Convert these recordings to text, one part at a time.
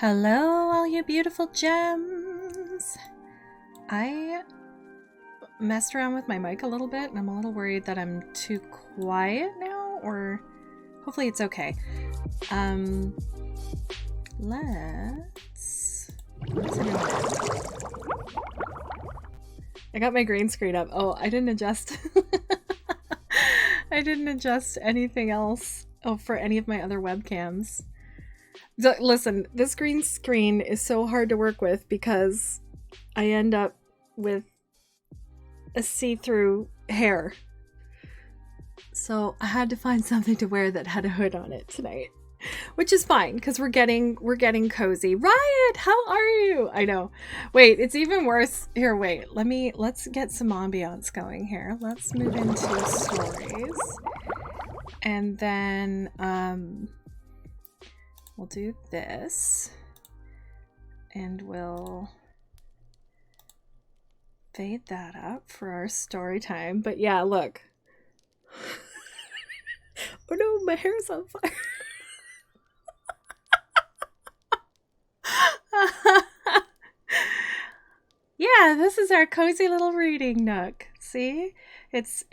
Hello, all you beautiful gems. I messed around with my mic a little bit and I'm a little worried that I'm too quiet now, or hopefully it's okay. What's it doing? I got my green screen up. Oh, I didn't adjust. I didn't adjust anything else for any of my other webcams. So, listen, this green screen is so hard to work with because I end up with a see-through hair. So I had to find something to wear that had a hood on it tonight, which is fine because we're getting cozy. Riot, how are you? I know. Wait, it's even worse. Here, wait. Let's get some ambiance going here. Let's move into stories. And then we'll do this, and we'll fade that up for our story time. But yeah, look. Oh no, my hair's on fire. Yeah, this is our cozy little reading nook. See? It's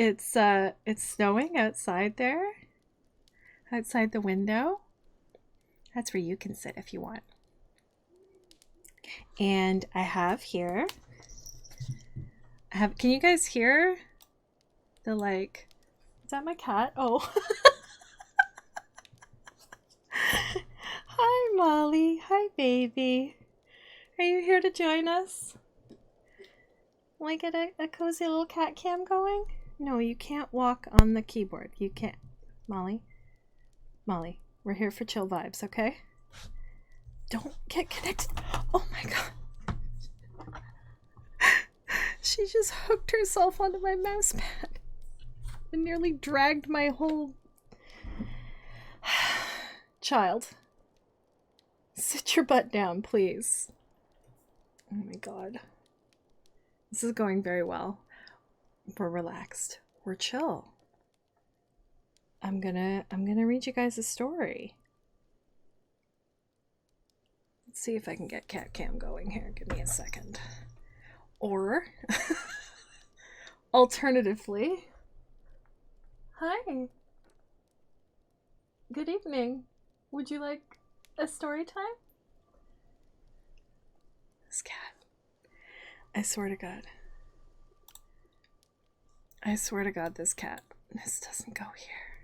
snowing outside there. Outside the window. That's where you can sit if you want. And I have here, can you guys hear the is that my cat? Oh. Hi, Molly. Hi, baby. Are you here to join us? Will I get a cozy little cat cam going? No, you can't walk on the keyboard. You can't. Molly, we're here for chill vibes, okay? Don't get connected. Oh my god. She just hooked herself onto my mouse pad and nearly dragged my whole... Child. Sit your butt down, please. Oh my god. This is going very well. We're relaxed. We're chill. I'm gonna read you guys a story. Let's see if I can get cat cam going here. Give me a second. Or alternatively, hi. Good evening. Would you like a story time? This cat. I swear to God. I swear to God, this cat. This doesn't go here.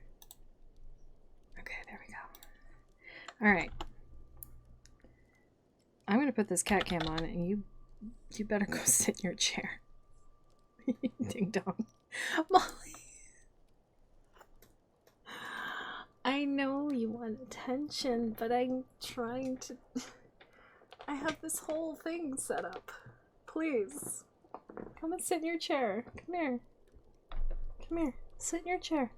Okay, there we go. Alright. I'm gonna put this cat cam on and you better go sit in your chair. Ding dong. Molly. I know you want attention, but I'm trying to... I have this whole thing set up. Please. Come and sit in your chair. Come here. Come here. Sit in your chair.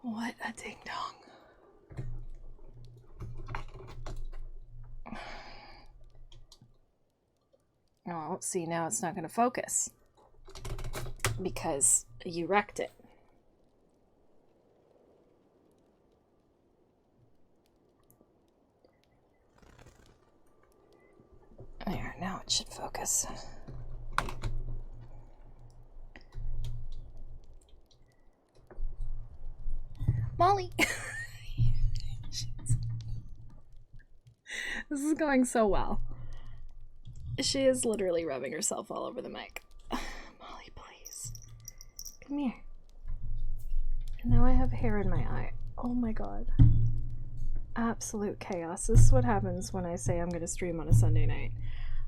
What a ding dong. Oh, see, now it's not going to focus because you wrecked it. There, now it should focus. Molly! This is going so well. She is literally rubbing herself all over the mic. Molly, please. Come here. And now I have hair in my eye. Oh my god. Absolute chaos. This is what happens when I say I'm going to stream on a Sunday night.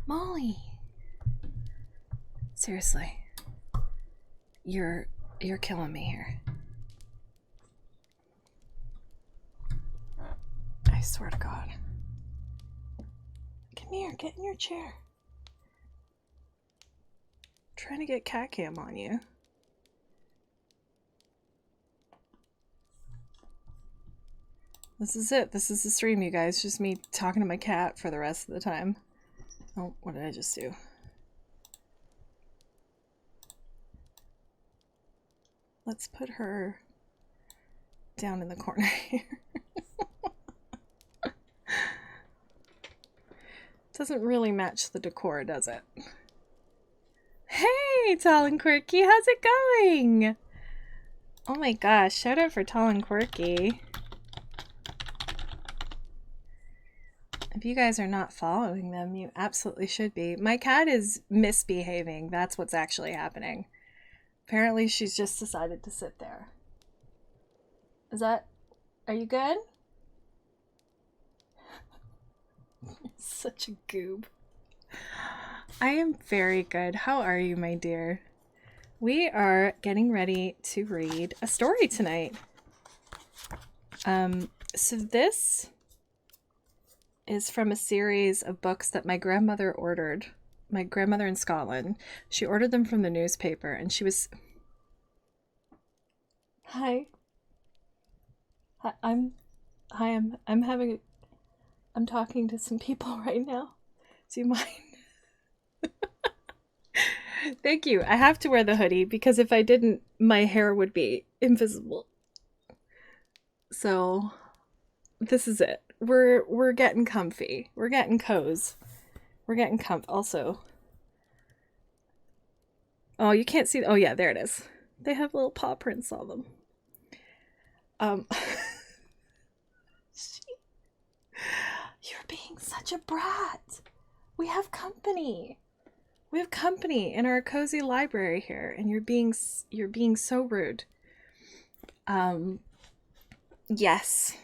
Molly! Seriously. You're killing me here. I swear to God. Come here, get in your chair. I'm trying to get cat cam on you. This is it. This is the stream, you guys. Just me talking to my cat for the rest of the time. Oh, what did I just do? Let's put her down in the corner here. Doesn't really match the decor, does it? Hey, Tall and Quirky, how's it going? Oh my gosh, shout out for Tall and Quirky. If you guys are not following them, you absolutely should be. My cat is misbehaving. That's what's actually happening. Apparently, she's just decided to sit there. Are you good? Such a goob. I am very good. How are you, my dear? We are getting ready to read a story tonight. So this is from a series of books that my grandmother ordered. My grandmother in Scotland. She ordered them from the newspaper, and she was... Hi. I'm talking to some people right now. Do you mind? Thank you. I have to wear the hoodie because if I didn't, my hair would be invisible. So this is it. We're getting comfy. We're getting cozy. We're getting also. Oh, you can't see. Oh yeah, there it is. They have little paw prints on them. You're being such a brat. We have company. We have company in our cozy library here, and you're being so rude. Yes.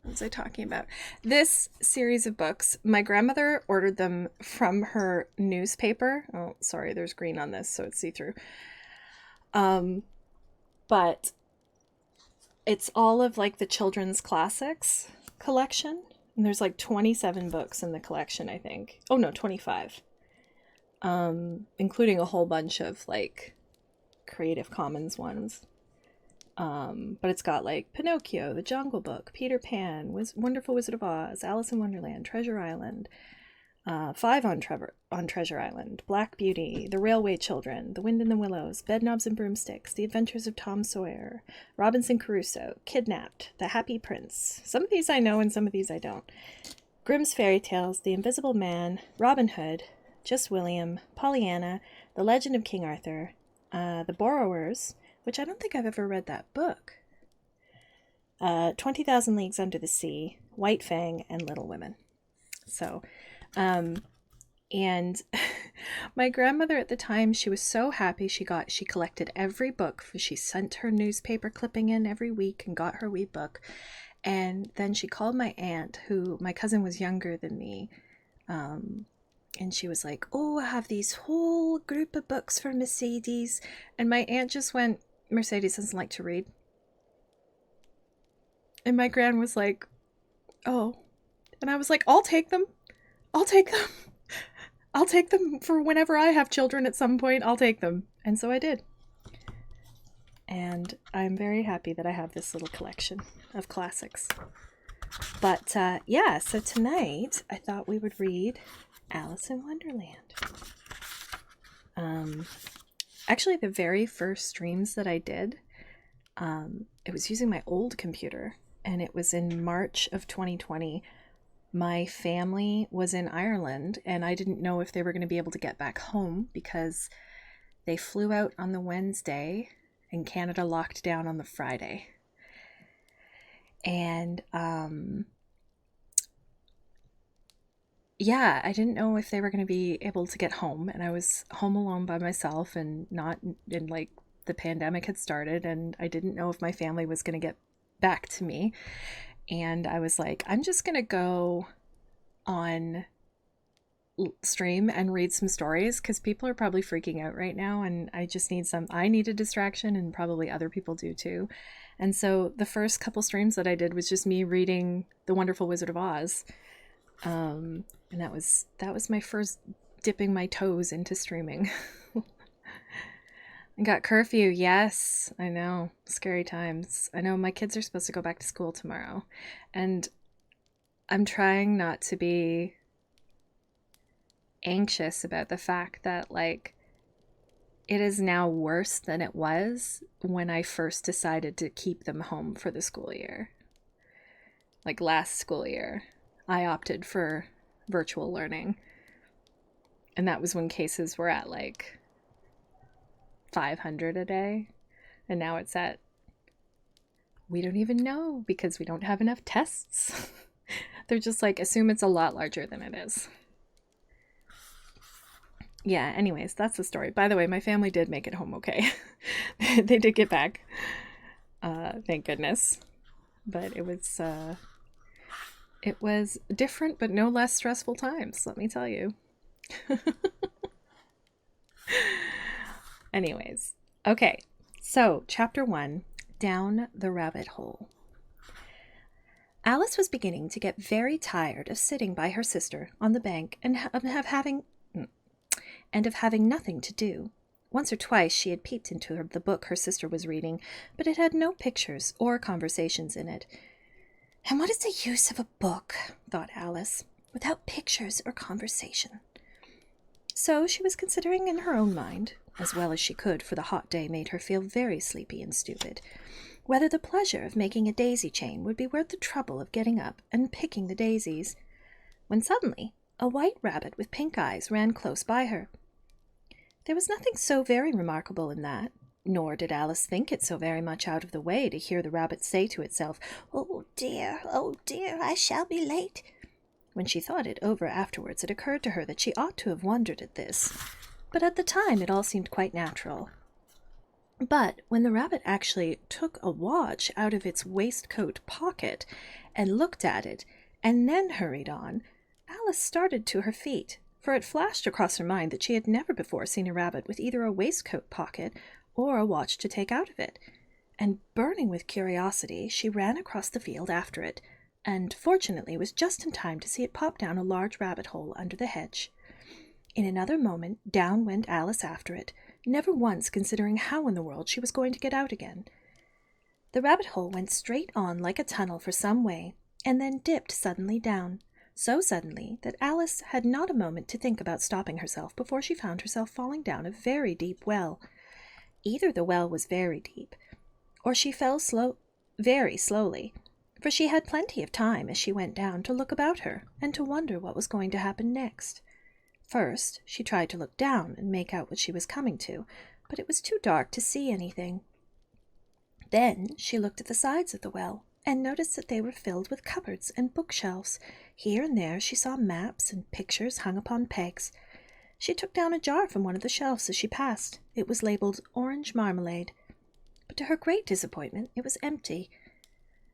What was I talking about? This series of books, my grandmother ordered them from her newspaper. Oh, sorry, there's green on this, so it's see-through. But it's all of like the children's classics collection. And there's like 27 books in the collection, I think. Oh no, 25. Including a whole bunch of like Creative Commons ones. But it's got like Pinocchio, The Jungle Book, Peter Pan, Wonderful Wizard of Oz, Alice in Wonderland, Treasure Island, 5 on Treasure Island, Black Beauty, The Railway Children, The Wind in the Willows, Bedknobs and Broomsticks, The Adventures of Tom Sawyer, Robinson Crusoe, Kidnapped, The Happy Prince. Some of these I know and some of these I don't. Grimm's Fairy Tales, The Invisible Man, Robin Hood, Just William, Pollyanna, The Legend of King Arthur, The Borrowers, which I don't think I've ever read that book, 20,000 Leagues Under the Sea, White Fang, and Little Women. So, and my grandmother at the time, she was so happy she collected every book. She sent her newspaper clipping in every week and got her wee book. And then she called my aunt, who my cousin was younger than me, and she was like, oh, I have these whole group of books for Mercedes. And my aunt just went, Mercedes doesn't like to read. And my gran was like, oh. And I was like, I'll take them. I'll take them. I'll take them for whenever I have children at some point. I'll take them. And so I did. And I'm very happy that I have this little collection of classics. But yeah, so tonight I thought we would read Alice in Wonderland. Actually, the very first streams that I did, it was using my old computer, and it was in March of 2020. My family was in Ireland, and I didn't know if they were going to be able to get back home because they flew out on the Wednesday and Canada locked down on the Friday. And yeah, I didn't know if they were going to be able to get home, and I was home alone by myself and not in like the pandemic had started, and I didn't know if my family was going to get back to me. And I was like, I'm just going to go on stream and read some stories because people are probably freaking out right now, and I just I need a distraction, and probably other people do too. And so the first couple streams that I did was just me reading The Wonderful Wizard of Oz. And that was my first dipping my toes into streaming. I got curfew. Yes, I know. Scary times. I know my kids are supposed to go back to school tomorrow, and I'm trying not to be anxious about the fact that like it is now worse than it was when I first decided to keep them home for the school year. Like last school year, I opted for virtual learning. And that was when cases were at like 500 a day. And now it's at, we don't even know because we don't have enough tests. They're just like, assume it's a lot larger than it is. Yeah, anyways, that's the story. By the way, my family did make it home okay. They did get back. Thank goodness. But it was different but no less stressful times, let me tell you. Anyways, okay. So, chapter 1, Down the Rabbit Hole. Alice was beginning to get very tired of sitting by her sister on the bank and of having nothing to do. Once or twice she had peeped into the book her sister was reading, but it had no pictures or conversations in it. And what is the use of a book, thought Alice, without pictures or conversation? So she was considering in her own mind, as well as she could, for the hot day made her feel very sleepy and stupid, whether the pleasure of making a daisy chain would be worth the trouble of getting up and picking the daisies, when suddenly a white rabbit with pink eyes ran close by her. There was nothing so very remarkable in that, nor did Alice think it so very much out of the way to hear the rabbit say to itself, oh dear, I shall be late." When she thought it over afterwards, it occurred to her that she ought to have wondered at this, but at the time it all seemed quite natural. But when the rabbit actually took a watch out of its waistcoat pocket and looked at it, and then hurried on, Alice started to her feet, for it flashed across her mind that she had never before seen a rabbit with either a waistcoat pocket or a watch to take out of it, and burning with curiosity, she ran across the field after it, and fortunately was just in time to see it pop down a large rabbit hole under the hedge. In another moment down went Alice after it, never once considering how in the world she was going to get out again. The rabbit hole went straight on like a tunnel for some way, and then dipped suddenly down, so suddenly that Alice had not a moment to think about stopping herself before she found herself falling down a very deep well. Either the well was very deep, or she fell very slowly, for she had plenty of time as she went down to look about her and to wonder what was going to happen next. First, she tried to look down and make out what she was coming to, but it was too dark to see anything. Then she looked at the sides of the well, and noticed that they were filled with cupboards and bookshelves. Here and there she saw maps and pictures hung upon pegs. She took down a jar from one of the shelves as she passed. It was labeled orange marmalade, but to her great disappointment it was empty.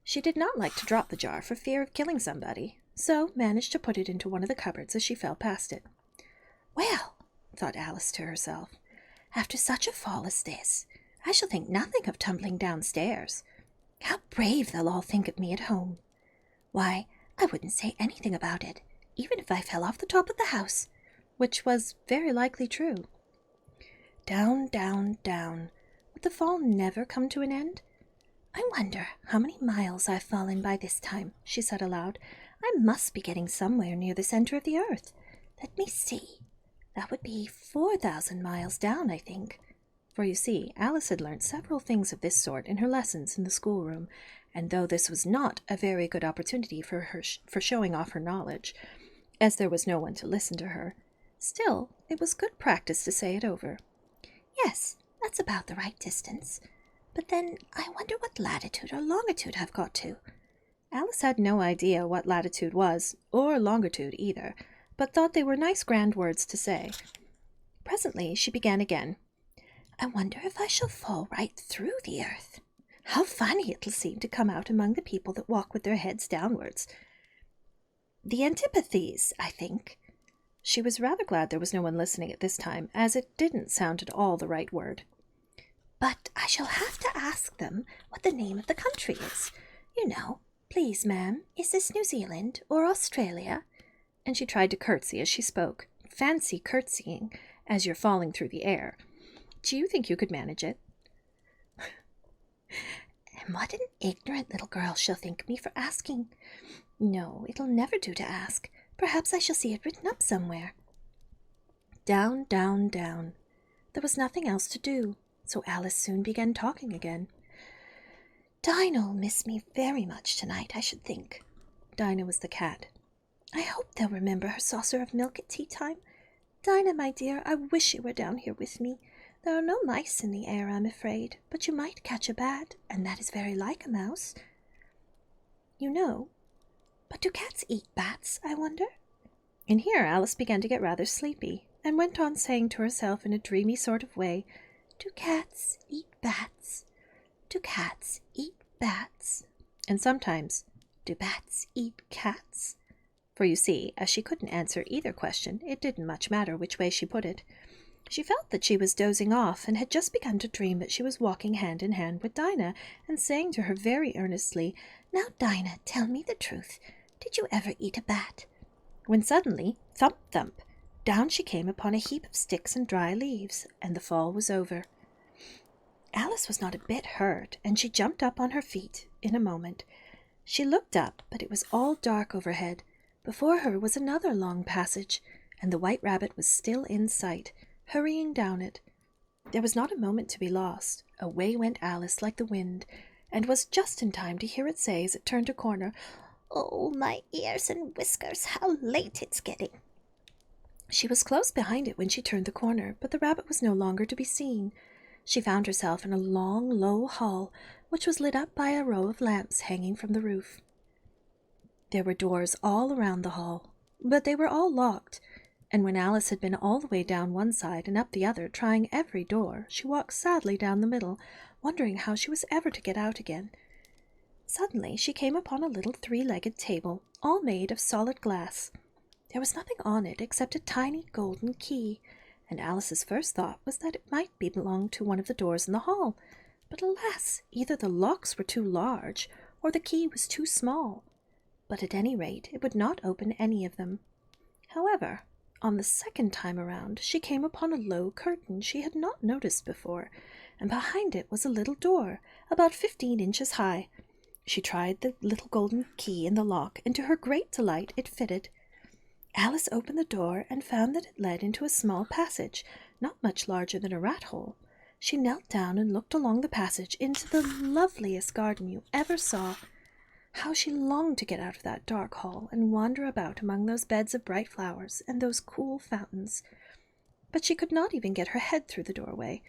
She did not like to drop the jar for fear of killing somebody, so managed to put it into one of the cupboards as she fell past it. Well, thought Alice to herself, after such a fall as this, I shall think nothing of tumbling downstairs. How brave they'll all think of me at home. Why, I wouldn't say anything about it, even if I fell off the top of the house, which was very likely true. Down, down, down. Would the fall never come to an end? I wonder how many miles I've fallen by this time, she said aloud. I must be getting somewhere near the center of the earth. Let me see. That would be 4,000 miles down, I think. For you see, Alice had learnt several things of this sort in her lessons in the schoolroom, and though this was not a very good opportunity for showing off her knowledge, as there was no one to listen to her, still it was good practice to say it over. Yes, that's about the right distance. But then I wonder what latitude or longitude I've got to. Alice had no idea what latitude was, or longitude either, but thought they were nice grand words to say. Presently she began again. I wonder if I shall fall right through the earth. How funny it'll seem to come out among the people that walk with their heads downwards. The antipathies, I think. She was rather glad there was no one listening at this time, as it didn't sound at all the right word. But I shall have to ask them what the name of the country is. You know, please, ma'am, is this New Zealand or Australia? And she tried to curtsy as she spoke. Fancy curtsying as you're falling through the air. Do you think you could manage it? And what an ignorant little girl she'll think me for asking. No, it'll never do to ask. Perhaps I shall see it written up somewhere. Down, down, down. There was nothing else to do, so Alice soon began talking again. Dinah'll miss me very much tonight, I should think. Dinah was the cat. I hope they'll remember her saucer of milk at tea time. Dinah, my dear, I wish you were down here with me. There are no mice in the air, I'm afraid, but you might catch a bat, and that is very like a mouse. You know, but do cats eat bats, I wonder? And here Alice began to get rather sleepy, and went on saying to herself in a dreamy sort of way, Do cats eat bats? Do cats eat bats? And sometimes, do bats eat cats? For you see, as she couldn't answer either question, it didn't much matter which way she put it. She felt that she was dozing off, and had just begun to dream that she was walking hand in hand with Dinah, and saying to her very earnestly, Now, Dinah, tell me the truth. Did you ever eat a bat? When suddenly, thump, thump, down she came upon a heap of sticks and dry leaves, and the fall was over. Alice was not a bit hurt, and she jumped up on her feet in a moment. She looked up, but it was all dark overhead. Before her was another long passage, and the White Rabbit was still in sight, hurrying down it. There was not a moment to be lost. Away went Alice like the wind, and was just in time to hear it say as it turned a corner, Oh, my ears and whiskers, how late it's getting. She was close behind it when she turned the corner, but the rabbit was no longer to be seen. She found herself in a long, low hall, which was lit up by a row of lamps hanging from the roof. There were doors all around the hall, but they were all locked, and when Alice had been all the way down one side and up the other, trying every door, she walked sadly down the middle, wondering how she was ever to get out again. Suddenly she came upon a little three-legged table, all made of solid glass. There was nothing on it except a tiny golden key, and Alice's first thought was that it might belong to one of the doors in the hall. But alas, either the locks were too large, or the key was too small. But at any rate, it would not open any of them. However, on the second time around, she came upon a low curtain she had not noticed before, and behind it was a little door, about 15 inches high. She tried the little golden key in the lock, and to her great delight it fitted. Alice opened the door and found that it led into a small passage, not much larger than a rat-hole. She knelt down and looked along the passage into the loveliest garden you ever saw. How she longed to get out of that dark hall and wander about among those beds of bright flowers and those cool fountains. But she could not even get her head through the doorway.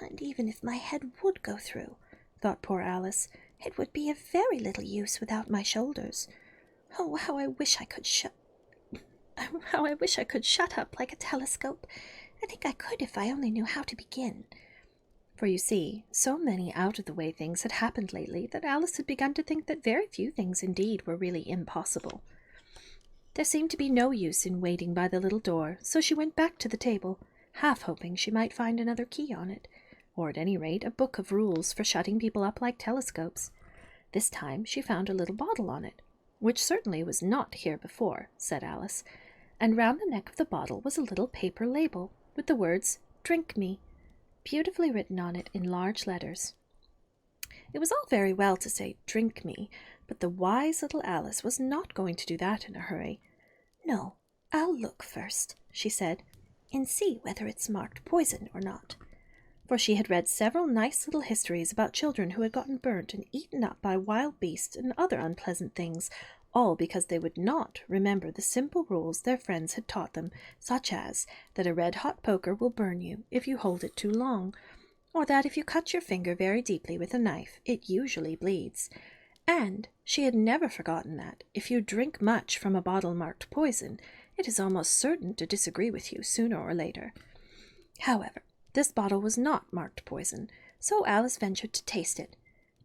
And even if my head would go through, thought poor Alice, it would be of very little use without my shoulders. Oh, how I wish I could shut up like a telescope. I think I could if I only knew how to begin. For you see, so many out-of-the-way things had happened lately that Alice had begun to think that very few things indeed were really impossible. There seemed to be no use in waiting by the little door, so she went back to the table, half hoping she might find another key on it, or at any rate a book of rules for shutting people up like telescopes. This time she found a little bottle on it, which certainly was not here before, said Alice, and round the neck of the bottle was a little paper label with the words, Drink Me, beautifully written on it in large letters. It was all very well to say, Drink me, but the wise little Alice was not going to do that in a hurry. No, I'll look first, she said, and see whether it's marked poison or not. For she had read several nice little histories about children who had gotten burnt and eaten up by wild beasts and other unpleasant things, all because they would not remember the simple rules their friends had taught them, such as that a red-hot poker will burn you if you hold it too long, or that if you cut your finger very deeply with a knife, it usually bleeds. And she had never forgotten that, if you drink much from a bottle marked poison, it is almost certain to disagree with you sooner or later. However, this bottle was not marked poison, so Alice ventured to taste it,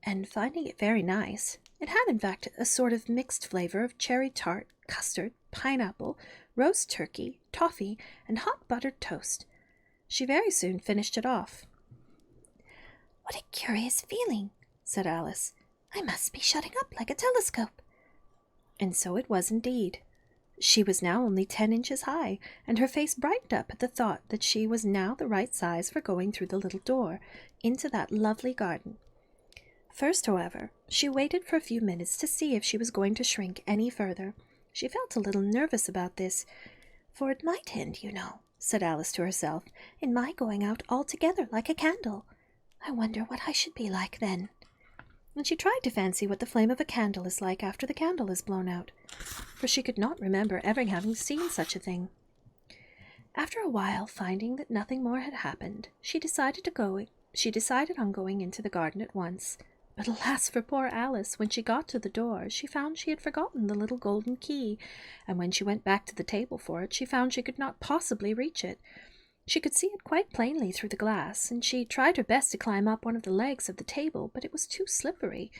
and finding it very nice, it had in fact a sort of mixed flavor of cherry tart, custard, pineapple, roast turkey, toffee, and hot buttered toast. She very soon finished it off. What a curious feeling, said Alice. I must be shutting up like a telescope. And so it was indeed. She was now only 10 inches high, and her face brightened up at the thought that she was now the right size for going through the little door into that lovely garden. First, however, she waited for a few minutes to see if she was going to shrink any further. She felt a little nervous about this, for it might end, you know, said Alice to herself, in my going out altogether like a candle. I wonder what I should be like then. And she tried to fancy what the flame of a candle is like after the candle is blown out. for she could not remember ever having seen such a thing. After a while, finding that nothing more had happened, she decided on going into the garden at once. But alas for poor Alice, when she got to the door, she found she had forgotten the little golden key, and when she went back to the table for it, she found she could not possibly reach it. She could see it quite plainly through the glass, and she tried her best to climb up one of the legs of the table, but it was too slippery.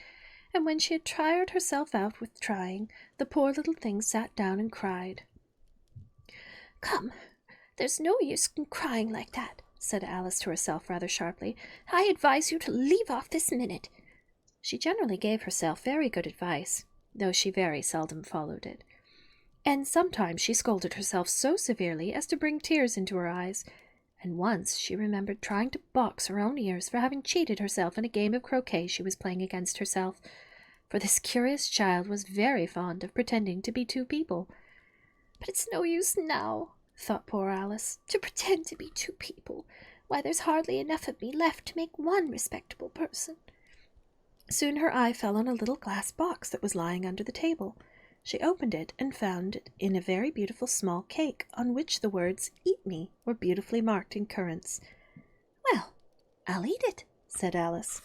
And when she had tired herself out with trying, the poor little thing sat down and cried. "Come, there's no use in crying like that," said Alice to herself rather sharply. "I advise you to leave off this minute." She generally gave herself very good advice, though she very seldom followed it. And sometimes she scolded herself so severely as to bring tears into her eyes, and once she remembered trying to box her own ears for having cheated herself in a game of croquet she was playing against herself, for this curious child was very fond of pretending to be two people. "But it's no use now," thought poor Alice, "to pretend to be two people. Why, there's hardly enough of me left to make one respectable person." Soon her eye fell on a little glass box that was lying under the table. She opened it and found it in a very beautiful small cake, on which the words "Eat me" were beautifully marked in currants. "Well, I'll eat it," said Alice,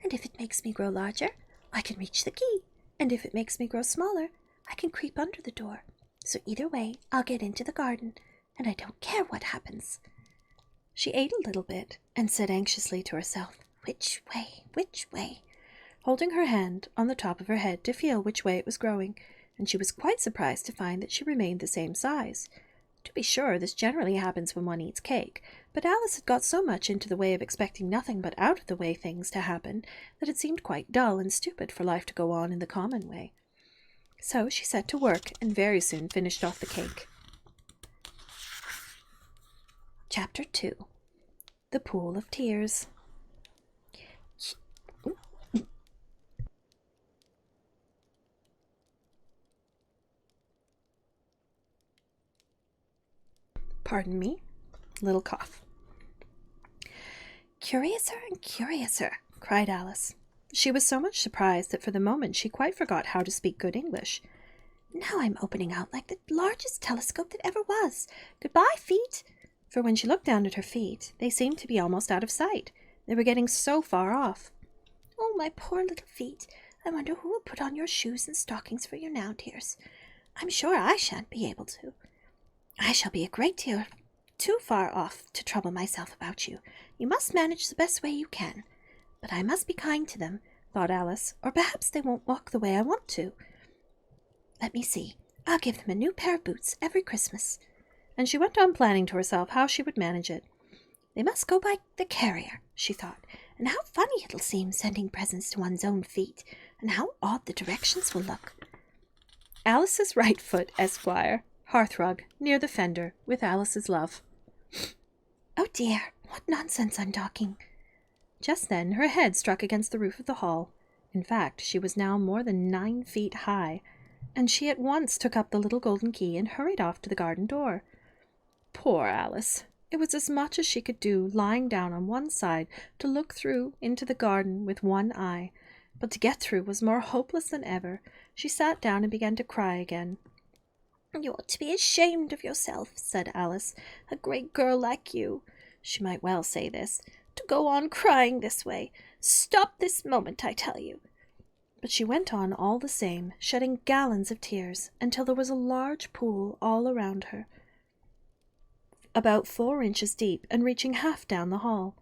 "and if it makes me grow larger, I can reach the key, and if it makes me grow smaller, I can creep under the door. So either way, I'll get into the garden, and I don't care what happens." She ate a little bit, and said anxiously to herself, "Which way? Which way?" holding her hand on the top of her head to feel which way it was growing, and she was quite surprised to find that she remained the same size. To be sure, this generally happens when one eats cake, but Alice had got so much into the way of expecting nothing but out-of-the-way things to happen that it seemed quite dull and stupid for life to go on in the common way. So she set to work and very soon finished off the cake. Chapter 2. The Pool of Tears. Pardon me. Little cough. "Curiouser and curiouser," cried Alice. She was so much surprised that for the moment she quite forgot how to speak good English. "Now I'm opening out like the largest telescope that ever was. Goodbye, feet!" For when she looked down at her feet, they seemed to be almost out of sight. They were getting so far off. "Oh, my poor little feet! I wonder who will put on your shoes and stockings for you now, dears. I'm sure I shan't be able to. I shall be a great deal too far off to trouble myself about you. You must manage the best way you can. But I must be kind to them," thought Alice, "or perhaps they won't walk the way I want to. Let me see. I'll give them a new pair of boots every Christmas." And she went on planning to herself how she would manage it. "They must go by the carrier," she thought, "and how funny it'll seem sending presents to one's own feet, and how odd the directions will look. Alice's right foot, Esquire. Hearthrug, near the fender, with Alice's love." "Oh dear, what nonsense I'm talking." Just then her head struck against the roof of the hall. In fact, she was now more than 9 feet high, and she at once took up the little golden key and hurried off to the garden door. Poor Alice! It was as much as she could do, lying down on one side, to look through into the garden with one eye, but to get through was more hopeless than ever. She sat down and began to cry again. "You ought to be ashamed of yourself," said Alice. "A great girl like you," she might well say this, "to go on crying this way. Stop this moment, I tell you." But she went on all the same, shedding gallons of tears, until there was a large pool all around her, about 4 inches deep and reaching half down the hall.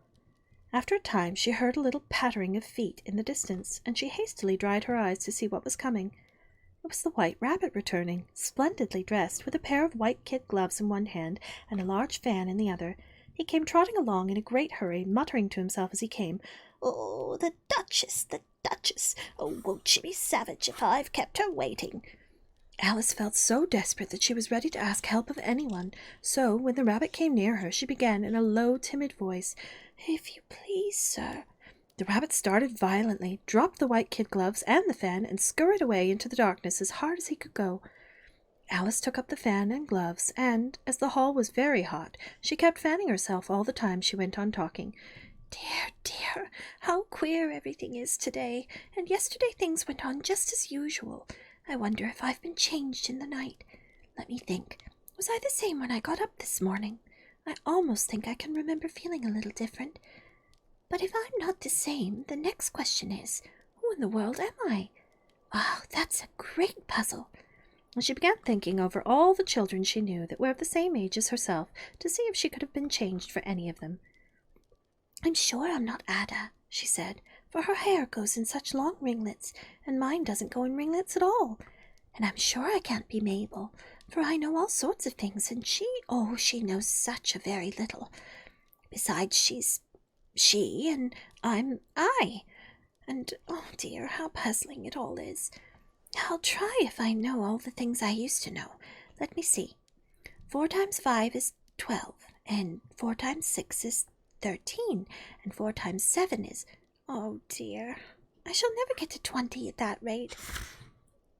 After a time she heard a little pattering of feet in the distance, and she hastily dried her eyes to see what was coming. It was the White Rabbit returning, splendidly dressed, with a pair of white kid gloves in one hand and a large fan in the other. He came trotting along in a great hurry, muttering to himself as he came, "Oh, the Duchess, the Duchess! Oh, won't she be savage if I've kept her waiting?" Alice felt so desperate that she was ready to ask help of anyone, so when the rabbit came near her, she began in a low, timid voice, "If you please, sir." The rabbit started violently, dropped the white kid gloves and the fan, and scurried away into the darkness as hard as he could go. Alice took up the fan and gloves, and, as the hall was very hot, she kept fanning herself all the time she went on talking. "Dear, dear, how queer everything is today, and yesterday things went on just as usual, I wonder if I've been changed in the night. Let me think. Was I the same when I got up this morning? I almost think I can remember feeling a little different. But if I'm not the same, the next question is, who in the world am I? Oh, that's a great puzzle. And she began thinking over all the children she knew that were of the same age as herself to see if she could have been changed for any of them. I'm sure I'm not Ada, she said, for her hair goes in such long ringlets, and mine doesn't go in ringlets at all. And I'm sure I can't be Mabel, for I know all sorts of things, and she knows such a very little. Besides, she's she, and I'm I. And, oh dear, how puzzling it all is. I'll try if I know all the things I used to know. Let me see. 4 times 5 is 12, and 4 times 6 is 13, and 4 times 7 is... Oh dear, I shall never get to 20 at that rate.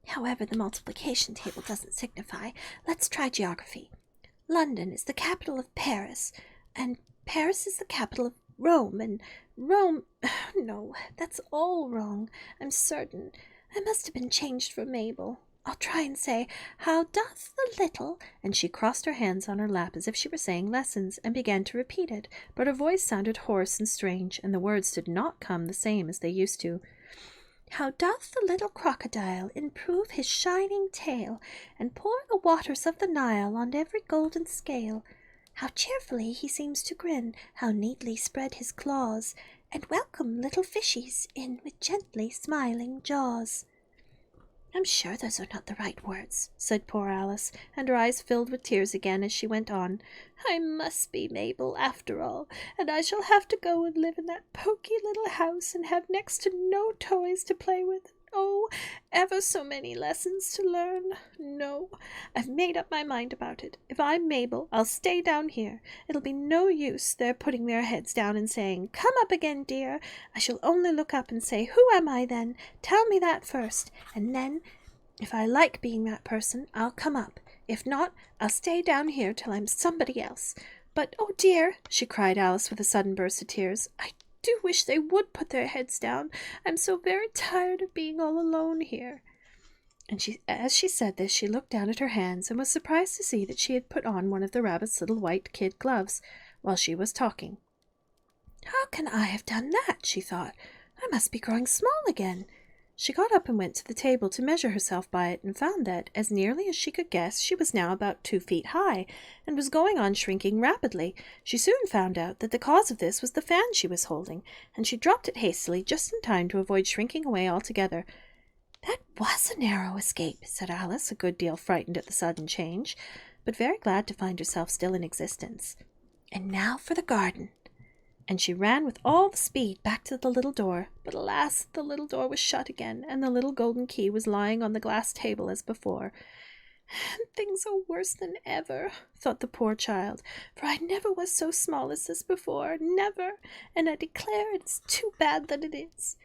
However, the multiplication table doesn't signify. Let's try geography. London is the capital of Paris, and Paris is the capital of Rome, and Rome... No, that's all wrong, I'm certain. I must have been changed for Mabel. I'll try and say, how doth the little... And she crossed her hands on her lap as if she were saying lessons, and began to repeat it, but her voice sounded hoarse and strange, and the words did not come the same as they used to. How doth the little crocodile improve his shining tail, and pour the waters of the Nile on every golden scale? How cheerfully he seems to grin, how neatly spread his claws, and welcome little fishies in with gently smiling jaws. I'm sure those are not the right words, said poor Alice, and her eyes filled with tears again as she went on. I must be Mabel after all, and I shall have to go and live in that poky little house and have next to no toys to play with. Oh, ever so many lessons to learn. No, I've made up my mind about it. If I'm Mabel, I'll stay down here. It'll be no use their putting their heads down and saying, Come up again, dear. I shall only look up and say, Who am I then? Tell me that first. And then, if I like being that person, I'll come up. If not, I'll stay down here till I'm somebody else. But, oh dear, she cried Alice with a sudden burst of tears, I do wish they would put their heads down. I'm so very tired of being all alone here. And as she said this, she looked down at her hands and was surprised to see that she had put on one of the rabbit's little white kid gloves while she was talking. How can I have done that? She thought. I must be growing small again. She got up and went to the table to measure herself by it, and found that, as nearly as she could guess, she was now about 2 feet high, and was going on shrinking rapidly. She soon found out that the cause of this was the fan she was holding, and she dropped it hastily just in time to avoid shrinking away altogether. That was a narrow escape, said Alice, a good deal frightened at the sudden change, but very glad to find herself still in existence. And now for the garden. And she ran with all the speed back to the little door, but alas, the little door was shut again, and the little golden key was lying on the glass table as before. And things are worse than ever, thought the poor child, for I never was so small as this before, never, and I declare it is too bad that it is.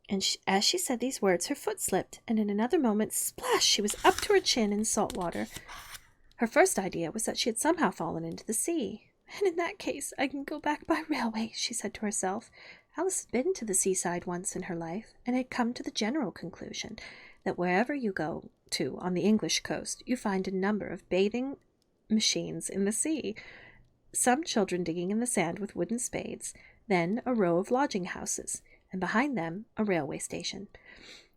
And as she said these words, her foot slipped, and in another moment, splash, she was up to her chin in salt water. Her first idea was that she had somehow fallen into the sea. And in that case, I can go back by railway, she said to herself. Alice had been to the seaside once in her life, and had come to the general conclusion that wherever you go to on the English coast, you find a number of bathing machines in the sea, some children digging in the sand with wooden spades, then a row of lodging houses, and behind them a railway station.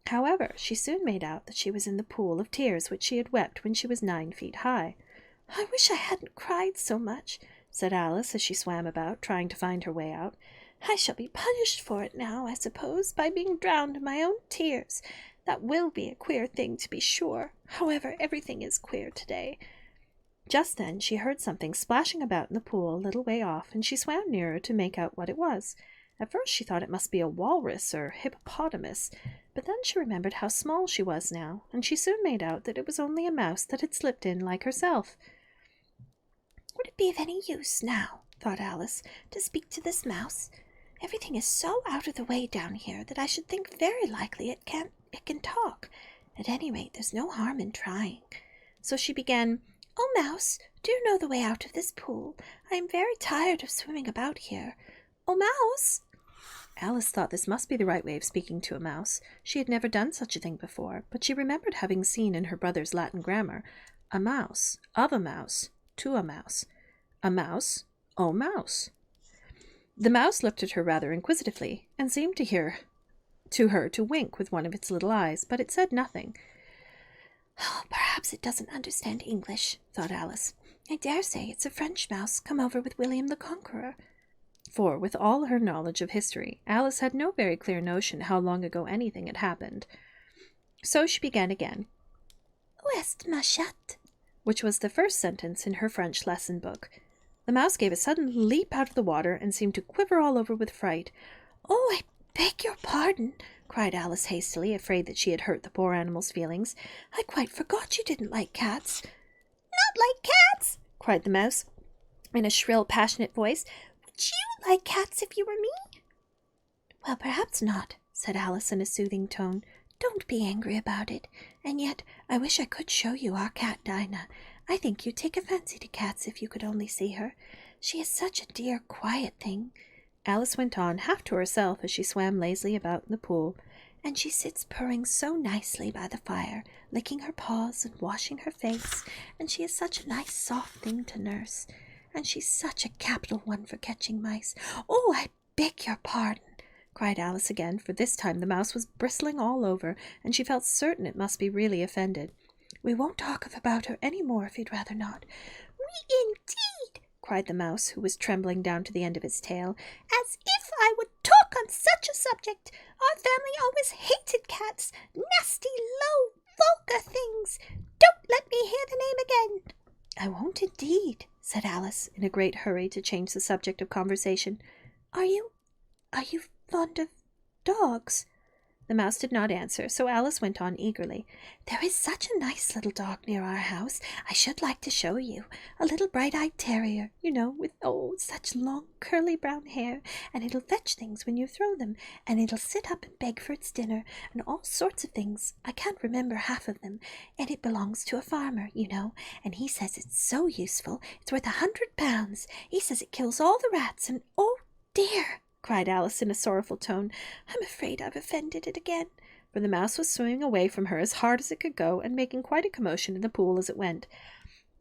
However, she soon made out that she was in the pool of tears which she had wept when she was 9 feet high. I wish I hadn't cried so much, said Alice as she swam about, trying to find her way out. I shall be punished for it now, I suppose, by being drowned in my own tears. That will be a queer thing, to be sure. However, everything is queer today. Just then she heard something splashing about in the pool a little way off, and she swam nearer to make out what it was. At first she thought it must be a walrus or hippopotamus, but then she remembered how small she was now, and she soon made out that it was only a mouse that had slipped in like herself. Would it be of any use now, thought Alice, to speak to this mouse? Everything is so out of the way down here that I should think very likely it can talk. At any rate, there's no harm in trying. So she began, Oh, mouse, do you know the way out of this pool? I am very tired of swimming about here. Oh, mouse! Alice thought this must be the right way of speaking to a mouse. She had never done such a thing before, but she remembered having seen in her brother's Latin grammar, a mouse, of a mouse, to a mouse, oh mouse. The mouse looked at her rather inquisitively, and seemed to her to wink with one of its little eyes, but it said nothing. Oh, perhaps it doesn't understand English, thought Alice. I dare say it's a French mouse come over with William the Conqueror. For, with all her knowledge of history, Alice had no very clear notion how long ago anything had happened. So she began again. Où est ma chatte? Which was the first sentence in her French lesson book. The mouse gave a sudden leap out of the water and seemed to quiver all over with fright. Oh, I beg your pardon, cried Alice hastily, afraid that she had hurt the poor animal's feelings. I quite forgot you didn't like cats. Not like cats, cried the mouse, in a shrill, passionate voice. Would you like cats if you were me? Well, perhaps not, said Alice in a soothing tone. Don't be angry about it. And yet I wish I could show you our cat Dinah. I think you'd take a fancy to cats if you could only see her. She is such a dear, quiet thing. Alice went on, half to herself, as she swam lazily about in the pool. And she sits purring so nicely by the fire, licking her paws and washing her face, and she is such a nice, soft thing to nurse. And she's such a capital one for catching mice. Oh, I beg your pardon, cried Alice again, for this time the mouse was bristling all over, and she felt certain it must be really offended. We won't talk about her any more if you'd rather not. We indeed, cried the mouse, who was trembling down to the end of its tail. As if I would talk on such a subject. Our family always hated cats. Nasty, low, vulgar things. Don't let me hear the name again. I won't indeed, said Alice, in a great hurry to change the subject of conversation. Are you fond of dogs? The mouse did not answer, so Alice went on eagerly. There is such a nice little dog near our house. I should like to show you. A little bright-eyed terrier, you know, with, such long, curly brown hair, and it'll fetch things when you throw them, and it'll sit up and beg for its dinner, and all sorts of things. I can't remember half of them, and it belongs to a farmer, you know, and he says it's so useful. It's worth £100. He says it kills all the rats, and oh, dear, cried Alice in a sorrowful tone, I'm afraid I've offended it again. For the mouse was swimming away from her as hard as it could go, and making quite a commotion in the pool as it went.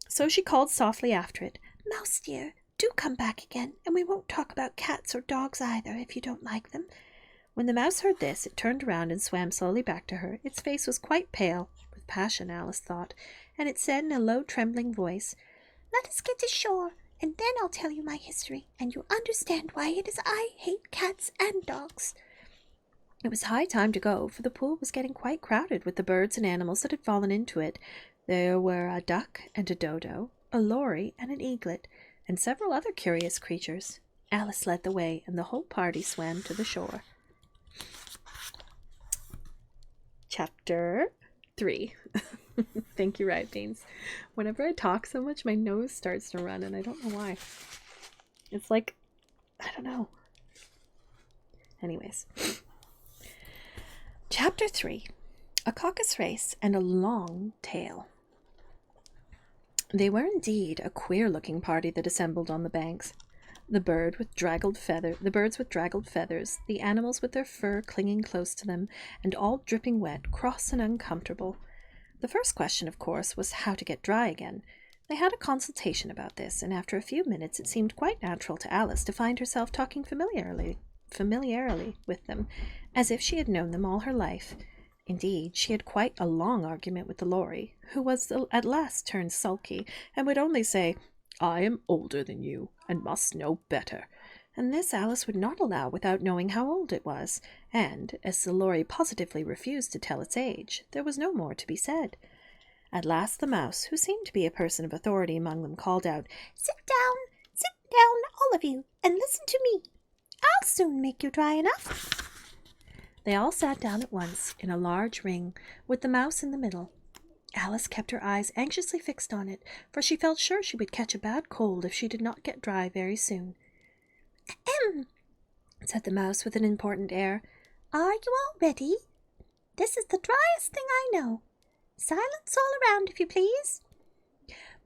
So she called softly after it, Mouse dear, do come back again, and we won't talk about cats or dogs either, if you don't like them. When the mouse heard this, it turned around and swam slowly back to her. Its face was quite pale, with passion, Alice thought, and it said in a low, trembling voice, Let us get ashore, and then I'll tell you my history, and you'll understand why it is I hate cats and dogs. It was high time to go, for the pool was getting quite crowded with the birds and animals that had fallen into it. There were a duck and a dodo, a lory and an eaglet, and several other curious creatures. Alice led the way, and the whole party swam to the shore. Chapter 3. Thank you, Riot Beans. Whenever I talk so much, my nose starts to run, and I don't know why. It's like, I don't know. Anyways. Chapter 3. A caucus race and a long tail. They were indeed a queer-looking party that assembled on the banks. The birds with draggled feathers, the animals with their fur clinging close to them, and all dripping wet, cross and uncomfortable. The first question, of course, was how to get dry again. They had a consultation about this, and after a few minutes it seemed quite natural to Alice to find herself talking familiarly with them, as if she had known them all her life. Indeed, she had quite a long argument with the lory, who was at last turned sulky, and would only say, I am older than you, and must know better. And this Alice would not allow without knowing how old it was, and, as the lory positively refused to tell its age, there was no more to be said. At last the mouse, who seemed to be a person of authority among them, called out, sit down, all of you, and listen to me. I'll soon make you dry enough. They all sat down at once, in a large ring, with the mouse in the middle. Alice kept her eyes anxiously fixed on it, for she felt sure she would catch a bad cold if she did not get dry very soon. Ahem, said the mouse with an important air. Are you all ready? This is the driest thing I know. Silence all around, if you please.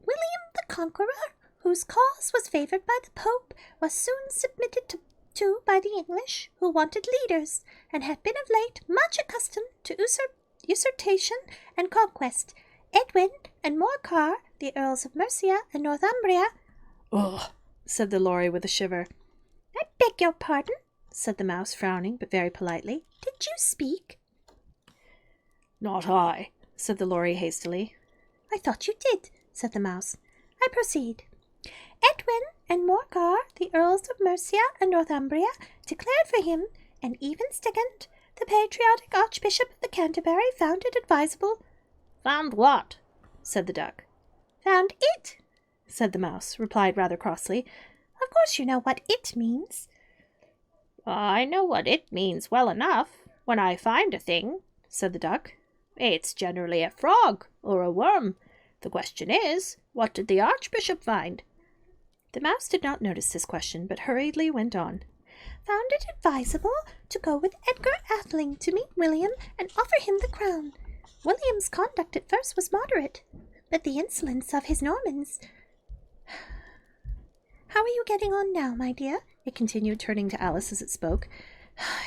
William the Conqueror, whose cause was favoured by the Pope, was soon submitted to two by the English, who wanted leaders, and had been of late much accustomed to usurpation and conquest. Edwin and Morcar, the Earls of Mercia and Northumbria. Ugh, said the Lorry with a shiver. I beg your pardon, said the Mouse, frowning, but very politely. Did you speak? Not I, said the Lorry hastily. I thought you did, said the Mouse. I proceed. Edwin and Morcar, the Earls of Mercia and Northumbria, declared for him, and even Stigand, the patriotic Archbishop of the Canterbury, found it advisable. Found what? Said the Duck. Found it, said the Mouse, replied rather crossly. Of course you know what it means. I know what it means well enough, when I find a thing, said the Duck. It's generally a frog or a worm. The question is, what did the Archbishop find? The Mouse did not notice this question, but hurriedly went on. Found it advisable to go with Edgar Atheling to meet William and offer him the crown. William's conduct at first was moderate, but the insolence of his Normans. How are you getting on now, my dear? It continued, turning to Alice as it spoke.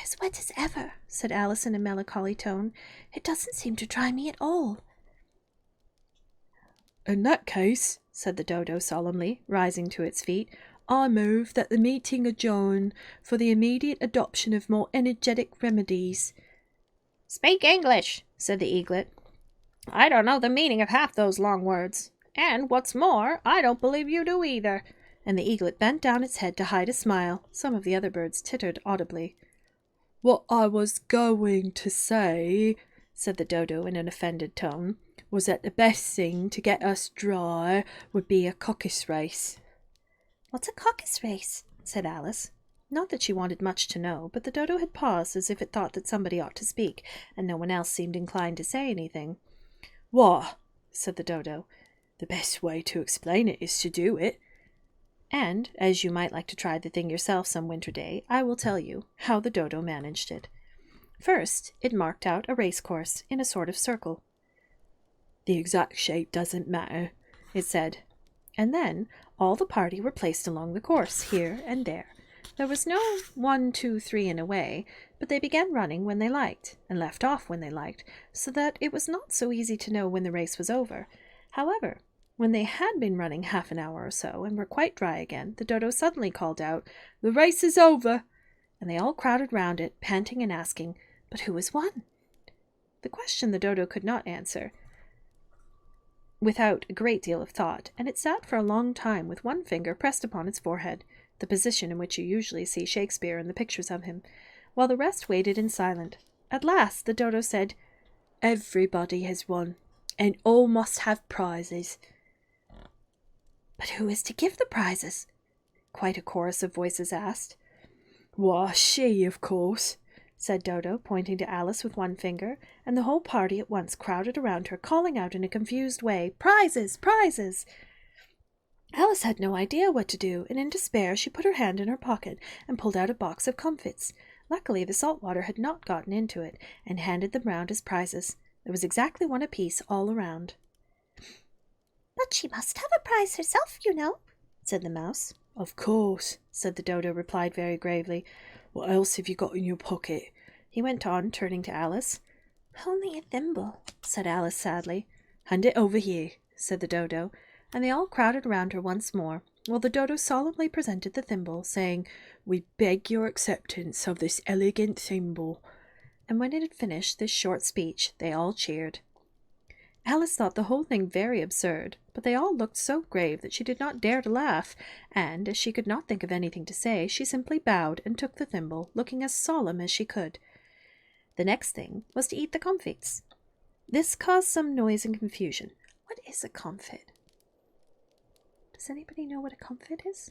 As wet as ever, said Alice in a melancholy tone. It doesn't seem to dry me at all. In that case, said the Dodo solemnly, rising to its feet, I move that the meeting adjourn for the immediate adoption of more energetic remedies. Speak English, said the Eaglet. I don't know the meaning of half those long words. And what's more, I don't believe you do either. And the Eaglet bent down its head to hide a smile. Some of the other birds tittered audibly. What I was going to say, said the Dodo in an offended tone, was that the best thing to get us dry would be a caucus race. What's a caucus race? Said Alice. Not that she wanted much to know, but the Dodo had paused as if it thought that somebody ought to speak, and no one else seemed inclined to say anything. Why, said the Dodo, the best way to explain it is to do it. And, as you might like to try the thing yourself some winter day, I will tell you how the Dodo managed it. First, it marked out a race course in a sort of circle. The exact shape doesn't matter, it said. And then all the party were placed along the course, here and there. There was no 1, 2, 3 in a way, but they began running when they liked, and left off when they liked, so that it was not so easy to know when the race was over. However, when they had been running half an hour or so, and were quite dry again, the Dodo suddenly called out, "The race is over!" And they all crowded round it, panting and asking, "But who has won?" The question the Dodo could not answer without a great deal of thought, and it sat for a long time with one finger pressed upon its forehead, the position in which you usually see Shakespeare in the pictures of him, while the rest waited in silence. At last the Dodo said, "Everybody has won, and all must have prizes." "But who is to give the prizes?" quite a chorus of voices asked. "Why, she, of course," said Dodo, pointing to Alice with one finger, and the whole party at once crowded around her, calling out in a confused way, "Prizes! Prizes!" Alice had no idea what to do, and in despair she put her hand in her pocket and pulled out a box of comfits. Luckily the salt water had not gotten into it, and handed them round as prizes. There was exactly one apiece all around. "But she must have a prize herself, you know," said the Mouse. "Of course," said the Dodo, replied very gravely. "What else have you got in your pocket?" he went on, turning to Alice. "Only a thimble," said Alice sadly. "Hand it over here," said the Dodo, and they all crowded round her once more, while the Dodo solemnly presented the thimble, saying, "We beg your acceptance of this elegant thimble." And when it had finished this short speech, they all cheered. Alice thought the whole thing very absurd, but they all looked so grave that she did not dare to laugh, and, as she could not think of anything to say, she simply bowed and took the thimble, looking as solemn as she could. The next thing was to eat the comfits. This caused some noise and confusion. What is a comfit? Does anybody know what a comfit is?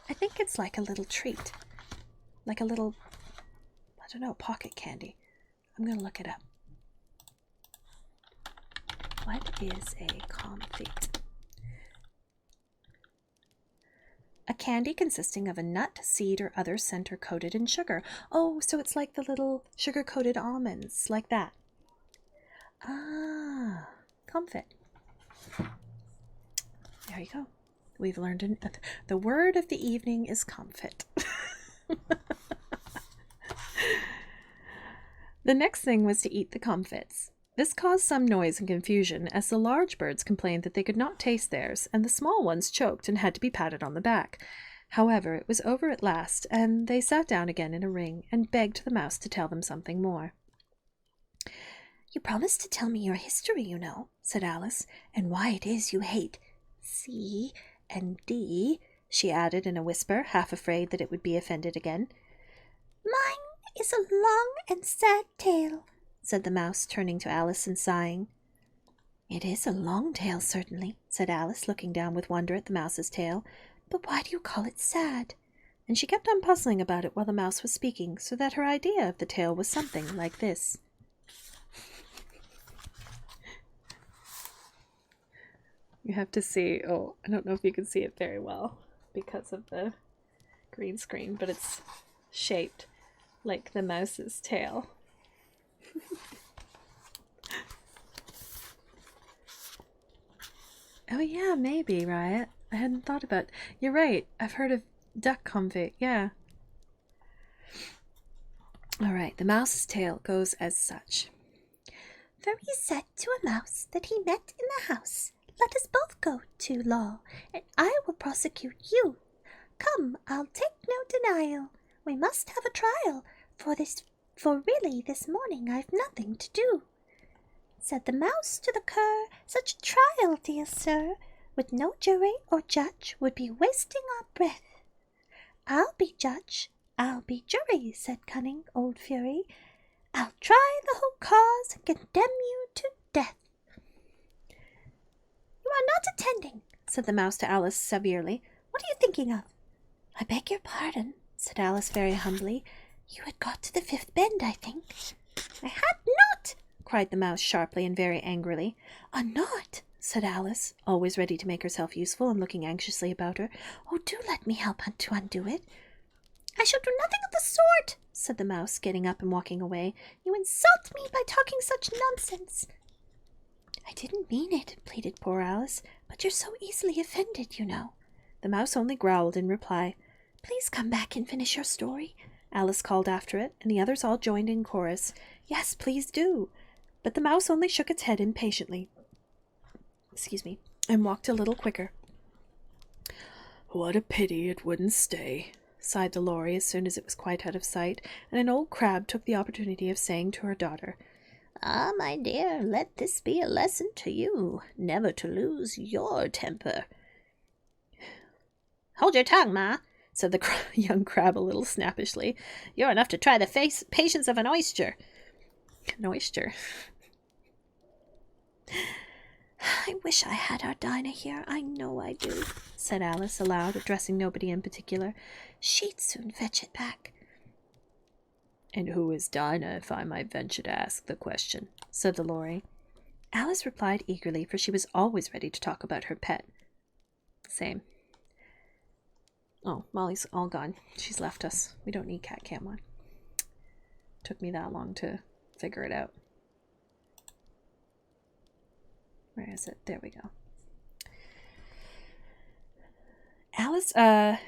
I think it's like a little treat. Like a little, I don't know, pocket candy. I'm going to look it up. What is a comfit? A candy consisting of a nut, seed, or other center coated in sugar. Oh, so it's like the little sugar-coated almonds, like that. Ah, comfit. There you go. We've learned the word of the evening is comfit. The next thing was to eat the comfits. This caused some noise and confusion, as the large birds complained that they could not taste theirs, and the small ones choked and had to be patted on the back. However, it was over at last, and they sat down again in a ring and begged the mouse to tell them something more. "You promised to tell me your history, you know," said Alice, "and why it is you hate C and D," she added in a whisper, half afraid that it would be offended again. "Mine is a long and sad tale," said the mouse, turning to Alice and sighing. "It is a long tale, certainly," said Alice, looking down with wonder at the mouse's tail. "But why do you call it sad?" And she kept on puzzling about it while the mouse was speaking, so that her idea of the tale was something like this. You have to see, I don't know if you can see it very well because of the green screen, but it's shaped like the mouse's tail. Oh yeah, maybe, right? I hadn't thought about. You're right. I've heard of duck comfit. Yeah. All right. The mouse's tale goes as such. "Fairy said to a mouse that he met in the house, 'Let us both go to law, and I will prosecute you. Come, I'll take no denial. We must have a trial, for really this morning I've nothing to do.' Said the mouse to the cur, 'Such a trial, dear sir, with no jury or judge, would be wasting our breath.' 'I'll be judge, I'll be jury,' said cunning old Fury. 'I'll try the whole cause and condemn you to death.'" "You are not attending," said the mouse to Alice severely. "What are you thinking of?" "I beg your pardon," said Alice very humbly. "You had got to the fifth bend, I think." "I had not!" cried the mouse sharply and very angrily. "Not!" said Alice, always ready to make herself useful and looking anxiously about her. "Oh, do let me help to undo it." "I shall do nothing of the sort," said the mouse, getting up and walking away. "You insult me by talking such nonsense." "I didn't mean it," pleaded poor Alice, "but you're so easily offended, you know." The mouse only growled in reply. "Please come back and finish your story," Alice called after it, and the others all joined in chorus. "Yes, please do." But the mouse only shook its head impatiently, and walked a little quicker. "What a pity it wouldn't stay," sighed the Lory as soon as it was quite out of sight, and an old crab took the opportunity of saying to her daughter, "Ah, my dear, let this be a lesson to you, never to lose your temper." "Hold your tongue, Ma," said the young crab a little snappishly. "You're enough to try the patience of an oyster." An oyster. "I wish I had our Dinah here, I know I do," said Alice aloud, addressing nobody in particular. "She'd soon fetch it back." "And who is Dinah, if I might venture to ask the question?" said the Lory. Alice replied eagerly, for she was always ready to talk about her pet. Same. Oh, Molly's all gone. She's left us. We don't need Cat Cam 1. Took me that long to figure it out. Where is it? There we go. Alice, Dinah's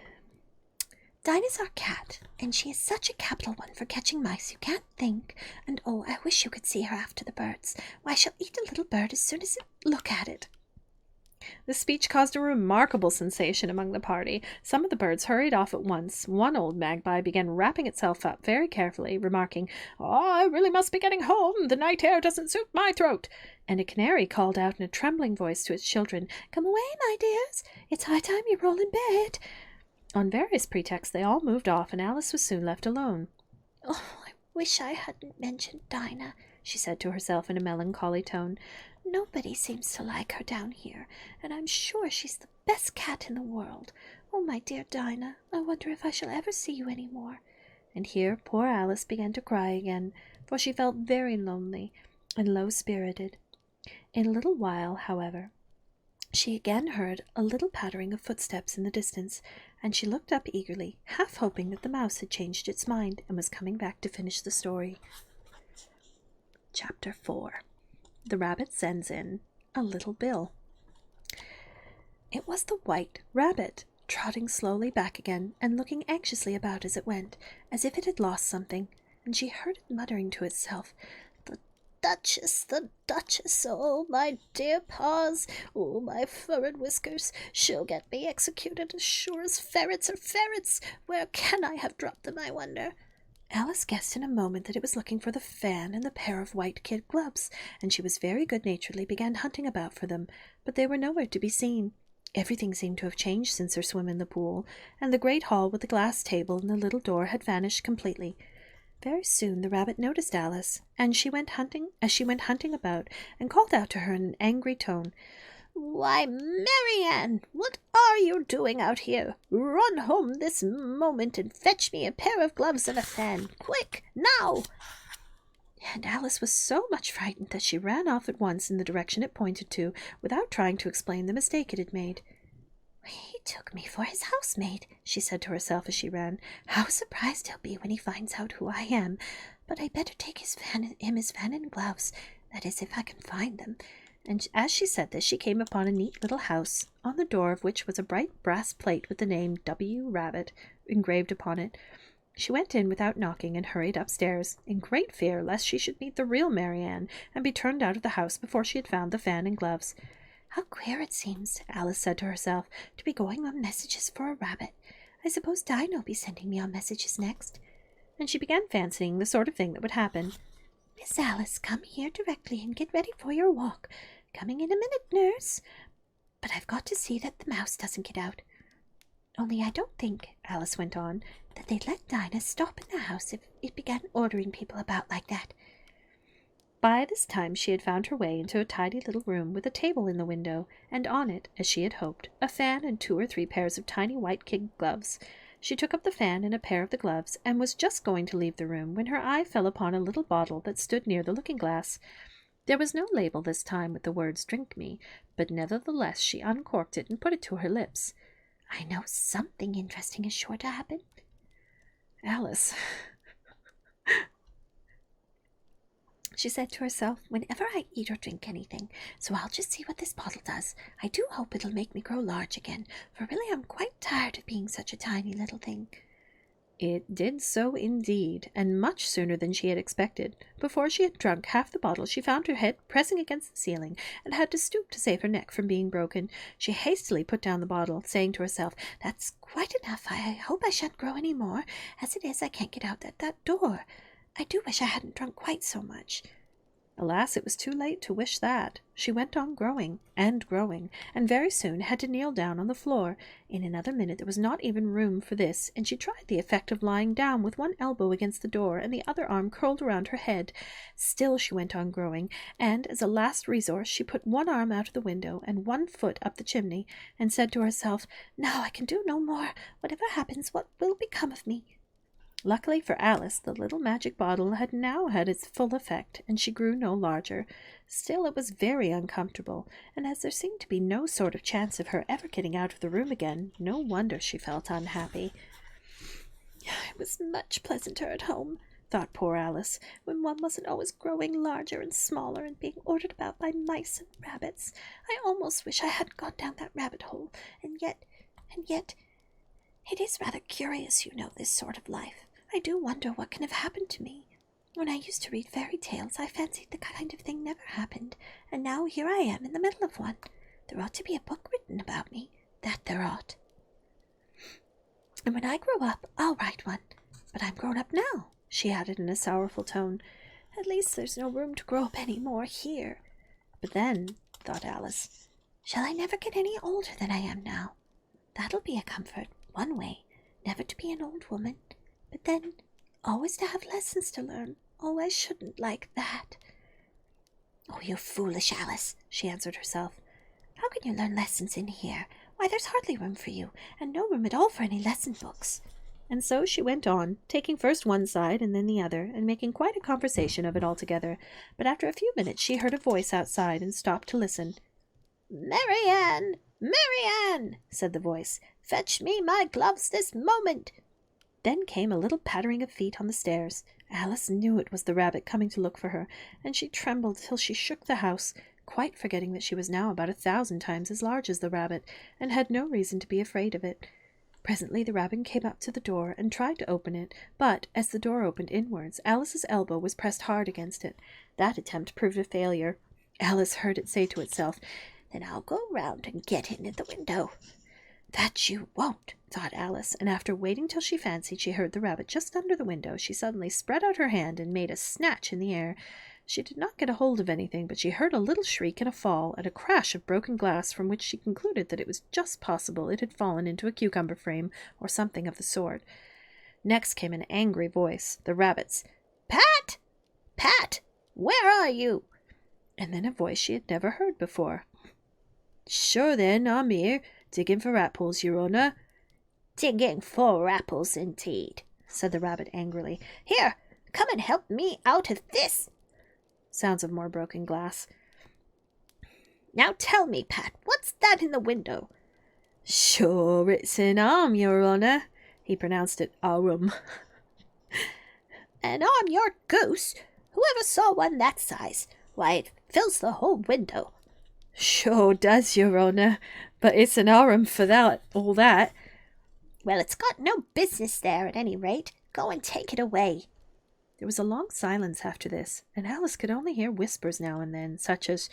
our cat, and she is such a capital one for catching mice, you can't think. And oh, I wish you could see her after the birds. Why, she'll eat a little bird as soon as you look at it. The speech caused a remarkable sensation among the party. Some of the birds hurried off at once. One old magpie began wrapping itself up very carefully, remarking, "Oh, I really must be getting home. The night air doesn't suit my throat." And a canary called out in a trembling voice to its children, "Come away, my dears. It's high time you roll in bed." On various pretexts they all moved off, and Alice was soon left alone. "Oh, I wish I hadn't mentioned Dinah," she said to herself in a melancholy tone. "Nobody seems to like her down here, and I'm sure she's the best cat in the world. Oh, my dear Dinah, I wonder if I shall ever see you any more." And here poor Alice began to cry again, for she felt very lonely and low-spirited. In a little while, however, she again heard a little pattering of footsteps in the distance, and she looked up eagerly, half hoping that the mouse had changed its mind and was coming back to finish the story. Chapter 4. The Rabbit Sends in a Little Bill. It was the White Rabbit. trotting slowly back again and looking anxiously about as it went, as if it had lost something, and she heard it muttering to itself, the Duchess, oh, my dear paws, oh, my furred whiskers, she'll get me executed as sure as ferrets are ferrets. Where can I have dropped them, I wonder?" Alice guessed in a moment that it was looking for the fan and the pair of white kid gloves, and she was very good-naturedly began hunting about for them, but they were nowhere to be seen. Everything seemed to have changed since her swim in the pool, and the great hall with the glass table and the little door had vanished completely. Very soon the rabbit noticed Alice, and she went hunting about, and called out to her in an angry tone, "Why, Marianne, what are you doing out here? Run home this moment and fetch me a pair of gloves and a fan. Quick, now!" And Alice was so much frightened that she ran off at once in the direction it pointed to, without trying to explain the mistake it had made. "He took me for his housemaid," she said to herself as she ran. "How surprised he'll be when he finds out who I am. But I'd better take his fan and gloves, that is, if I can find them." And as she said this, she came upon a neat little house, on the door of which was a bright brass plate with the name W. Rabbit engraved upon it. She went in without knocking and hurried upstairs, in great fear lest she should meet the real Marianne and be turned out of the house before she had found the fan and gloves. "How queer it seems," Alice said to herself, "to be going on messages for a rabbit. I suppose Dinah'll be sending me on messages next." And she began fancying the sort of thing that would happen. "Miss Alice, come here directly and get ready for your walk. Coming in a minute, nurse. But I've got to see that the mouse doesn't get out. Only I don't think," Alice went on, "that they'd let Dinah stop in the house if it began ordering people about like that." By this time she had found her way into a tidy little room with a table in the window, and on it, as she had hoped, a fan and 2 or 3 pairs of tiny white kid gloves. She took up the fan and a pair of the gloves, and was just going to leave the room when her eye fell upon a little bottle that stood near the looking-glass. There was no label this time with the words "Drink me," but nevertheless she uncorked it and put it to her lips. "I know something interesting is sure to happen." "Alice," she said to herself, "whenever I eat or drink anything, so I'll just see what this bottle does. I do hope it'll make me grow large again, for really I'm quite tired of being such a tiny little thing." It did so indeed, and much sooner than she had expected. Before she had drunk half the bottle, she found her head pressing against the ceiling, and had to stoop to save her neck from being broken. She hastily put down the bottle, saying to herself, "That's quite enough. I hope I shan't grow any more. As it is, I can't get out at that door. I do wish I hadn't drunk quite so much." Alas, it was too late to wish that. She went on growing, and very soon had to kneel down on the floor. In another minute there was not even room for this, and she tried the effect of lying down with one elbow against the door and the other arm curled around her head. Still she went on growing, and as a last resource she put one arm out of the window and one foot up the chimney, and said to herself, "Now I can do no more. Whatever happens, what will become of me?" Luckily for Alice, the little magic bottle had now had its full effect, and she grew no larger. Still, it was very uncomfortable, and as there seemed to be no sort of chance of her ever getting out of the room again, no wonder she felt unhappy. "It was much pleasanter at home," thought poor Alice, "when one wasn't always growing larger and smaller and being ordered about by mice and rabbits. I almost wish I hadn't gone down that rabbit hole, and yet, it is rather curious, you know, this sort of life. I do wonder what can have happened to me. When I used to read fairy tales, I fancied the kind of thing never happened, and now here I am in the middle of one. There ought to be a book written about me, that there ought. And when I grow up, I'll write one. But I'm grown up now," she added in a sorrowful tone. "At least there's no room to grow up any more here. But then," thought Alice, "shall I never get any older than I am now? That'll be a comfort, one way, never to be an old woman. But then, always to have lessons to learn. Oh, I shouldn't like that." "Oh, you foolish Alice," she answered herself. "How can you learn lessons in here? Why, there's hardly room for you, and no room at all for any lesson books." And so she went on, taking first one side and then the other, and making quite a conversation of it altogether. But after a few minutes she heard a voice outside, and stopped to listen. "Marianne! Marianne!" said the voice. "Fetch me my gloves this moment." Then came a little pattering of feet on the stairs. Alice knew it was the rabbit coming to look for her, and she trembled till she shook the house, quite forgetting that she was now about 1,000 times as large as the rabbit, and had no reason to be afraid of it. Presently the rabbit came up to the door and tried to open it, but as the door opened inwards, Alice's elbow was pressed hard against it. That attempt proved a failure. Alice heard it say to itself, "Then I'll go round and get in at the window." "That you won't," thought Alice, and after waiting till she fancied she heard the rabbit just under the window, she suddenly spread out her hand and made a snatch in the air. She did not get a hold of anything, but she heard a little shriek and a fall, and a crash of broken glass, from which she concluded that it was just possible it had fallen into a cucumber frame, or something of the sort. Next came an angry voice, the rabbit's. "Pat! Pat! Where are you?" And then a voice she had never heard before. "Sure then, I'm here, digging for apples, your honour." "Digging for apples, indeed," said the rabbit angrily. "Here, come and help me out of this." Sounds of more broken glass. "Now tell me, Pat, what's that in the window?" "Sure, it's an arm, your honour." He pronounced it arum. "An arm, your goose? Whoever saw one that size? Why, it fills the whole window." "Sure does, your honour, but it's an arm for that, all that." "Well, it's got no business there, at any rate. Go and take it away." There was a long silence after this, and Alice could only hear whispers now and then, such as,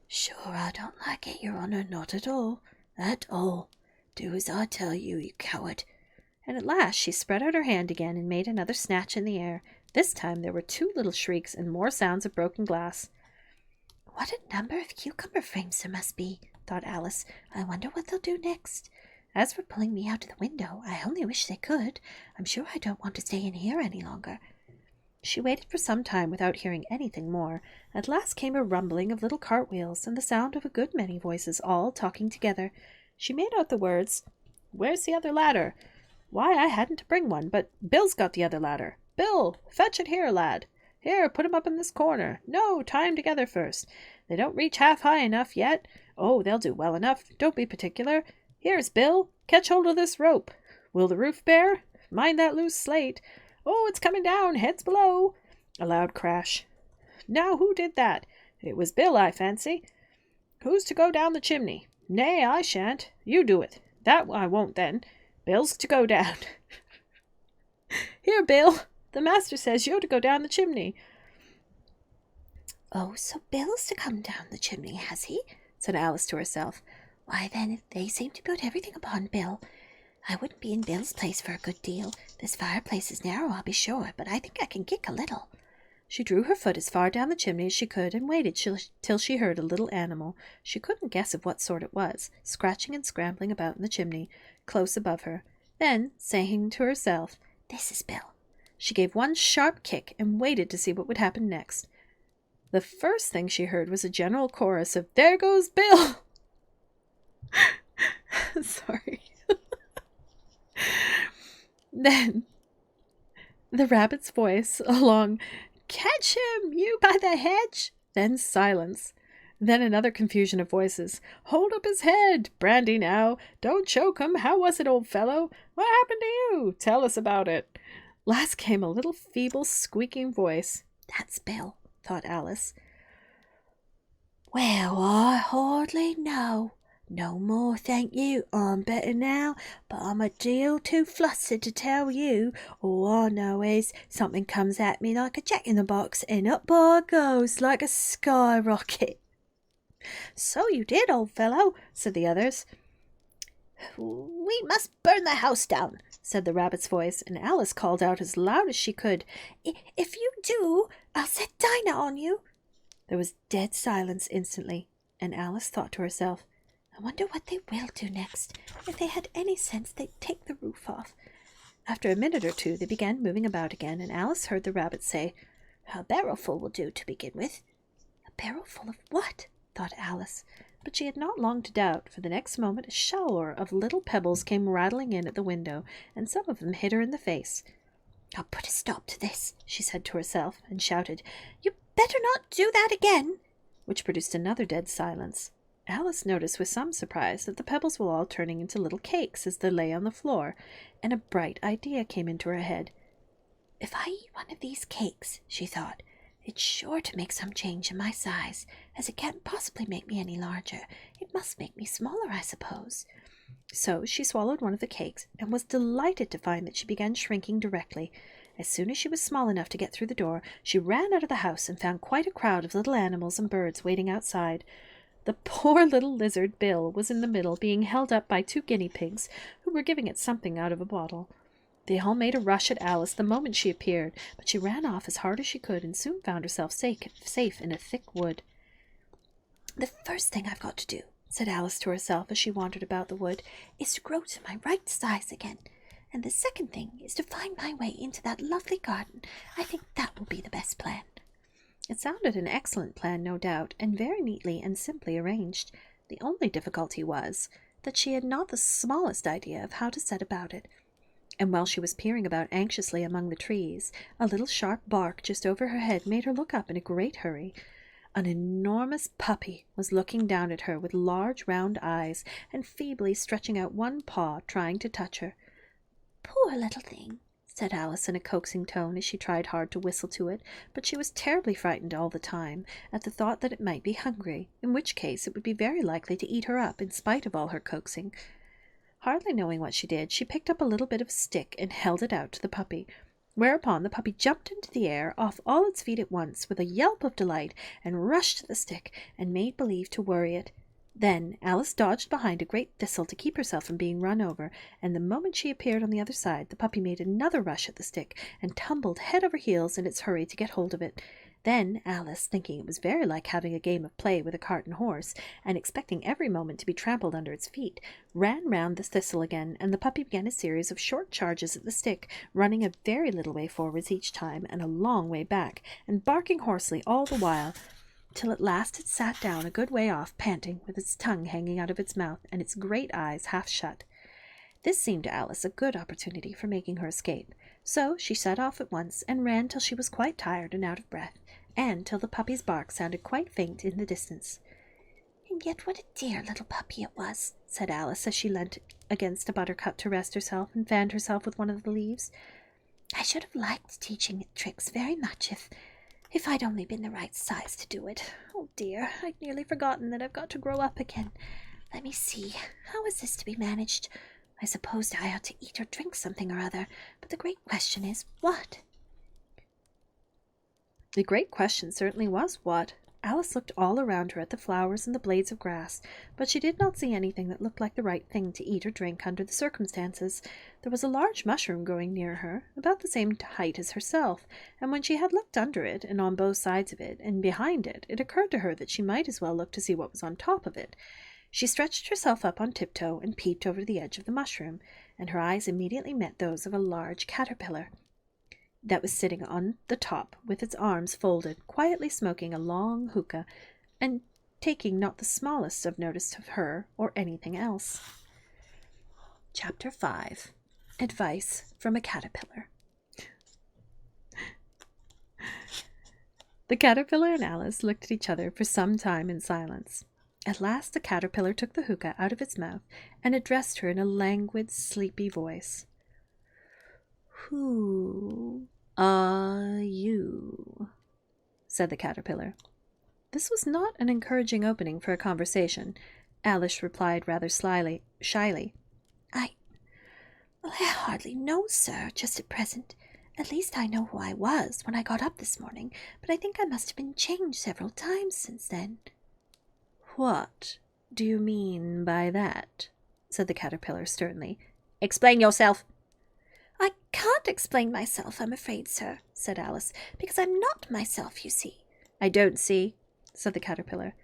"Sure, I don't like it, your honour, not at all. At all. Do as I tell you, you coward." And at last she spread out her hand again and made another snatch in the air. This time there were 2 little shrieks and more sounds of broken glass. "What a number of cucumber frames there must be," thought Alice. "I wonder what they'll do next. As for pulling me out of the window, I only wish they could. I'm sure I don't want to stay in here any longer." She waited for some time without hearing anything more. At last came a rumbling of little cartwheels and the sound of a good many voices all talking together. She made out the words, "Where's the other ladder? Why, I hadn't to bring one, but Bill's got the other ladder. Bill, fetch it here, lad. Here, put 'em up in this corner. No, tie 'em together first. They don't reach half high enough yet. Oh, they'll do well enough. Don't be particular. Here's Bill. Catch hold of this rope. Will the roof bear? Mind that loose slate. Oh, it's coming down. Heads below." A loud crash. "Now, who did that? It was Bill, I fancy. Who's to go down the chimney? Nay, I shan't. You do it. That I won't, then. Bill's to go down." "Here, Bill. The master says you're to go down the chimney." "Oh, so Bill's to come down the chimney, has he?" said Alice to herself. "Why, then, they seem to put everything upon Bill. I wouldn't be in Bill's place for a good deal. This fireplace is narrow, I'll be sure, but I think I can kick a little." She drew her foot as far down the chimney as she could and waited till she heard a little animal, she couldn't guess of what sort it was, scratching and scrambling about in the chimney, close above her. Then, saying to herself, "This is Bill," she gave one sharp kick and waited to see what would happen next. The first thing she heard was a general chorus of, "There goes Bill!" Sorry. Then the rabbit's voice, a long, "Catch him, you by the hedge!" Then silence. Then another confusion of voices. "Hold up his head! Brandy now! Don't choke him! How was it, old fellow? What happened to you? Tell us about it." Last came a little feeble, squeaking voice. "That's Bill," thought Alice. "Well, I hardly know. No more, thank you. I'm better now, but I'm a deal too flustered to tell you. All I know is something comes at me like a jack-in-the-box, and up I goes like a skyrocket." "So you did, old fellow," said the others. "We must burn the house down," said the rabbit's voice, and Alice called out as loud as she could, "If you do, I'll set Dinah on you." There was dead silence instantly, and Alice thought to herself, "I wonder what they will do next. If they had any sense, they'd take the roof off." After a minute or two, they began moving about again, and Alice heard the rabbit say, "A barrelful will do to begin with." "A barrelful of what?" thought Alice. But she had not long to doubt, for the next moment a shower of little pebbles came rattling in at the window, and some of them hit her in the face. "I'll put a stop to this," she said to herself, and shouted, "You better not do that again," which produced another dead silence. Alice noticed with some surprise that the pebbles were all turning into little cakes as they lay on the floor, and a bright idea came into her head. "If I eat one of these cakes," she thought, "it's sure to make some change in my size, as it can't possibly make me any larger. It must make me smaller, I suppose. So she swallowed one of the cakes and was delighted to find that she began shrinking directly. As soon as she was small enough to get through the door, she ran out of the house and found quite a crowd of little animals and birds waiting outside. The poor little lizard Bill was in the middle, being held up by 2 guinea pigs, who were giving it something out of a bottle. They all made a rush at Alice the moment she appeared, but she ran off as hard as she could and soon found herself safe in a thick wood. "The first thing I've got to do," said Alice to herself as she wandered about the wood, "is to grow to my right size again. And the second thing is to find my way into that lovely garden. I think that will be the best plan." It sounded an excellent plan, no doubt, and very neatly and simply arranged. The only difficulty was that she had not the smallest idea of how to set about it. And while she was peering about anxiously among the trees, a little sharp bark just over her head made her look up in a great hurry. An enormous puppy was looking down at her with large round eyes and feebly stretching out one paw, trying to touch her. "Poor little thing," said Alice in a coaxing tone as she tried hard to whistle to it, but she was terribly frightened all the time at the thought that it might be hungry, in which case it would be very likely to eat her up in spite of all her coaxing. Hardly knowing what she did, she picked up a little bit of stick and held it out to the puppy, whereupon the puppy jumped into the air off all its feet at once with a yelp of delight and rushed at the stick and made believe to worry it. Then Alice dodged behind a great thistle to keep herself from being run over, and the moment she appeared on the other side, the puppy made another rush at the stick and tumbled head over heels in its hurry to get hold of it. Then Alice, thinking it was very like having a game of play with a cart and horse, and expecting every moment to be trampled under its feet, ran round the thistle again, and the puppy began a series of short charges at the stick, running a very little way forwards each time and a long way back, and barking hoarsely all the while, till at last it sat down a good way off, panting, with its tongue hanging out of its mouth and its great eyes half shut. This seemed to Alice a good opportunity for making her escape, so she set off at once and ran till she was quite tired and out of breath, and till the puppy's bark sounded quite faint in the distance. "And yet what a dear little puppy it was," said Alice as she leant against a buttercup to rest herself and fanned herself with one of the leaves. "I should have liked teaching it tricks very much if I'd only been the right size to do it. Oh dear, I'd nearly forgotten that I've got to grow up again. Let me see, how is this to be managed? I suppose I ought to eat or drink something or other, but the great question is, what?" The great question certainly was what. Alice looked all around her at the flowers and the blades of grass, but she did not see anything that looked like the right thing to eat or drink under the circumstances. There was a large mushroom growing near her, about the same height as herself, and when she had looked under it, and on both sides of it, and behind it, it occurred to her that she might as well look to see what was on top of it. She stretched herself up on tiptoe and peeped over the edge of the mushroom, and her eyes immediately met those of a large caterpillar that was sitting on the top with its arms folded, quietly smoking a long hookah, and taking not the smallest of notice of her or anything else. Chapter 5. Advice from a Caterpillar. The caterpillar and Alice looked at each other for some time in silence. At last the caterpillar took the hookah out of its mouth and addressed her in a languid, sleepy voice. "Who are you?" said the caterpillar. This was not an encouraging opening for a conversation. Alice replied rather shyly, I hardly know, sir, just at present. At least I know who I was when I got up this morning, but I think I must have been changed several times since then." "What do you mean by that?" said the caterpillar sternly. "Explain yourself." "I can't explain myself, I'm afraid, sir," said Alice, "because I'm not myself, you see." "I don't see," said the caterpillar.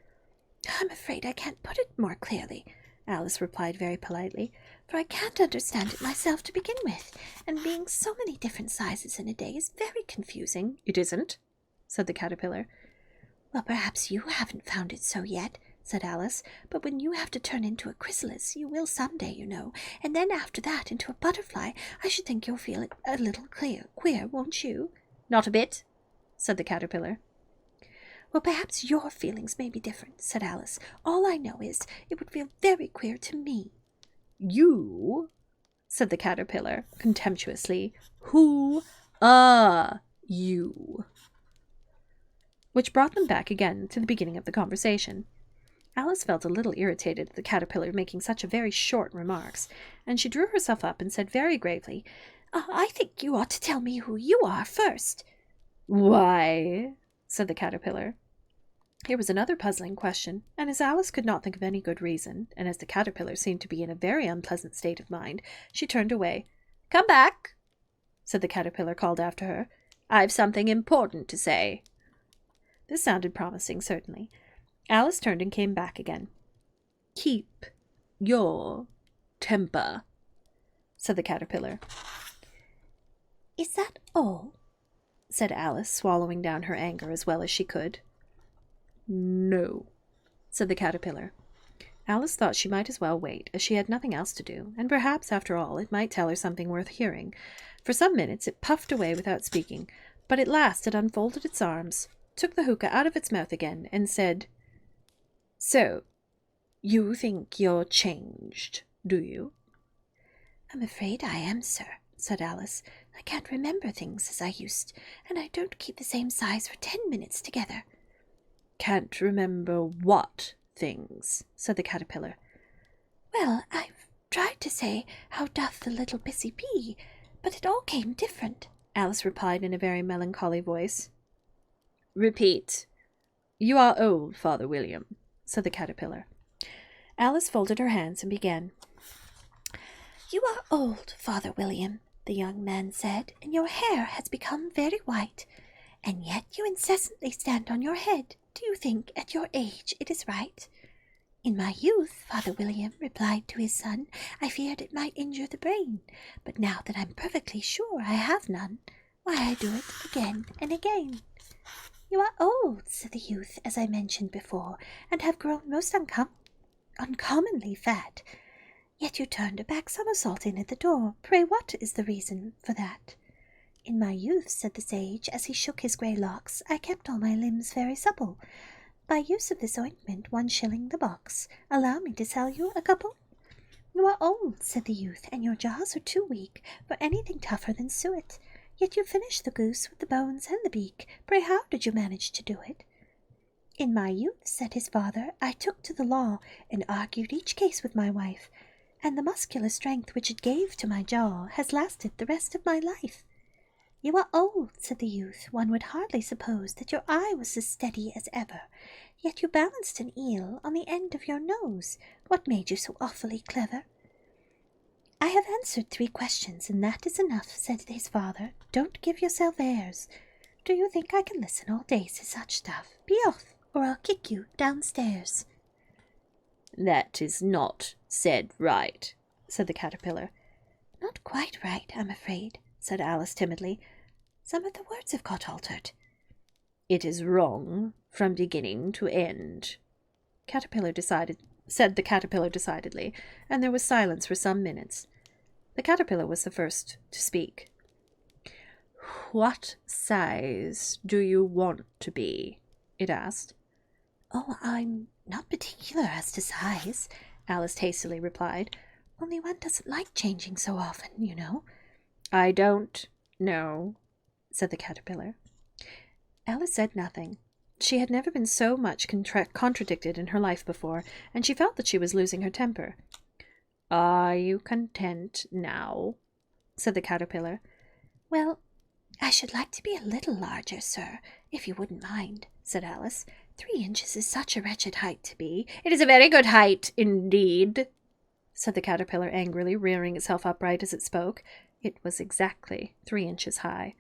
"I'm afraid I can't put it more clearly," Alice replied very politely, "for I can't understand it myself to begin with, and being so many different sizes in a day is very confusing." "It isn't," said the caterpillar. "Well, perhaps you haven't found it so yet," said Alice, "but when you have to turn into a chrysalis, you will some day, you know, and then after that into a butterfly, I should think you'll feel it a little queer, won't you?" "Not a bit," said the caterpillar. "Well, perhaps your feelings may be different," said Alice. "All I know is it would feel very queer to me." "You?" said the caterpillar contemptuously. "Who are you?" Which brought them back again to the beginning of the conversation. Alice felt a little irritated at the caterpillar making such a very short remarks, and she drew herself up and said very gravely, I think you ought to tell me who you are first. Why? Said the caterpillar. Here was another puzzling question, and as Alice could not think of any good reason, and as the caterpillar seemed to be in a very unpleasant state of mind, she turned away. Come back, said the caterpillar, called after her. I've something important to say. This sounded promising, certainly. Alice turned and came back again. Keep your temper, said the caterpillar. Is that all? Said Alice, swallowing down her anger as well as she could. No, said the caterpillar. Alice thought she might as well wait, as she had nothing else to do, and perhaps, after all, it might tell her something worth hearing. For some minutes it puffed away without speaking, but at last it unfolded its arms, took the hookah out of its mouth again, and said, So, you think you're changed, do you? I'm afraid I am, sir, said Alice. I can't remember things as I used, and I don't keep the same size for 10 minutes together. Can't remember what things? Said the caterpillar. Well, I've tried to say, how doth the little busy bee, but it all came different, Alice replied in a very melancholy voice. Repeat. You are old, Father William, said the caterpillar. Alice folded her hands and began. You are old, Father William, the young man said, and your hair has become very white, and yet you incessantly stand on your head. Do you think at your age it is right? In my youth, Father William replied to his son, I feared it might injure the brain, but now that I'm perfectly sure I have none, why I do it again and again. You are old, said the youth, as I mentioned before, and have grown most uncommonly fat. Yet you turned a back somersault in at the door. Pray, what is the reason for that? In my youth, said the sage, as he shook his grey locks, I kept all my limbs very supple. By use of this ointment, 1 shilling the box. Allow me to sell you a couple. You are old, said the youth, and your jaws are too weak for anything tougher than suet. Yet you finished the goose with the bones and the beak. Pray, how did you manage to do it? In my youth, said his father, I took to the law and argued each case with my wife, and the muscular strength which it gave to my jaw has lasted the rest of my life. You are old, said the youth. One would hardly suppose that your eye was as steady as ever, yet you balanced an eel on the end of your nose. What made you so awfully clever? I have answered 3 questions, and that is enough, said his father. Don't give yourself airs. Do you think I can listen all day to such stuff? Be off, or I'll kick you downstairs. That is not said right, said the caterpillar. Not quite right, I'm afraid, said Alice timidly. Some of the words have got altered. It is wrong from beginning to end, said the caterpillar decidedly, and there was silence for some minutes. The caterpillar was the first to speak. What size do you want to be? It asked. Oh, I'm not particular as to size, Alice hastily replied. Only one doesn't like changing so often, you know. I don't know, said the caterpillar. Alice said nothing. She had never been so much contradicted in her life before, and she felt that she was losing her temper. Are you content now? Said the caterpillar. Well, I should like to be a little larger, sir, if you wouldn't mind, said Alice. 3 inches is such a wretched height to be. It is a very good height, indeed, said the caterpillar angrily, rearing itself upright as it spoke. It was exactly 3 inches high.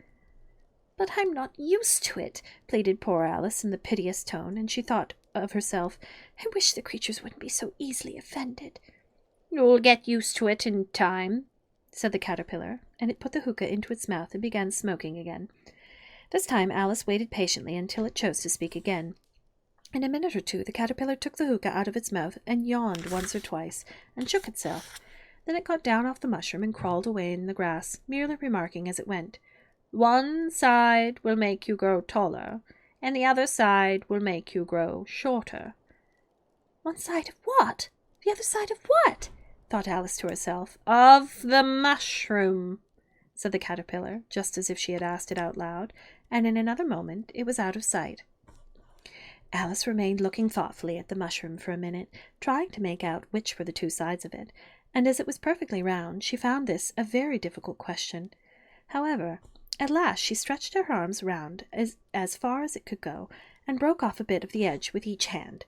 But I'm not used to it, pleaded poor Alice in the piteous tone, and she thought of herself, I wish the creatures wouldn't be so easily offended. You'll get used to it in time, said the caterpillar, and it put the hookah into its mouth and began smoking again. This time Alice waited patiently until it chose to speak again. In a minute or 2 the caterpillar took the hookah out of its mouth and yawned once or twice, and shook itself. Then it got down off the mushroom and crawled away in the grass, merely remarking as it went, One side will make you grow taller, and the other side will make you grow shorter. One side of what? The other side of what? Thought Alice to herself. Of the mushroom, said the caterpillar, just as if she had asked it out loud, and in another moment it was out of sight. Alice remained looking thoughtfully at the mushroom for a minute, trying to make out which were the two sides of it, and as it was perfectly round, she found this a very difficult question. However, at last she stretched her arms round as far as it could go, and broke off a bit of the edge with each hand.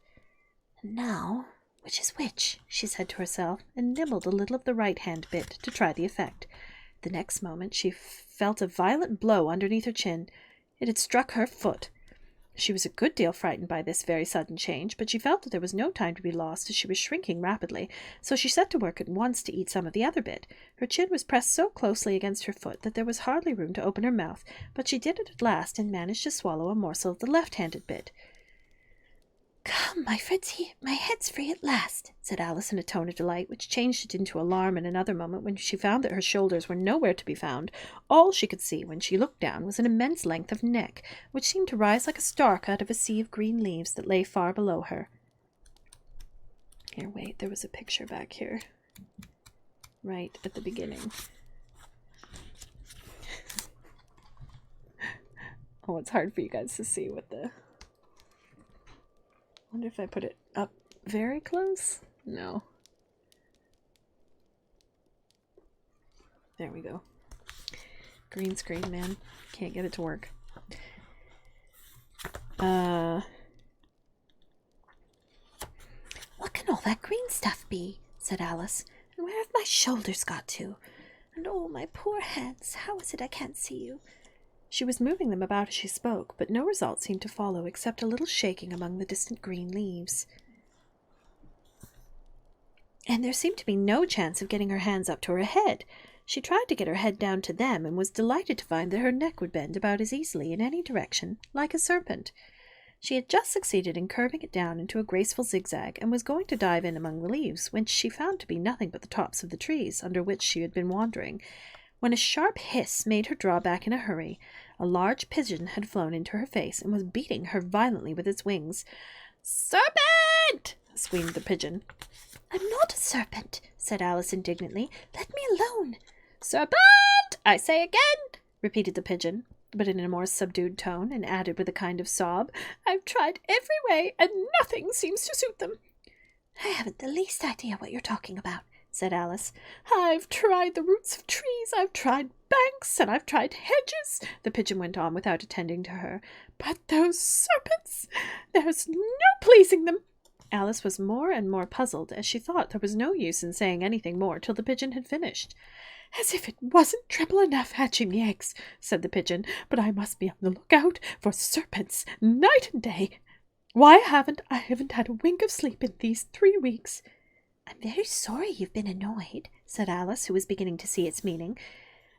"Now, which is which?" she said to herself, and nibbled a little of the right-hand bit to try the effect. The next moment she felt a violent blow underneath her chin. It had struck her foot. She was a good deal frightened by this very sudden change, but she felt that there was no time to be lost, as she was shrinking rapidly, so she set to work at once to eat some of the other bit. Her chin was pressed so closely against her foot that there was hardly room to open her mouth, but she did it at last and managed to swallow a morsel of the left-handed bit. "Come, my Fritzy, my head's free at last," said Alice in a tone of delight, which changed it into alarm in another moment when she found that her shoulders were nowhere to be found. All she could see when she looked down was an immense length of neck, which seemed to rise like a stalk out of a sea of green leaves that lay far below her. Here, wait, there was a picture back here, right at the beginning. Oh, it's hard for you guys to see with the... I wonder if I put it up very close? No. There we go. Green screen, man. Can't get it to work. What can all that green stuff be? Said Alice. And where have my shoulders got to? And oh, my poor hands, how is it I can't see you? She was moving them about as she spoke, but no result seemed to follow except a little shaking among the distant green leaves. And there seemed to be no chance of getting her hands up to her head. She tried to get her head down to them, and was delighted to find that her neck would bend about as easily in any direction, like a serpent. She had just succeeded in curving it down into a graceful zigzag, and was going to dive in among the leaves, which she found to be nothing but the tops of the trees under which she had been wandering, when a sharp hiss made her draw back in a hurry. A large pigeon had flown into her face, and was beating her violently with its wings. "Serpent!" screamed the pigeon. "I'm not a serpent," said Alice indignantly. "Let me alone." "Serpent, I say again," repeated the pigeon, but in a more subdued tone, and added with a kind of sob, "I've tried every way, and nothing seems to suit them." "I haven't the least idea what you're talking about," said Alice. "I've tried the roots of trees, I've tried banks, and I've tried hedges," the pigeon went on without attending to her. "But those serpents, there's no pleasing them." Alice was more and more puzzled, as she thought there was no use in saying anything more till the pigeon had finished. "As if it wasn't trouble enough hatching the eggs," said the pigeon, "but I must be on the lookout for serpents night and day. Why I haven't had a wink of sleep in these 3 weeks. "I'm very sorry you've been annoyed," said Alice, who was beginning to see its meaning.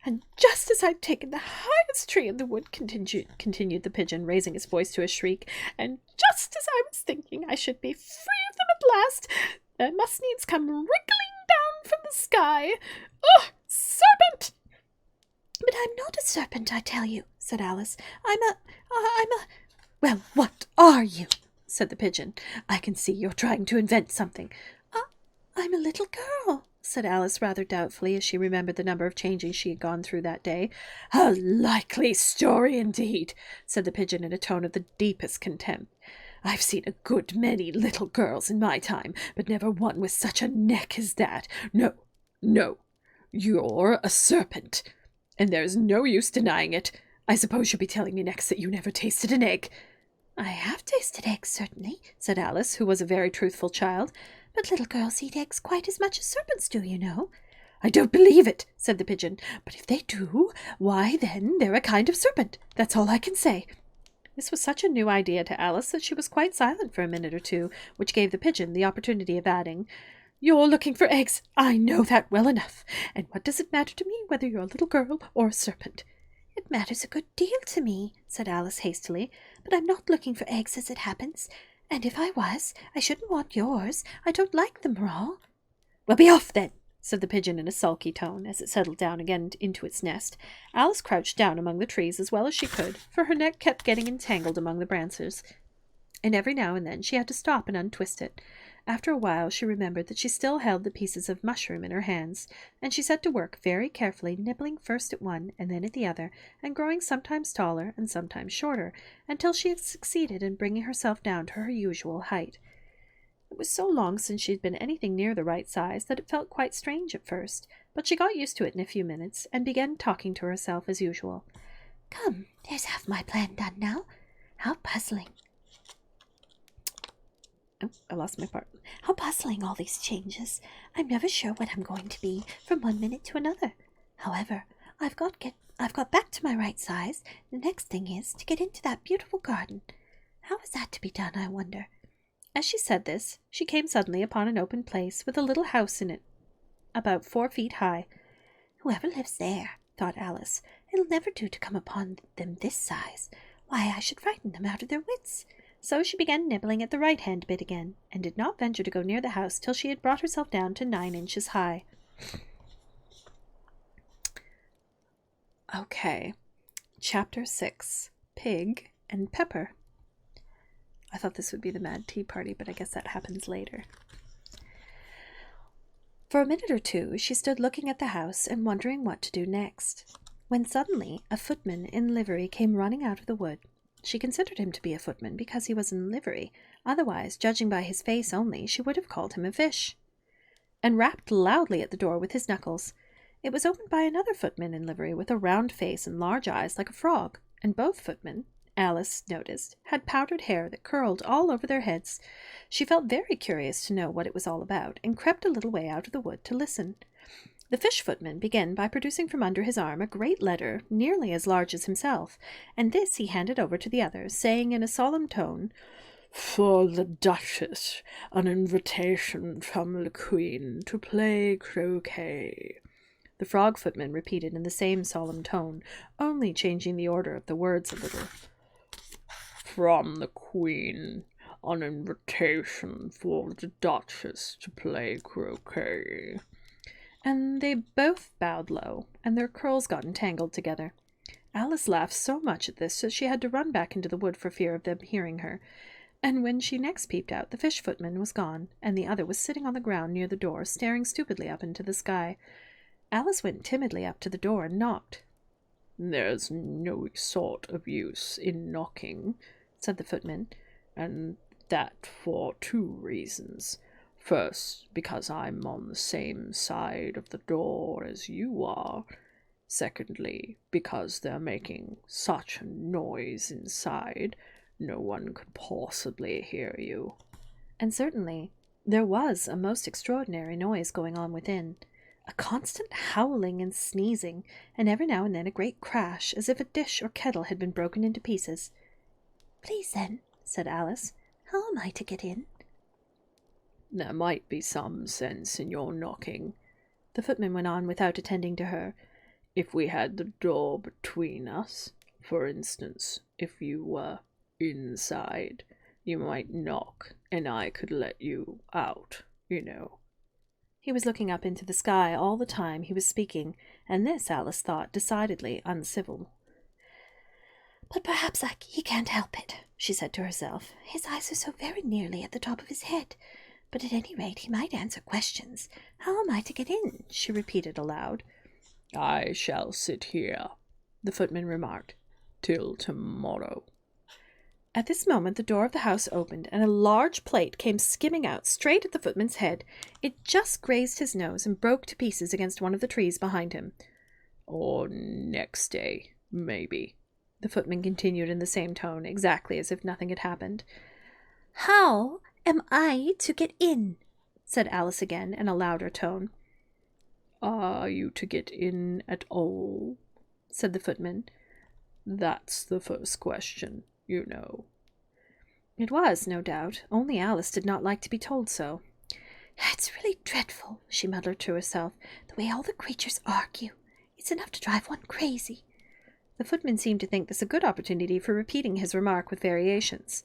"And just as I've taken the highest tree in the wood," continued the pigeon, raising its voice to a shriek, "and just as I was thinking I should be free of them at last, there must needs come wriggling down from the sky. Oh, serpent!" "But I'm not a serpent, I tell you," said Alice. I'm a... "Well, what are you?" said the pigeon. "I can see you're trying to invent something." "I'm a little girl," said Alice rather doubtfully, as she remembered the number of changes she had gone through that day. "A likely story indeed," said the pigeon in a tone of the deepest contempt. "I've seen a good many little girls in my time, but never one with such a neck as that. No, you're a serpent, and there's no use denying it. I suppose you'll be telling me next that you never tasted an egg." "I have tasted eggs, certainly," said Alice, who was a very truthful child. "But little girls eat eggs quite as much as serpents do, you know." "I don't believe it," said the pigeon. "But if they do, why, then they're a kind of serpent. That's all I can say." This was such a new idea to Alice that she was quite silent for a minute or two, which gave the pigeon the opportunity of adding, "You're looking for eggs. I know that well enough. And what does it matter to me whether you're a little girl or a serpent?" "It matters a good deal to me," said Alice hastily. "But I'm not looking for eggs as it happens. And if I was, I shouldn't want yours. I don't like them raw." "Well, be off, then," said the pigeon in a sulky tone, as it settled down again into its nest. Alice crouched down among the trees as well as she could, for her neck kept getting entangled among the branches, and every now and then she had to stop and untwist it. After a while she remembered that she still held the pieces of mushroom in her hands, and she set to work very carefully, nibbling first at one and then at the other, and growing sometimes taller and sometimes shorter, until she had succeeded in bringing herself down to her usual height. It was so long since she had been anything near the right size that it felt quite strange at first, but she got used to it in a few minutes, and began talking to herself as usual. Come, there's half my plan done now. How puzzling. Oh, I lost my part. How puzzling all these changes. I'm never sure what I'm going to be from one minute to another. However, I've got back to my right size. The next thing is to get into that beautiful garden. How is that to be done, I wonder? As she said this, she came suddenly upon an open place with a little house in it, about 4 feet high. Whoever lives there, thought Alice, it'll never do to come upon them this size. Why, I should frighten them out of their wits. So she began nibbling at the right-hand bit again, and did not venture to go near the house till she had brought herself down to 9 inches high. Okay, Chapter 6, Pig and Pepper. I thought this would be the Mad Tea Party, but I guess that happens later. For a minute or two she stood looking at the house and wondering what to do next, when suddenly a footman in livery came running out of the wood. She considered him to be a footman because he was in livery, otherwise, judging by his face only, she would have called him a fish, and rapped loudly at the door with his knuckles. It was opened by another footman in livery with a round face and large eyes like a frog, and both footmen, Alice noticed, had powdered hair that curled all over their heads. She felt very curious to know what it was all about, and crept a little way out of the wood to listen. The fish footman began by producing from under his arm a great letter nearly as large as himself, and this he handed over to the others, saying in a solemn tone, "For the Duchess, an invitation from the Queen to play croquet." The frog footman repeated in the same solemn tone, only changing the order of the words a little. "From the Queen, an invitation for the Duchess to play croquet." And they both bowed low, and their curls got entangled together. Alice laughed so much at this that she had to run back into the wood for fear of them hearing her, and when she next peeped out, the fish footman was gone, and the other was sitting on the ground near the door, staring stupidly up into the sky. Alice went timidly up to the door and knocked. "There's no sort of use in knocking," said the footman, "and that for 2 reasons. First, because I'm on the same side of the door as you are. Secondly, because they're making such a noise inside, no one could possibly hear you." And certainly there was a most extraordinary noise going on within, a constant howling and sneezing, and every now and then a great crash, as if a dish or kettle had been broken into pieces. "Please, then," said Alice, "how am I to get in?" "There might be some sense in your knocking," the footman went on without attending to her, "if we had the door between us. For instance, if you were inside, you might knock, and I could let you out, you know." He was looking up into the sky all the time he was speaking, and this, Alice thought, decidedly uncivil. "But perhaps he can't help it," she said to herself. "His eyes are so very nearly at the top of his head. But at any rate he might answer questions. How am I to get in?" she repeated aloud. "I shall sit here," the footman remarked, "till tomorrow." At this moment the door of the house opened, and a large plate came skimming out straight at the footman's head. It just grazed his nose and broke to pieces against one of the trees behind him. "Or next day, maybe," the footman continued in the same tone, exactly as if nothing had happened. "How am I to get in?" said Alice again in a louder tone. "Are you to get in at all?" said the footman. "That's the first question, you know." It was, no doubt, only Alice did not like to be told so. "It's really dreadful," she muttered to herself, "the way all the creatures argue. It's enough to drive one crazy." The footman seemed to think this a good opportunity for repeating his remark with variations.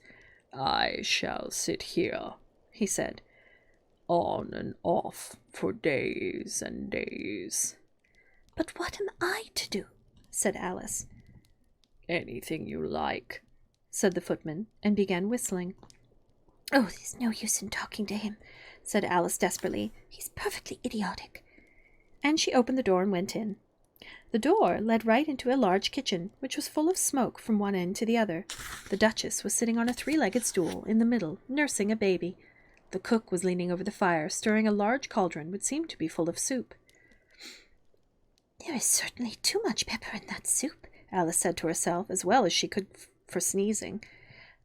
"I shall sit here," he said, "on and off for days and days." "But what am I to do?" said Alice. "Anything you like," said the footman, and began whistling. Oh, there's no use in talking to him, said Alice desperately. He's perfectly idiotic. And she opened the door and went in. The door led right into a large kitchen, which was full of smoke from one end to the other. The Duchess was sitting on a three-legged stool in the middle, nursing a baby. The cook was leaning over the fire, stirring a large cauldron which seemed to be full of soup. There is certainly too much pepper in that soup, Alice said to herself, as well as she could for sneezing.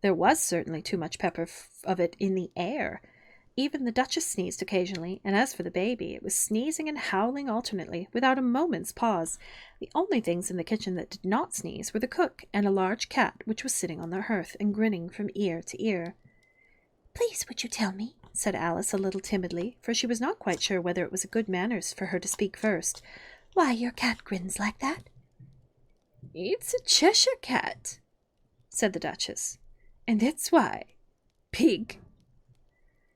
There was certainly too much pepper of it in the air. Even the Duchess sneezed occasionally, and as for the baby, it was sneezing and howling alternately, without a moment's pause. The only things in the kitchen that did not sneeze were the cook and a large cat which was sitting on the hearth and grinning from ear to ear. Please, would you tell me, said Alice a little timidly, for she was not quite sure whether it was good manners for her to speak first, why your cat grins like that? It's a Cheshire cat, said the Duchess, and that's why. Pig.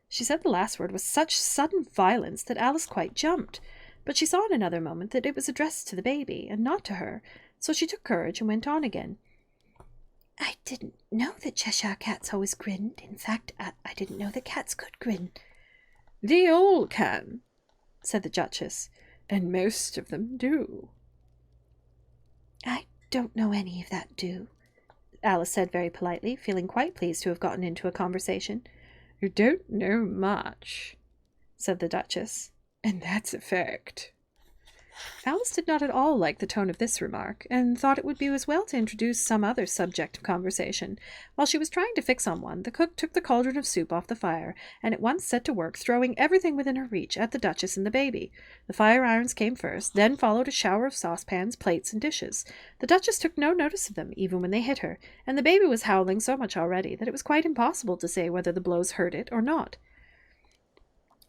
She said the last word with such sudden violence that Alice quite jumped, but she saw in another moment that it was addressed to the baby, and not to her, so she took courage and went on again. I didn't know that Cheshire cats always grinned. In fact, I didn't know that cats could grin. They all can, said the Duchess, and most of them do. I don't know any of that do, Alice said very politely, feeling quite pleased to have gotten into a conversation. You don't know much, said the Duchess, and that's a fact. Alice did not at all like the tone of this remark, and thought it would be as well to introduce some other subject of conversation. While she was trying to fix on one, the cook took the cauldron of soup off the fire, and at once set to work throwing everything within her reach at the Duchess and the baby. The fire irons came first, then followed a shower of saucepans, plates, and dishes. The Duchess took no notice of them, even when they hit her, and the baby was howling so much already that it was quite impossible to say whether the blows hurt it or not.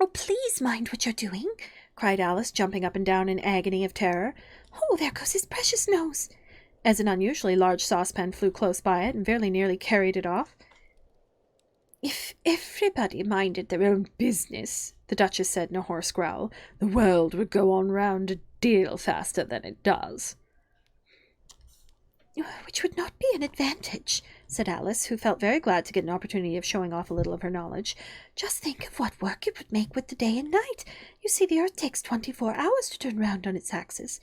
Oh, please mind what you're doing, cried Alice, jumping up and down in agony of terror. Oh, there goes his precious nose! As an unusually large saucepan flew close by it and very nearly carried it off. If everybody minded their own business, the Duchess said in a hoarse growl, the world would go on round a deal faster than it does. Which would not be an advantage, said Alice, who felt very glad to get an opportunity of showing off a little of her knowledge. Just think of what work it would make with the day and night. You see, the earth takes 24 hours to turn round on its axis.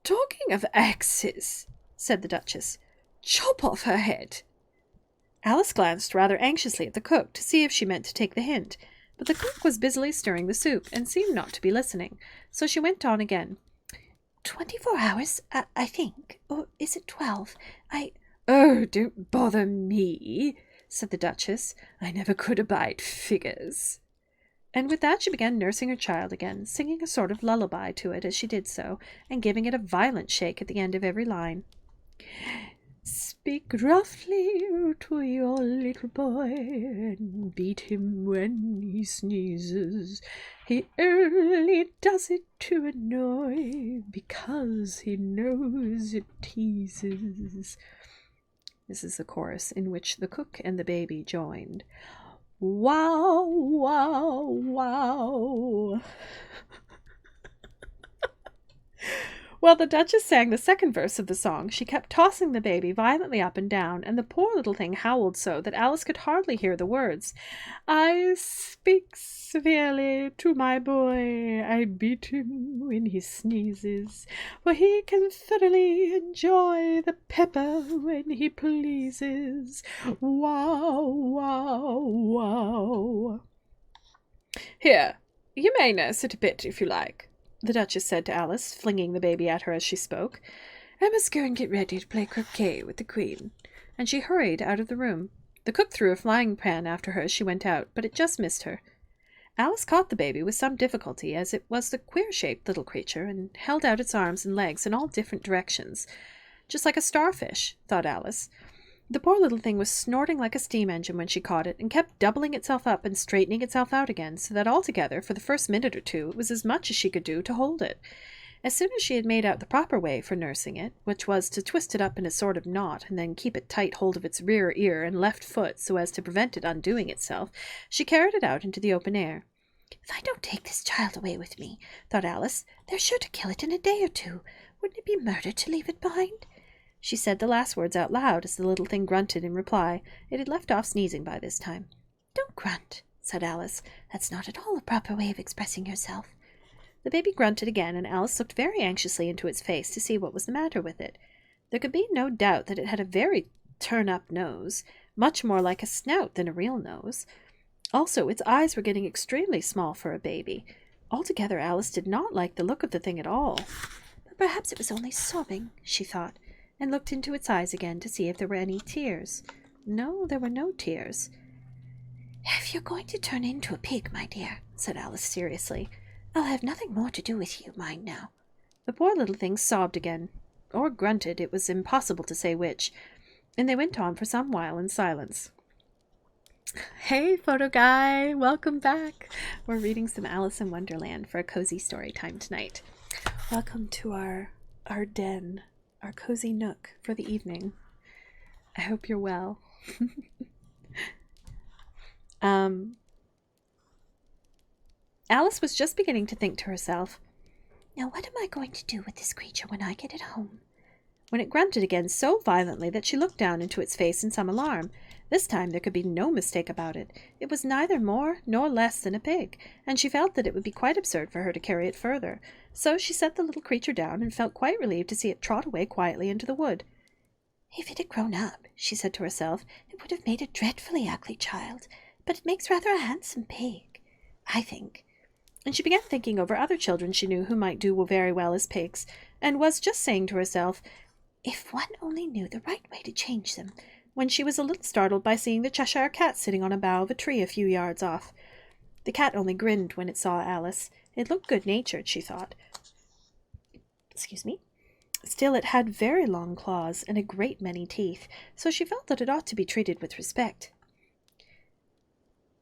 Talking of axes, said the Duchess, chop off her head. Alice glanced rather anxiously at the cook to see if she meant to take the hint, but the cook was busily stirring the soup and seemed not to be listening, so she went on again. 24 hours, I think. Or is it 12? Oh, don't bother me, said the Duchess. I never could abide figures. And with that she began nursing her child again, singing a sort of lullaby to it as she did so, and giving it a violent shake at the end of every line. Speak roughly to your little boy, and beat him when he sneezes. He only does it to annoy, because he knows it teases. This is the chorus in which the cook and the baby joined. Wow, wow, wow. While the Duchess sang the second verse of the song, she kept tossing the baby violently up and down, and the poor little thing howled so that Alice could hardly hear the words. I speak severely to my boy, I beat him when he sneezes, for he can thoroughly enjoy the pepper when he pleases. Wow, wow, wow. Here, you may nurse it a bit if you like, the Duchess said to Alice, flinging the baby at her as she spoke. I must go and get ready to play croquet with the Queen. And she hurried out of the room. The cook threw a frying pan after her as she went out, but it just missed her. Alice caught the baby with some difficulty, as it was the queer-shaped little creature, and held out its arms and legs in all different directions. Just like a starfish, thought Alice. The poor little thing was snorting like a steam engine when she caught it, and kept doubling itself up and straightening itself out again, so that altogether, for the first minute or two, it was as much as she could do to hold it. As soon as she had made out the proper way for nursing it, which was to twist it up in a sort of knot, and then keep it tight hold of its rear ear and left foot so as to prevent it undoing itself, she carried it out into the open air. If I don't take this child away with me, thought Alice, they're sure to kill it in a day or two. Wouldn't it be murder to leave it behind? She said the last words out loud as the little thing grunted in reply. It had left off sneezing by this time. Don't grunt, said Alice. That's not at all a proper way of expressing yourself. The baby grunted again, and Alice looked very anxiously into its face to see what was the matter with it. There could be no doubt that it had a very turn-up nose, much more like a snout than a real nose. Also, its eyes were getting extremely small for a baby. Altogether, Alice did not like the look of the thing at all. But perhaps it was only sobbing, she thought, and looked into its eyes again to see if there were any tears. No, there were no tears. If you're going to turn into a pig, my dear, said Alice seriously, I'll have nothing more to do with you, mind now. The poor little thing sobbed again, or grunted, it was impossible to say which, and they went on for some while in silence. Hey, photo guy, welcome back. We're reading some Alice in Wonderland for a cozy story time tonight. Welcome to our den, our cozy nook for the evening. I hope you're well. Alice was just beginning to think to herself, now what am I going to do with this creature when I get it home? When it grunted again so violently that she looked down into its face in some alarm. This time there could be no mistake about it. It was neither more nor less than a pig, and she felt that it would be quite absurd for her to carry it further. So she set the little creature down and felt quite relieved to see it trot away quietly into the wood. If it had grown up, she said to herself, it would have made a dreadfully ugly child, but it makes rather a handsome pig, I think. And she began thinking over other children she knew who might do very well as pigs, and was just saying to herself, if one only knew the right way to change them, when she was a little startled by seeing the Cheshire Cat sitting on a bough of a tree a few yards off. The cat only grinned when it saw Alice. It looked good-natured, she thought. Excuse me. Still, it had very long claws and a great many teeth, so she felt that it ought to be treated with respect.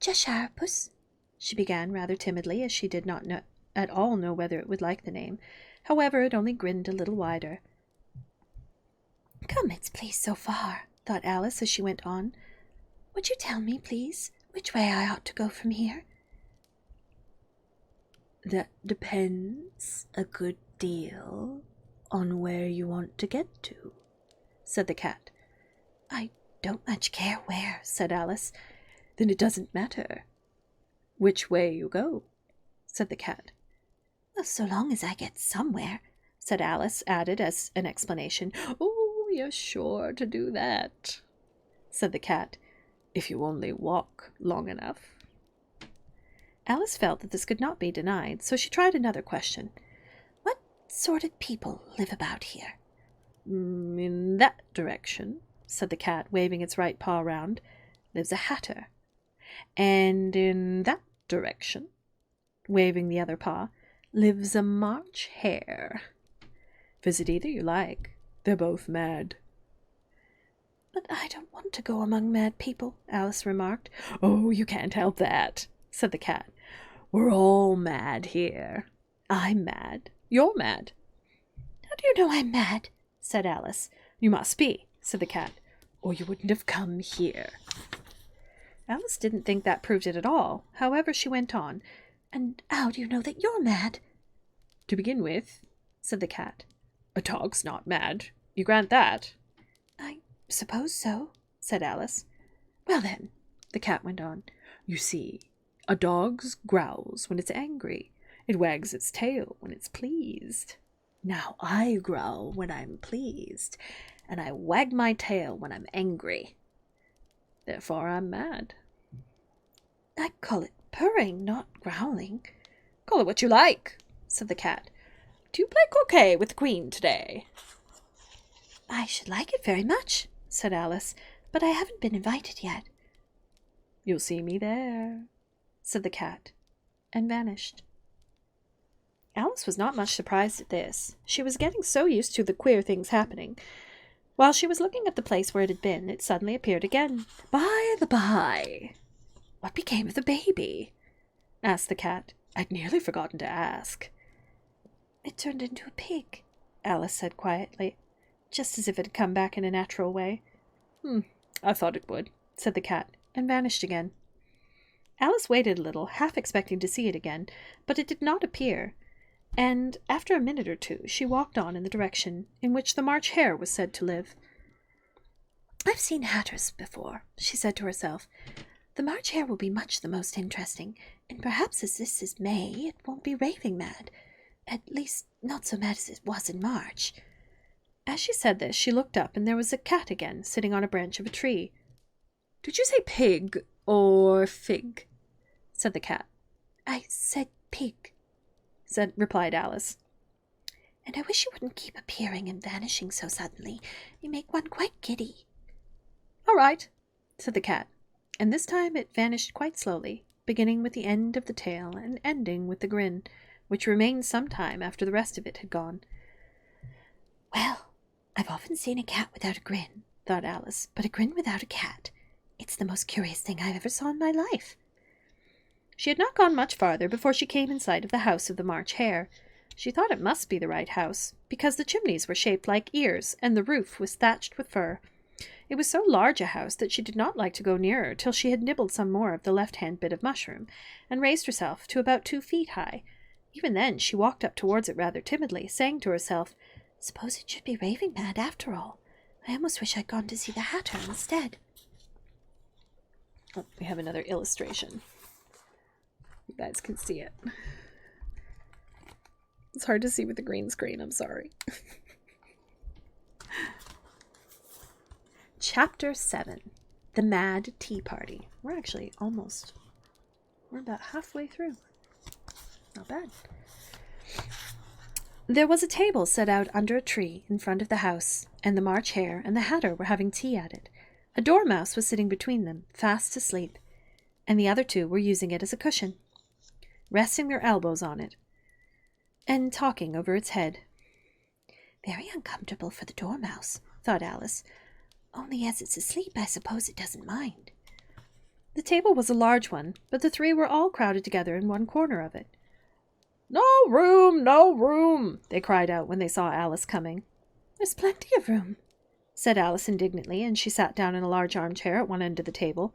Cheshire Puss, she began rather timidly, as she did not at all know whether it would like the name. However, it only grinned a little wider. Come, it's pleased so far, thought Alice as she went on. Would you tell me, please, which way I ought to go from here? That depends a good deal on where you want to get to, said the cat. I don't much care where, said Alice. Then it doesn't matter which way you go, said the cat. Well, so long as I get somewhere, said Alice, added as an explanation. Oh, you're sure to do that, said the cat, if you only walk long enough. Alice felt that this could not be denied, so she tried another question. What sort of people live about here? In that direction, said the cat, waving its right paw round, lives a hatter. And in that direction, waving the other paw, lives a March hare. Visit either you like. They're both mad. But I don't want to go among mad people, Alice remarked. Oh, you can't help that, said the cat. We're all mad here. I'm mad. You're mad. How do you know I'm mad? said Alice. You must be, said the cat, or you wouldn't have come here. Alice didn't think that proved it at all. However, she went on. And how do you know that you're mad? To begin with, said the cat, a dog's not mad. You grant that? I suppose so, said Alice. Well then, the cat went on, you see, a dog growls when it's angry. It wags its tail when it's pleased. Now I growl when I'm pleased, and I wag my tail when I'm angry. Therefore I'm mad. I call it purring, not growling. Call it what you like, said the cat. Do you play croquet with the Queen today? I should like it very much, said Alice, but I haven't been invited yet. You'll see me there, said the cat, and vanished. Alice was not much surprised at this. She was getting so used to the queer things happening. While she was looking at the place where it had been, it suddenly appeared again. By the by, what became of the baby? Asked the cat. I'd nearly forgotten to ask. It turned into a pig, Alice said quietly, just as if it had come back in a natural way. I thought it would, said the cat, and vanished again. Alice waited a little, half expecting to see it again, but it did not appear, and after a minute or two she walked on in the direction in which the March hare was said to live. I've seen hatters before, she said to herself, The March Hare will be much the most interesting, and perhaps as this is May, it won't be raving mad. At least, not so mad as it was in March. As she said this, she looked up, and there was a cat again, sitting on a branch of a tree. "Did you say pig or fig?" said the cat. "I said pig," replied Alice. "And I wish you wouldn't keep appearing and vanishing so suddenly. You make one quite giddy." "All right," said the cat, and this time it vanished quite slowly, beginning with the end of the tail and ending with the grin, which remained some time after the rest of it had gone. "Well, I've often seen a cat without a grin," thought Alice, "but a grin without a cat. It's the most curious thing I ever saw in my life." She had not gone much farther before she came in sight of the house of the March Hare. She thought it must be the right house, because the chimneys were shaped like ears, and the roof was thatched with fur. It was so large a house that she did not like to go nearer till she had nibbled some more of the left-hand bit of mushroom, and raised herself to about 2 feet high. Even then she walked up towards it rather timidly, saying to herself, "Suppose it should be raving mad after all. I almost wish I'd gone to see the Hatter instead." Oh, we have another illustration. You guys can see it. It's hard to see with the green screen, I'm sorry. Chapter 7. The Mad Tea Party. We're about halfway through. Not bad. There was a table set out under a tree in front of the house, and the March Hare and the Hatter were having tea at it. A dormouse was sitting between them, fast asleep, and the other two were using it as a cushion, resting their elbows on it, and talking over its head. "Very uncomfortable for the dormouse," thought Alice. "Only as it's asleep, I suppose it doesn't mind." The table was a large one, but the three were all crowded together in one corner of it. "No room, no room!" they cried out when they saw Alice coming. "There's plenty of room," said Alice indignantly, and she sat down in a large armchair at one end of the table.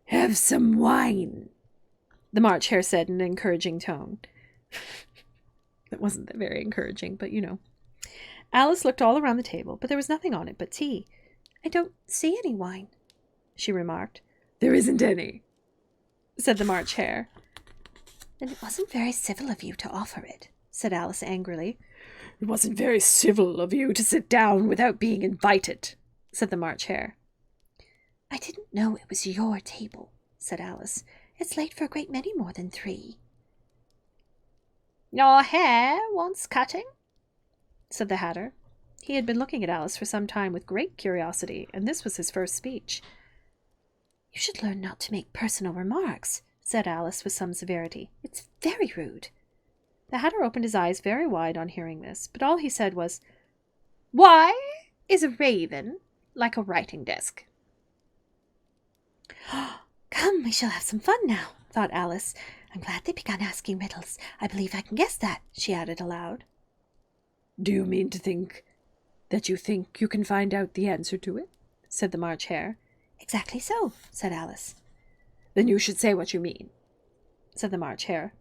"Have some wine," the March Hare said in an encouraging tone. It wasn't very encouraging, but you know. Alice looked all around the table, but there was nothing on it but tea. "I don't see any wine," she remarked. "There isn't any," said the March Hare. "Then it wasn't very civil of you to offer it," said Alice angrily. "It wasn't very civil of you to sit down without being invited," said the March Hare. "I didn't know it was your table," said Alice. "It's late for a great many more than 3. "Your hair wants cutting?" said the Hatter. He had been looking at Alice for some time with great curiosity, and this was his first speech. "You should learn not to make personal remarks," said Alice with some severity. "It's very rude." The Hatter opened his eyes very wide on hearing this, but all he said was, "Why is a raven like a writing desk?" "Come, we shall have some fun now," thought Alice. "I'm glad they began asking riddles. I believe I can guess that," she added aloud. "Do you mean to think that you think you can find out the answer to it?" said the March Hare. "Exactly so," said Alice. "Then you should say what you mean," said the March Hare.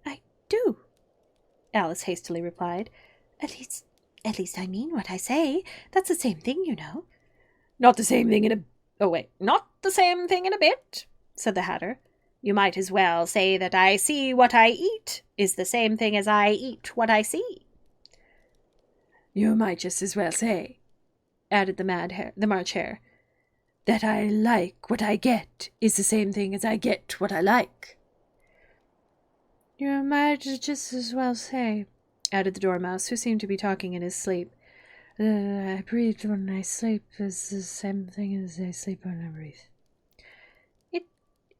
"I do," Alice hastily replied. At least I mean what I say. That's the same thing, you know." "Not the same thing in a... Not the same thing in a bit," said the Hatter. "You might as well say that I see what I eat is the same thing as I eat what I see." "You might just as well say," added the March Hare, "that I like what I get is the same thing as I get what I like." "You might just as well say," added the Dormouse, who seemed to be talking in his sleep, "that I breathe when I sleep is the same thing as I sleep when I breathe." "It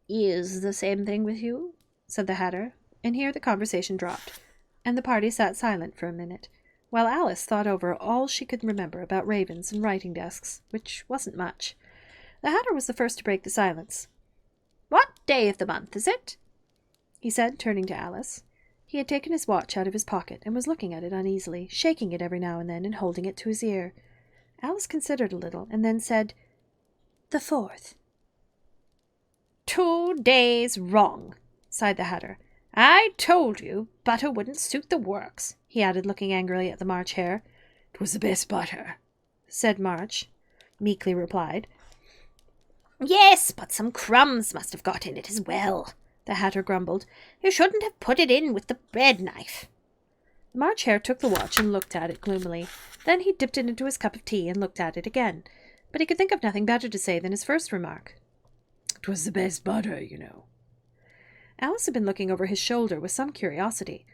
is the same thing with you," said the Hatter, and here the conversation dropped, and the party sat silent for a minute, while Alice thought over all she could remember about ravens and writing desks, which wasn't much. The Hatter was the first to break the silence. "What day of the month is it?" he said, turning to Alice. He had taken his watch out of his pocket and was looking at it uneasily, shaking it every now and then and holding it to his ear. Alice considered a little and then said, "The 4th. "2 days wrong," sighed the Hatter. "I told you butter wouldn't suit the works," he added, looking angrily at the March Hare. "'Twas the best butter," said March, meekly replied. Yes, but some crumbs must have got in it as well, the Hatter grumbled. You shouldn't have put it in with the bread knife. The March Hare took the watch and looked at it gloomily. Then he dipped it into his cup of tea and looked at it again. But he could think of nothing better to say than his first remark. "'Twas the best butter, you know." Alice had been looking over his shoulder with some curiosity.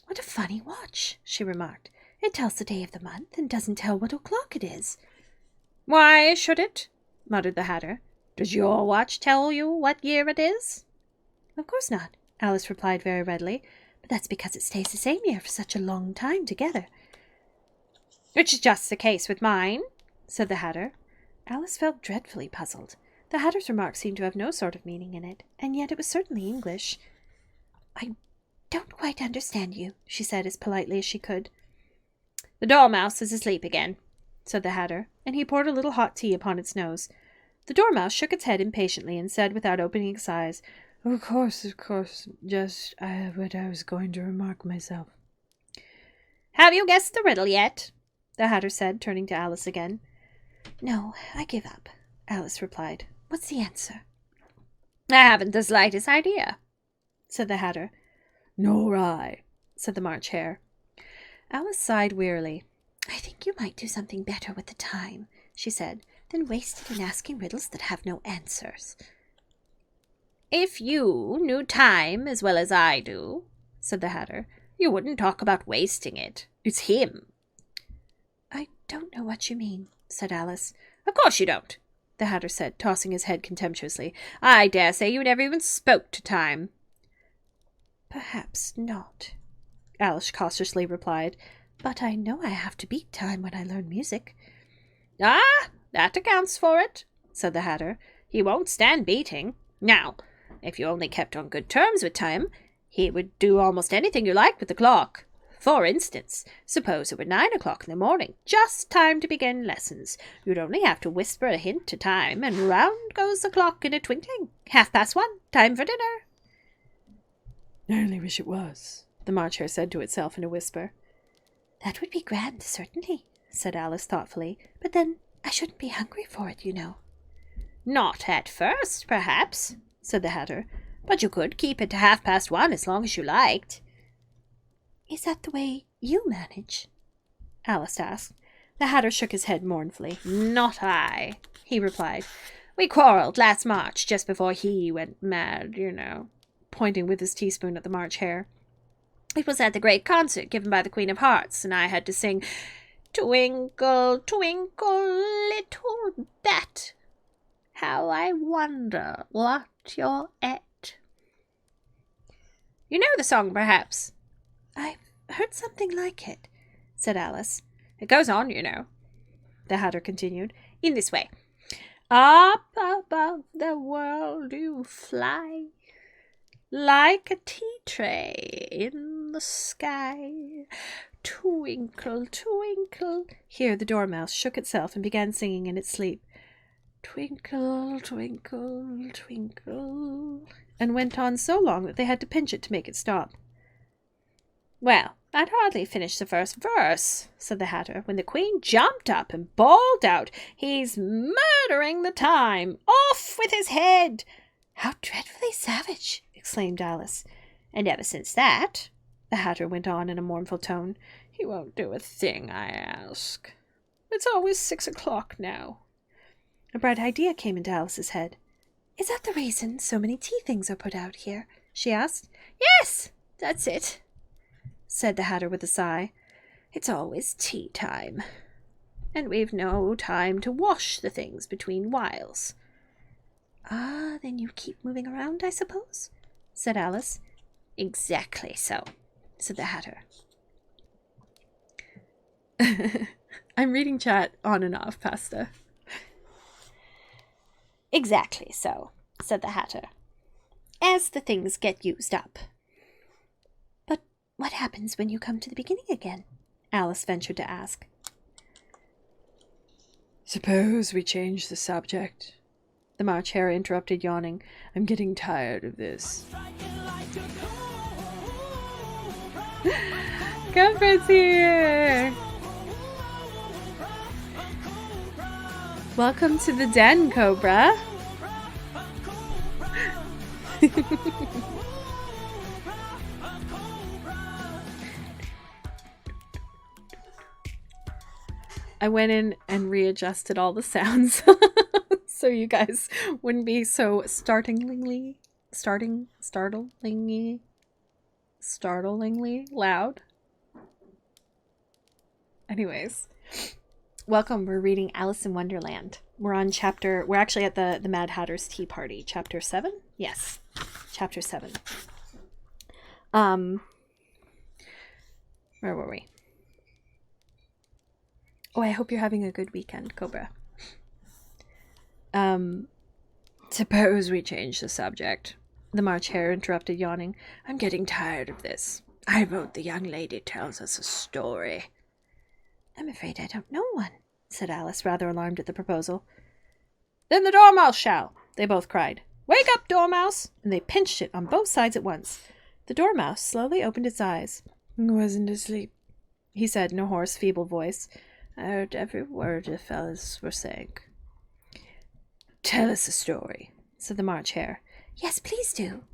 "What a funny watch," she remarked. "It tells the day of the month and doesn't tell what o'clock it is." "Why should it?" muttered the Hatter. "Does your watch tell you what year it is?" "Of course not," Alice replied very readily. "But that's because it stays the same year for such a long time together." "Which is just the case with mine," said the Hatter. Alice felt dreadfully puzzled. The Hatter's remark seemed to have no sort of meaning in it, and yet it was certainly English. "I don't quite understand you," she said as politely as she could. "The Dormouse is asleep again," said the Hatter, and he poured a little hot tea upon its nose. The Dormouse shook its head impatiently and said without opening its eyes, of course, just what I was going to remark myself." "Have you guessed the riddle yet?" the Hatter said, turning to Alice again. "No, I give up," Alice replied. "What's the answer?" "I haven't the slightest idea," said the Hatter. "Nor I," said the March Hare. Alice sighed wearily. "I think you might do something better with the time," she said, "than waste it in asking riddles that have no answers." "If you knew time as well as I do," said the Hatter, "you wouldn't talk about wasting it. It's him." "I don't know what you mean," said Alice. "Of course you don't," the Hatter said, tossing his head contemptuously. "I dare say you never even spoke to time." "Perhaps not," Alice cautiously replied. "But I know I have to beat time when I learn music." "Ah, that accounts for it," said the Hatter. "He won't stand beating. Now, if you only kept on good terms with time, he would do almost anything you liked with the clock. For instance, suppose it were 9 o'clock in the morning, just time to begin lessons. You'd only have to whisper a hint to time, and round goes the clock in a twinkling. 1:30, time for dinner." "I only wish it was," the March Hare said to itself in a whisper. "That would be grand, certainly," said Alice thoughtfully. "But then I shouldn't be hungry for it, you know." "Not at first, perhaps," said the Hatter. "But you could keep it to 1:30 as long as you liked." "Is that the way you manage?" Alice asked. The Hatter shook his head mournfully. "Not I," he replied. "We quarrelled last March, just before he went mad, you know," pointing with his teaspoon at the March Hare. "It was at the great concert given by the Queen of Hearts, and I had to sing, 'Twinkle, twinkle, little bat, how I wonder what you're at.' You know the song, perhaps?" "I've heard something like it," said Alice. "It goes on, you know," the Hatter continued, "in this way. Up above the world you fly, like a tea tray in the sky. Twinkle, twinkle." Here the Dormouse shook itself and began singing in its sleep. "Twinkle, twinkle, twinkle," and went on so long that they had to pinch it to make it stop. "Well, I'd hardly finished the first verse," said the Hatter, when the Queen jumped up and bawled out, "He's murdering the time! Off with his head!" "How dreadfully savage!" exclaimed Alice. "And ever since that," the Hatter went on in a mournful tone, "he won't do a thing I ask. It's always 6 o'clock now." A bright idea came into Alice's head. "Is that the reason so many tea things are put out here?" she asked. "Yes, that's it," said the Hatter with a sigh. "It's always tea time, and we've no time to wash the things between whiles." "Ah, then you keep moving around, I suppose?" said Alice. "Exactly so," said the Hatter. I'm reading chat on and off, Pasta. "Exactly so," said the Hatter, "as the things get used up." "But what happens when you come to the beginning again?" Alice ventured to ask. "Suppose we change the subject," the March Hare interrupted, yawning. "I'm getting tired of this." Girlfriend's here! Welcome to the den, Cobra. I went in and readjusted all the sounds so you guys wouldn't be so startlingly loud. Anyways, welcome. We're reading Alice in Wonderland. We're actually at the Mad Hatter's Tea Party, chapter 7. Yes, chapter 7. Where were we? Oh, I hope you're having a good weekend, Cobra. Suppose we change the subject. The March Hare interrupted, yawning. I'm getting tired of this. I vote the young lady tells us a story. I'm afraid I don't know one, said Alice, rather alarmed at the proposal. Then the Dormouse shall, they both cried. Wake up, Dormouse! And they pinched it on both sides at once. The Dormouse slowly opened its eyes. I wasn't asleep, he said in a hoarse, feeble voice. I heard every word the fellas were saying. Tell us a story, said the March Hare. Yes, please do,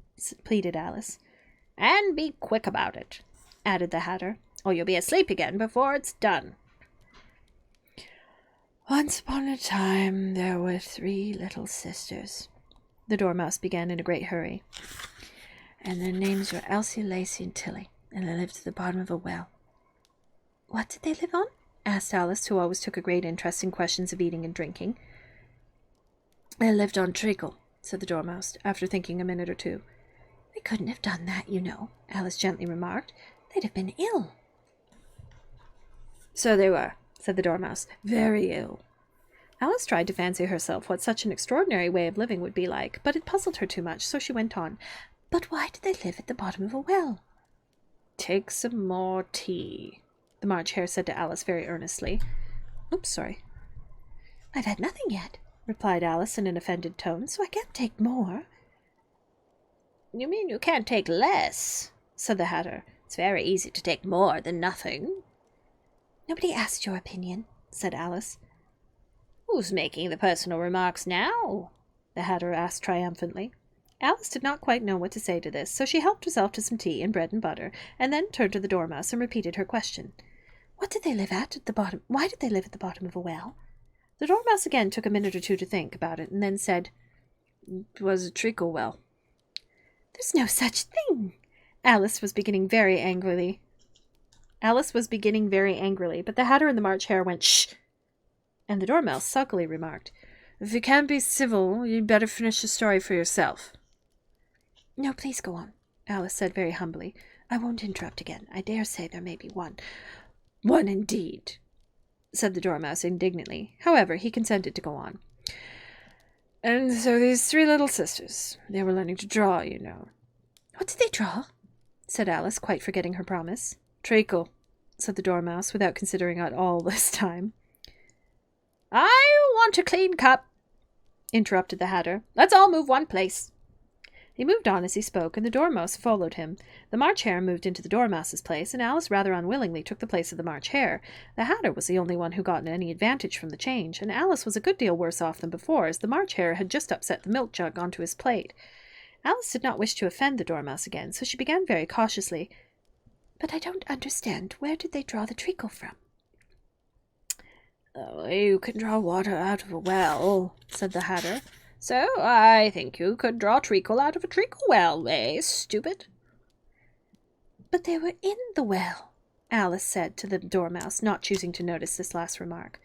pleaded Alice. And be quick about it, added the Hatter, or you'll be asleep again before it's done. Once upon a time there were 3 little sisters, the Dormouse began in a great hurry. And their names were Elsie, Lacey, and Tilly, and they lived at the bottom of a well. What did they live on? Asked Alice, who always took a great interest in questions of eating and drinking. They lived on treacle, said the Dormouse, after thinking a minute or two. They couldn't have done that, you know, Alice gently remarked. They'd have been ill. So they were, said the Dormouse, very ill. Alice tried to fancy herself what such an extraordinary way of living would be like, but it puzzled her too much, so she went on. But why did they live at the bottom of a well? Take some more tea, the March Hare said to Alice very earnestly. Oops, sorry. I've had nothing yet, replied Alice in an offended tone, so I can't take more. You mean you can't take less, said the Hatter. It's very easy to take more than nothing. Nobody asked your opinion, said Alice. Who's making the personal remarks now? The Hatter asked triumphantly. Alice did not quite know what to say to this, so she helped herself to some tea and bread and butter, and then turned to the Dormouse and repeated her question. What did they live at the bottom? Why did they live at the bottom of a well? The Dormouse again took a minute or two to think about it, and then said, It was a treacle well. There's no such thing. Alice was beginning very angrily, but the Hatter and the March Hare went, Shh! And the Dormouse sulkily remarked, If you can't be civil, you'd better finish the story for yourself. No, please go on, Alice said very humbly. I won't interrupt again. I dare say there may be one. One indeed, said the Dormouse indignantly. However, he consented to go on. And so these 3 little sisters, they were learning to draw, you know. What did they draw? Said Alice, quite forgetting her promise. Treacle, said the Dormouse, without considering at all this time. I want a clean cup, interrupted the Hatter. Let's all move one place. He moved on as he spoke, and the Dormouse followed him. The March Hare moved into the Dormouse's place, and Alice rather unwillingly took the place of the March Hare. The Hatter was the only one who got any advantage from the change, and Alice was a good deal worse off than before, as the March Hare had just upset the milk jug onto his plate. Alice did not wish to offend the Dormouse again, so she began very cautiously. But I don't understand. Where did they draw the treacle from? Oh, you can draw water out of a well, said the Hatter. So I think you could draw treacle out of a treacle well, eh, stupid? But they were in the well, Alice said to the Dormouse, not choosing to notice this last remark.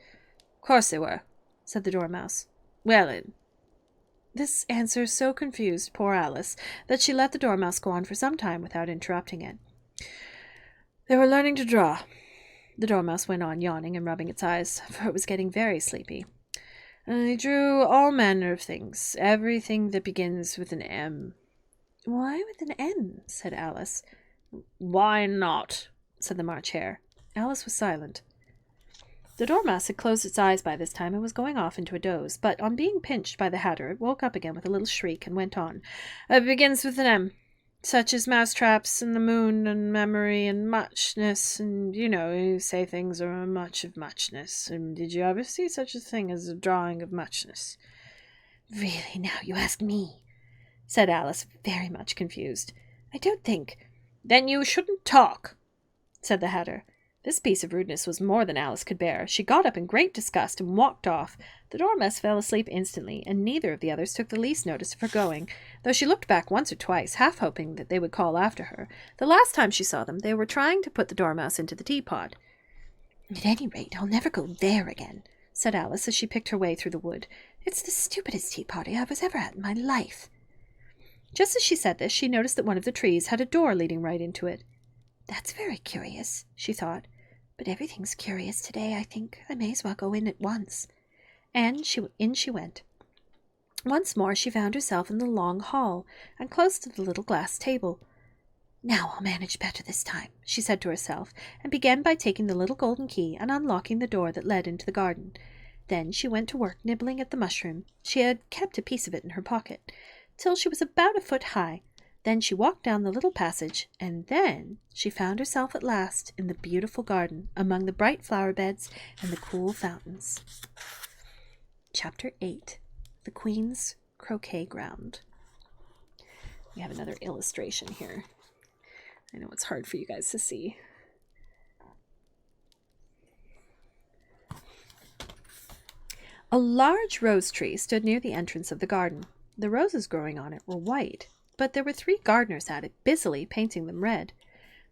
Of course they were, said the Dormouse. Well in. This answer so confused poor Alice that she let the Dormouse go on for some time without interrupting it. They were learning to draw, the Dormouse went on, yawning and rubbing its eyes, for it was getting very sleepy. And they drew all manner of things, everything that begins with an M. Why with an M? Said Alice. Why not? Said the March Hare. Alice was silent. The Dormouse had closed its eyes by this time and was going off into a doze, but on being pinched by the Hatter, it woke up again with a little shriek and went on. It begins with an M. Such as mousetraps and the moon and memory and muchness, and, you know, you say things are much of muchness. And did you ever see such a thing as a drawing of muchness? Really, now you ask me, said Alice, very much confused. "I don't think—" "Then you shouldn't talk," said the Hatter. This piece of rudeness was more than Alice could bear. She got up in great disgust and walked off. The Dormouse fell asleep instantly, and neither of the others took the least notice of her going, though she looked back once or twice, half hoping that they would call after her. The last time she saw them, they were trying to put the Dormouse into the teapot. "At any rate, I'll never go there again," said Alice as she picked her way through the wood. "It's the stupidest tea party I was ever at in my life." Just as she said this, she noticed that one of the trees had a door leading right into it. "That's very curious," she thought. "But everything's curious today, I think. I may as well go in at once." And in she went. Once more she found herself in the long hall, and close to the little glass table. "Now I'll manage better this time," she said to herself, and began by taking the little golden key and unlocking the door that led into the garden. Then she went to work nibbling at the mushroom. She had kept a piece of it in her pocket, till she was about a foot high. Then she walked down the little passage, and then she found herself at last in the beautiful garden, among the bright flower beds and the cool fountains. Chapter 8. The Queen's Croquet Ground. We have another illustration here. I know it's hard for you guys to see. A large rose tree stood near the entrance of the garden. The roses growing on it were white, but there were 3 gardeners at it, busily painting them red.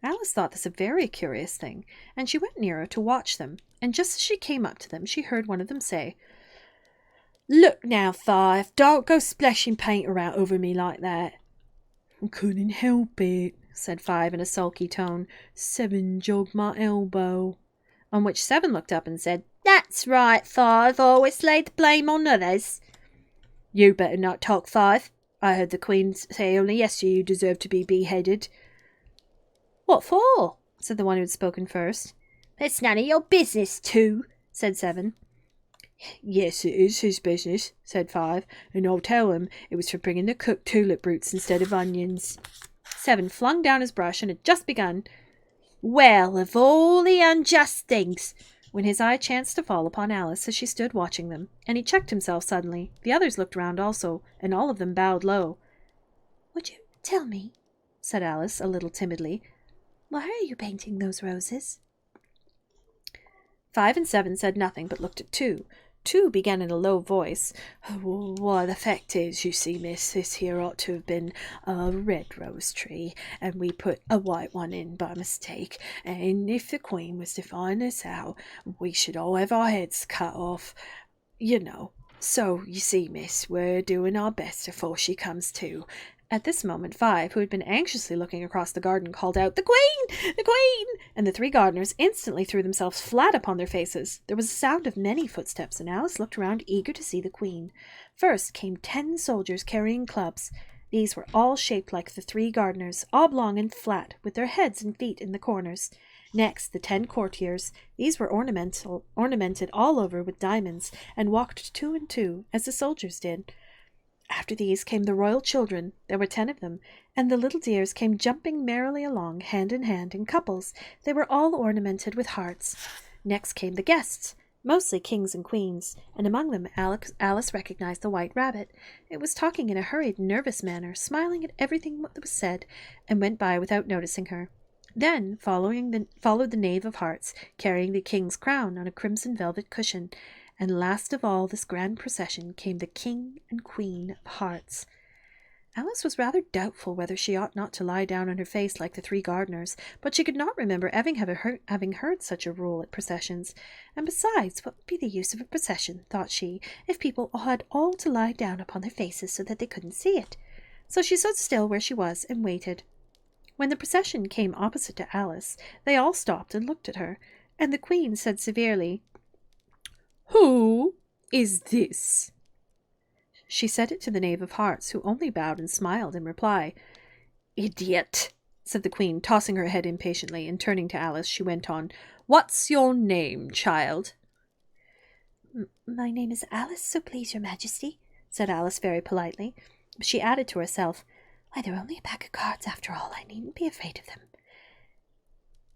Alice thought this a very curious thing, and she went nearer to watch them, and just as she came up to them, she heard one of them say, "Look now, Five, don't go splashing paint around over me like that." "I couldn't help it," said Five in a sulky tone. "Seven jogged my elbow." On which Seven looked up and said, "That's right, Five, always lay the blame on others." "You better not talk, Five. I heard the Queen say only yesterday you deserve to be beheaded." "What for?" said the one who had spoken first. "It's none of your business, too," said Seven. "Yes, it is his business," said Five, "and I'll tell him it was for bringing the cooked tulip roots instead of onions." Seven flung down his brush and had just begun, "Well, of all the unjust things," when his eye chanced to fall upon Alice as she stood watching them, and he checked himself suddenly. The others looked round also, and all of them bowed low. "Would you tell me," said Alice, a little timidly, "why are you painting those roses?" 5 and 7 said nothing, but looked at 2. 2 began in a low voice. "Why, the fact is, you see, miss, this here ought to have been a red rose tree, and we put a white one in by mistake, and if the Queen was to find us out, we should all have our heads cut off, you know. So, you see, miss, we're doing our best afore she comes to." At this moment 5, who had been anxiously looking across the garden, called out, "The Queen! The Queen!" and the 3 gardeners instantly threw themselves flat upon their faces. There was a sound of many footsteps, and Alice looked round, eager to see the Queen. First came 10 soldiers carrying clubs. These were all shaped like the 3 gardeners, oblong and flat, with their heads and feet in the corners. Next, the 10 courtiers. These were ornamented all over with diamonds, and walked 2 and 2, as the soldiers did. After these came the royal children. There were 10 of them, and the little dears came jumping merrily along, hand in hand, in couples. They were all ornamented with hearts. Next came the guests, mostly kings and queens, and among them Alice recognized the White Rabbit. It was talking in a hurried, nervous manner, smiling at everything that was said, and went by without noticing her. Then followed the Knave of Hearts, carrying the king's crown on a crimson velvet cushion. And last of all this grand procession came the King and Queen of Hearts. Alice was rather doubtful whether she ought not to lie down on her face like the 3 gardeners, but she could not remember having heard such a rule at processions. And besides, what would be the use of a procession, thought she, if people had all to lie down upon their faces so that they couldn't see it? So she stood still where she was and waited. When the procession came opposite to Alice, they all stopped and looked at her, and the Queen said severely, "Who is this?" She said it to the Knave of Hearts, who only bowed and smiled in reply. "Idiot!" said the Queen, tossing her head impatiently, and turning to Alice, she went on, "What's your name, child?" My name is Alice, so please your Majesty," said Alice very politely. But she added to herself, "Why, they're only a pack of cards after all. I needn't be afraid of them."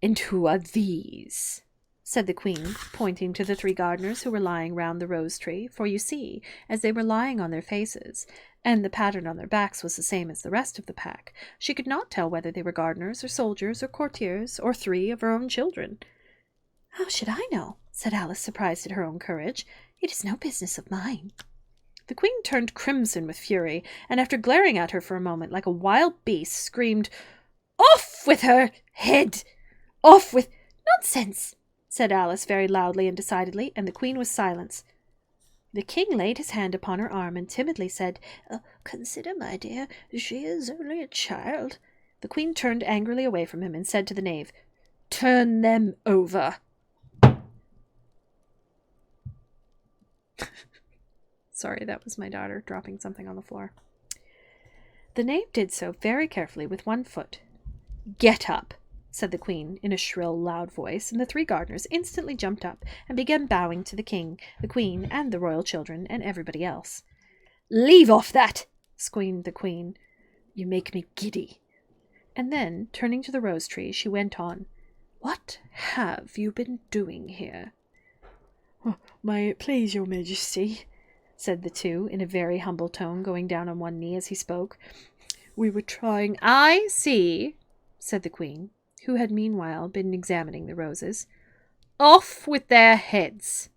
"And who are these?" said the Queen, pointing to the 3 gardeners who were lying round the rose tree, for you see, as they were lying on their faces, and the pattern on their backs was the same as the rest of the pack. She could not tell whether they were gardeners or soldiers or courtiers or 3 of her own children. "How should I know?" said Alice, surprised at her own courage. "It is no business of mine." The queen turned crimson with fury, and after glaring at her for a moment like a wild beast, screamed, "Off with her head! Off with—" "Nonsense!" said Alice very loudly and decidedly, and the queen was silenced. The king laid his hand upon her arm and timidly said, "Consider, my dear, she is only a child." The queen turned angrily away from him and said to the knave, "Turn them over." Sorry, that was my daughter dropping something on the floor. The knave did so very carefully with one foot. "Get up," said the queen in a shrill, loud voice, and the 3 gardeners instantly jumped up and began bowing to the king, the queen, and the royal children, and everybody else. "Leave off that!" screamed the queen. "You make me giddy." And then, turning to the rose tree, she went on, "What have you been doing here?" "May it please your majesty," said the 2 in a very humble tone, going down on one knee as he spoke. "We were trying—" "I see," said the queen, who had meanwhile been examining the roses. "Off with their heads!"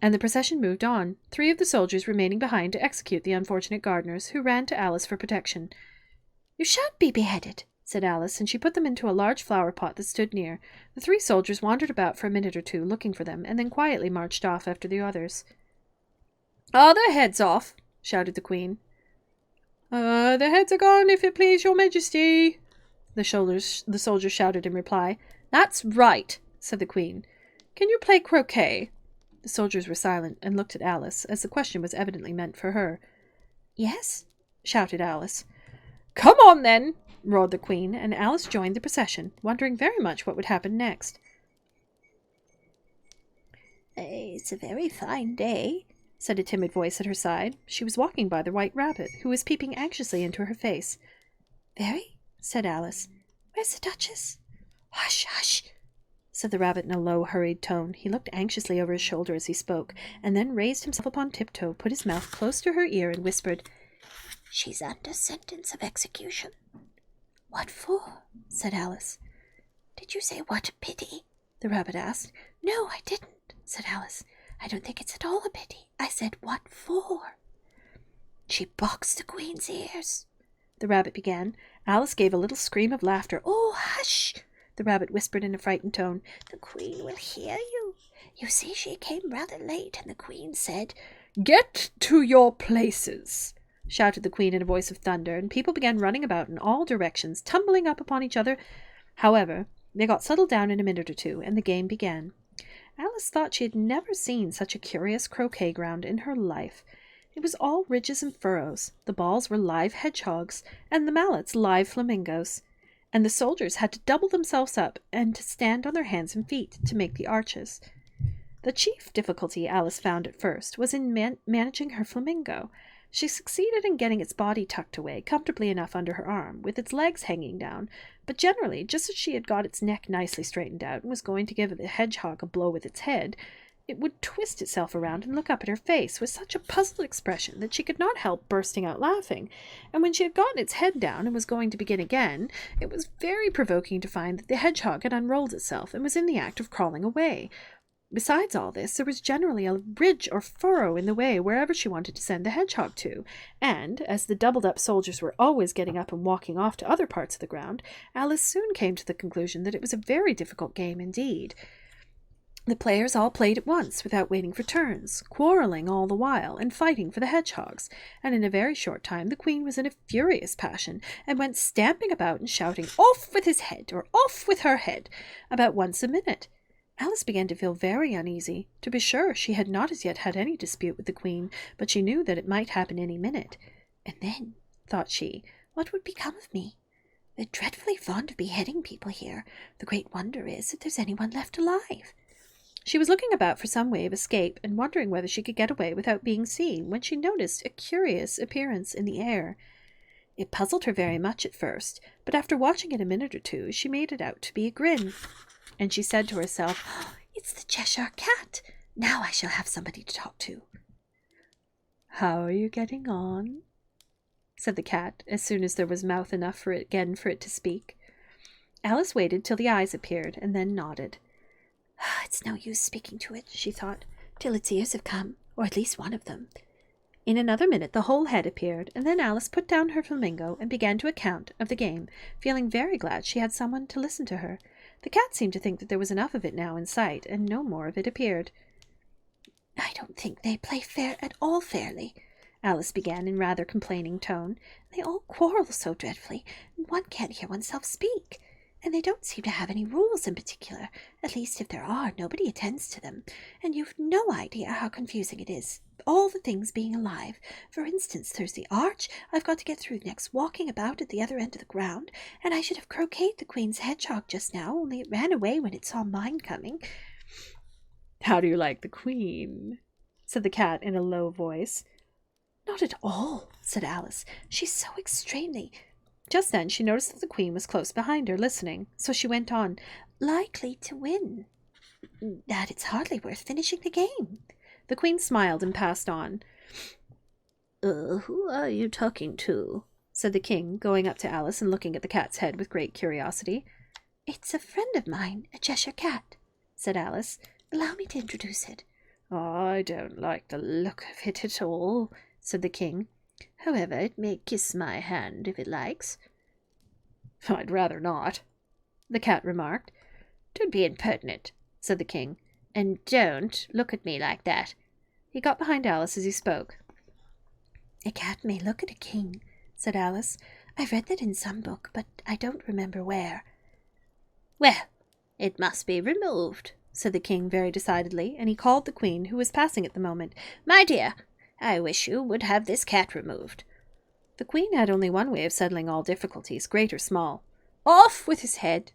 And the procession moved on, 3 of the soldiers remaining behind to execute the unfortunate gardeners, who ran to Alice for protection. "You shan't be beheaded," said Alice, and she put them into a large flower pot that stood near. The 3 soldiers wandered about for a minute or 2, looking for them, and then quietly marched off after the others. "Are their heads off?" shouted the queen. "Their heads are gone, if it please your majesty," the soldiers shouted in reply. "That's right," said the queen. "Can you play croquet?" The soldiers were silent and looked at Alice, as the question was evidently meant for her. "Yes," shouted Alice. "Come on, then," roared the queen, and Alice joined the procession, wondering very much what would happen next. "It's a very fine day," said a timid voice at her side. She was walking by the white rabbit, who was peeping anxiously into her face. "Very," said Alice. "Where's the Duchess?" "Hush, hush," said the rabbit in a low, hurried tone. He looked anxiously over his shoulder as he spoke, and then raised himself upon tiptoe, put his mouth close to her ear, and whispered, "She's under sentence of execution." "What for?" said Alice. "Did you say what a pity?" the rabbit asked. "No, I didn't," said Alice. "I don't think it's at all a pity. I said, what for?" "She boxed the queen's ears," the rabbit began. Alice gave a little scream of laughter. "Oh, hush!" the rabbit whispered in a frightened tone. "The queen will hear you. You see, she came rather late, and the queen said—" "Get to your places!" shouted the queen in a voice of thunder, and people began running about in all directions, tumbling up upon each other. However, they got settled down in a minute or 2, and the game began. Alice thought she had never seen such a curious croquet ground in her life. It was all ridges and furrows. The balls were live hedgehogs, and the mallets live flamingos. And the soldiers had to double themselves up and to stand on their hands and feet to make the arches. The chief difficulty Alice found at first was in managing her flamingo. She succeeded in getting its body tucked away comfortably enough under her arm, with its legs hanging down, but generally, just as she had got its neck nicely straightened out and was going to give the hedgehog a blow with its head, it would twist itself around and look up at her face with such a puzzled expression that she could not help bursting out laughing, and when she had gotten its head down and was going to begin again, it was very provoking to find that the hedgehog had unrolled itself and was in the act of crawling away. Besides all this, there was generally a ridge or furrow in the way wherever she wanted to send the hedgehog to, and, as the doubled-up soldiers were always getting up and walking off to other parts of the ground, Alice soon came to the conclusion that it was a very difficult game indeed. The players all played at once, without waiting for turns, quarrelling all the while, and fighting for the hedgehogs, and in a very short time the queen was in a furious passion, and went stamping about and shouting, "Off with his head!" or "Off with her head!" about once a minute. Alice began to feel very uneasy. To be sure, she had not as yet had any dispute with the queen, but she knew that it might happen any minute. "And then," thought she, "what would become of me? They're dreadfully fond of beheading people here. The great wonder is that there's anyone left alive." She was looking about for some way of escape and wondering whether she could get away without being seen, when she noticed a curious appearance in the air. It puzzled her very much at first, but after watching it a minute or 2, she made it out to be a grin. And she said to herself, "Oh, it's the Cheshire Cat. Now I shall have somebody to talk to." "How are you getting on?" said the cat, as soon as there was mouth enough for it again for it to speak. Alice waited till the eyes appeared, and then nodded. It's no use speaking to it, she thought, till its ears have come, or at least one of them. In another minute the whole head appeared, and then Alice put down her flamingo and began to account of the game, feeling very glad she had someone to listen to her. The cat seemed to think that there was enough of it now in sight, and no more of it appeared. I don't think they play at all fairly, Alice began in rather complaining tone. They all quarrel so dreadfully, and one can't hear oneself speak. And they don't seem to have any rules in particular. At least if there are, nobody attends to them. And you've no idea how confusing it is. All the things being alive. For instance, there's the arch I've got to get through next, walking about at the other end of the ground, and I should have croqueted the Queen's hedgehog just now, only it ran away when it saw mine coming. How do you like the Queen? Said the cat in a low voice. Not at all, said Alice. She's so extremely... Just then she noticed that the Queen was close behind her, listening, so she went on, likely to win. That it's hardly worth finishing the game. The Queen smiled and passed on. Who are you talking to? Said the King, going up to Alice and looking at the cat's head with great curiosity. It's a friend of mine, a Cheshire cat, said Alice. Allow me to introduce it. I don't like the look of it at all, said the King. However, it may kiss my hand if it likes. I'd rather not, the cat remarked. Don't be impertinent, said the King, and don't look at me like that. He got behind Alice as he spoke. A cat may look at a king, said Alice. I've read that in some book, but I don't remember where. Well, it must be removed, said the King very decidedly, and he called the Queen, who was passing at the moment. My dear, I wish you would have this cat removed. The Queen had only one way of settling all difficulties, great or small. Off with his head,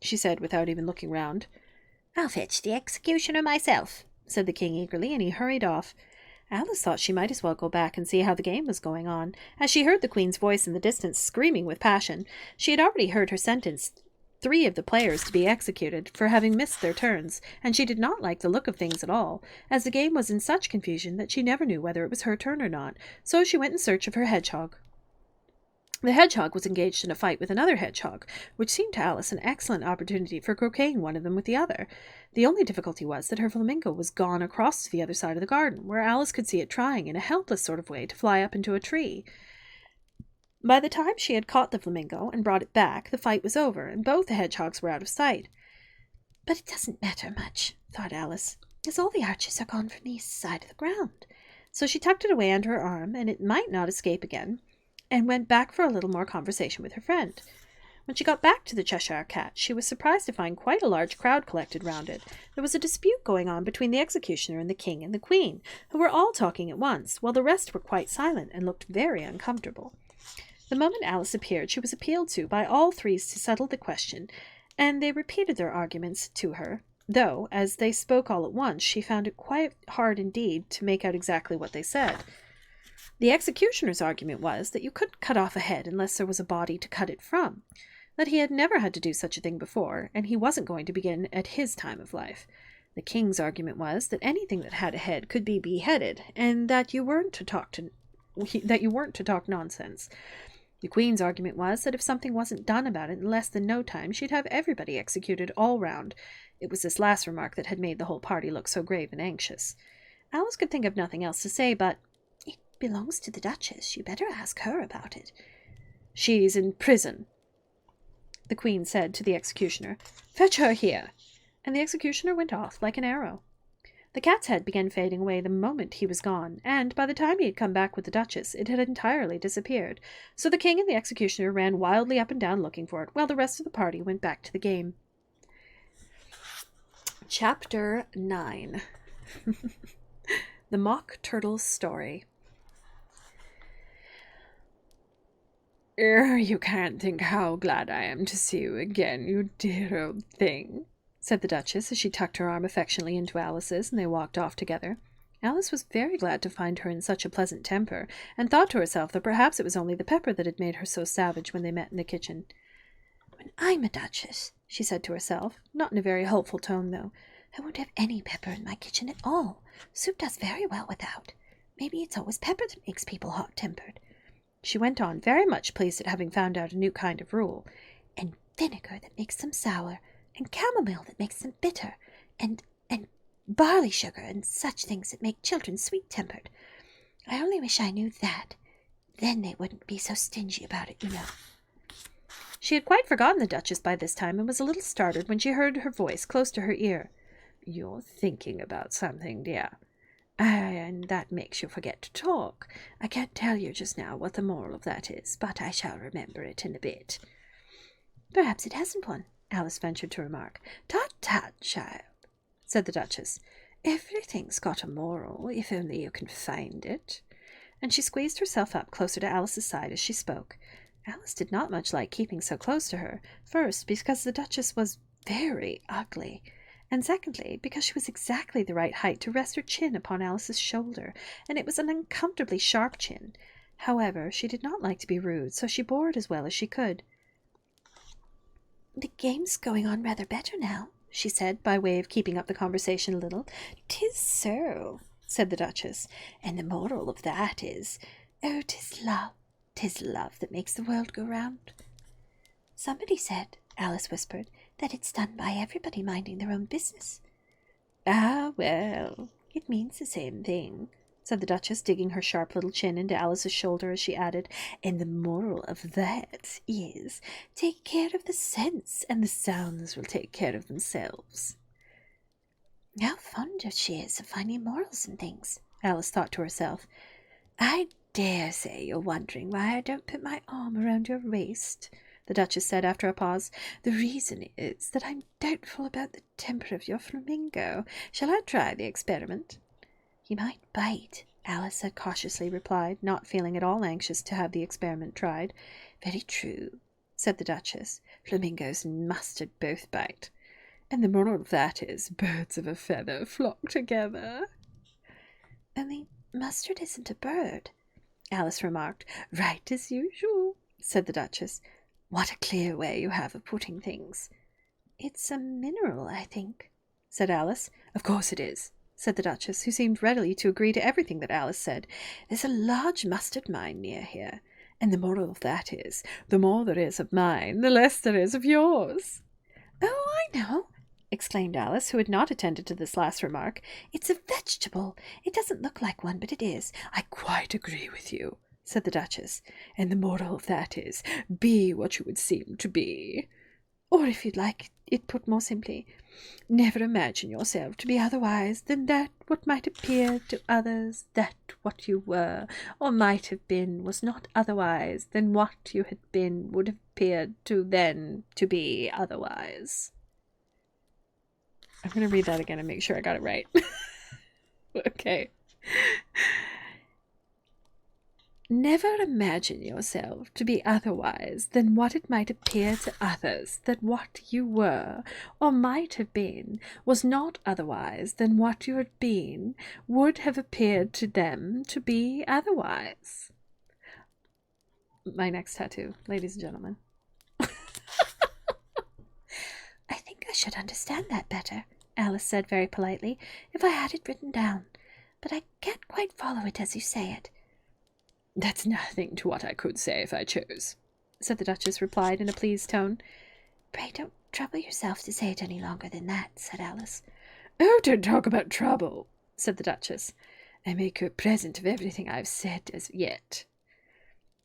she said without even looking round. I'll fetch the executioner myself, said the King eagerly, and he hurried off. Alice thought she might as well go back and see how the game was going on, as she heard the Queen's voice in the distance screaming with passion. She had already heard her sentence 3 of the players to be executed for having missed their turns, and she did not like the look of things at all, as the game was in such confusion that she never knew whether it was her turn or not, so she went in search of her hedgehog. The hedgehog was engaged in a fight with another hedgehog, which seemed to Alice an excellent opportunity for croqueting one of them with the other. The only difficulty was that her flamingo was gone across to the other side of the garden, where Alice could see it trying in a helpless sort of way to fly up into a tree. By the time she had caught the flamingo and brought it back, the fight was over, and both the hedgehogs were out of sight. But it doesn't matter much, thought Alice, as all the arches are gone from the east side of the ground. So she tucked it away under her arm, and it might not escape again, and went back for a little more conversation with her friend. When she got back to the Cheshire Cat, she was surprised to find quite a large crowd collected round it. There was a dispute going on between the executioner and the King and the Queen, who were all talking at once, while the rest were quite silent and looked very uncomfortable. The moment Alice appeared, she was appealed to by all 3 to settle the question, and they repeated their arguments to her, though, as they spoke all at once, she found it quite hard indeed to make out exactly what they said. The executioner's argument was that you couldn't cut off a head unless there was a body to cut it from, that he had never had to do such a thing before, and he wasn't going to begin at his time of life. The King's argument was that anything that had a head could be beheaded, and that you weren't to talk nonsense. The Queen's argument was that if something wasn't done about it in less than no time, she'd have everybody executed all round. It was this last remark that had made the whole party look so grave and anxious. Alice could think of nothing else to say but, "It belongs to the Duchess. You better ask her about it." "She's in prison," the Queen said to the executioner. "Fetch her here." And the executioner went off like an arrow. The cat's head began fading away the moment he was gone, and by the time he had come back with the Duchess, it had entirely disappeared. So the King and the executioner ran wildly up and down looking for it, while the rest of the party went back to the game. Chapter 9 The Mock Turtle's Story. You can't think how glad I am to see you again, you dear old thing," said the Duchess as she tucked her arm affectionately into Alice's, and they walked off together. Alice was very glad to find her in such a pleasant temper, and thought to herself that perhaps it was only the pepper that had made her so savage when they met in the kitchen. "When I'm a Duchess," she said to herself, not in a very hopeful tone, though, "I won't have any pepper in my kitchen at all. Soup does very well without. Maybe it's always pepper that makes people hot-tempered. She went on, very much pleased at having found out a new kind of rule. "And vinegar that makes them sour, and chamomile that makes them bitter, and barley sugar, and such things that make children sweet-tempered. I only wish I knew that. Then they wouldn't be so stingy about it, you know." She had quite forgotten the Duchess by this time, and was a little startled when she heard her voice close to her ear. "You're thinking about something, dear. And that makes you forget to talk. I can't tell you just now what the moral of that is, but I shall remember it in a bit." "Perhaps it hasn't one," Alice ventured to remark. "Tut, tut, child," said the Duchess. "Everything's got a moral, if only you can find it." And she squeezed herself up closer to Alice's side as she spoke. Alice did not much like keeping so close to her, first because the Duchess was very ugly, and secondly because she was exactly the right height to rest her chin upon Alice's shoulder, and it was an uncomfortably sharp chin. However, she did not like to be rude, so she bore it as well as she could. "The game's going on rather better now," she said, by way of keeping up the conversation a little. "'Tis so," said the Duchess, "and the moral of that is, oh, 'tis love. 'Tis love that makes the world go round." "Somebody said," Alice whispered, "that it's done by everybody minding their own business." "Ah, well, it means the same thing," said the Duchess, digging her sharp little chin into Alice's shoulder as she added, "and the moral of that is, take care of the sense, and the sounds will take care of themselves." "How fond she is of finding morals in things," Alice thought to herself. "I dare say you're wondering why I don't put my arm around your waist," the Duchess said after a pause. "The reason is that I'm doubtful about the temper of your flamingo. Shall I try the experiment?" "He might bite," Alice had cautiously replied, not feeling at all anxious to have the experiment tried. "Very true," said the Duchess. "Flamingos and mustard both bite. And the moral of that is, birds of a feather flock together." "Only mustard isn't a bird," Alice remarked. "Right as usual," said the Duchess. "What a clear way you have of putting things." "It's a mineral, I think," said Alice. "Of course it is," said the Duchess, who seemed readily to agree to everything that Alice said. "There's a large mustard mine near here, and the moral of that is, the more there is of mine, the less there is of yours." "Oh, I know," exclaimed Alice, who had not attended to this last remark. "It's a vegetable. It doesn't look like one, but it is." "I quite agree with you," said the Duchess, "and the moral of that is, be what you would seem to be. Or, if you'd like it put more simply, never imagine yourself to be otherwise than that what might appear to others that what you were, or might have been, was not otherwise than what you had been would have appeared to then to be otherwise." I'm going to read that again and make sure I got it right. Okay. "Never imagine yourself to be otherwise than what it might appear to others that what you were, or might have been, was not otherwise than what you had been, would have appeared to them to be otherwise." My next tattoo, ladies and gentlemen. "I think I should understand that better," Alice said very politely, "if I had it written down. But I can't quite follow it as you say it." "That's nothing to what I could say if I chose," said the Duchess, replied in a pleased tone. "Pray don't trouble yourself to say it any longer than that," said Alice. "Oh, don't talk about trouble," said the Duchess. "I make you a present of everything I've said as yet."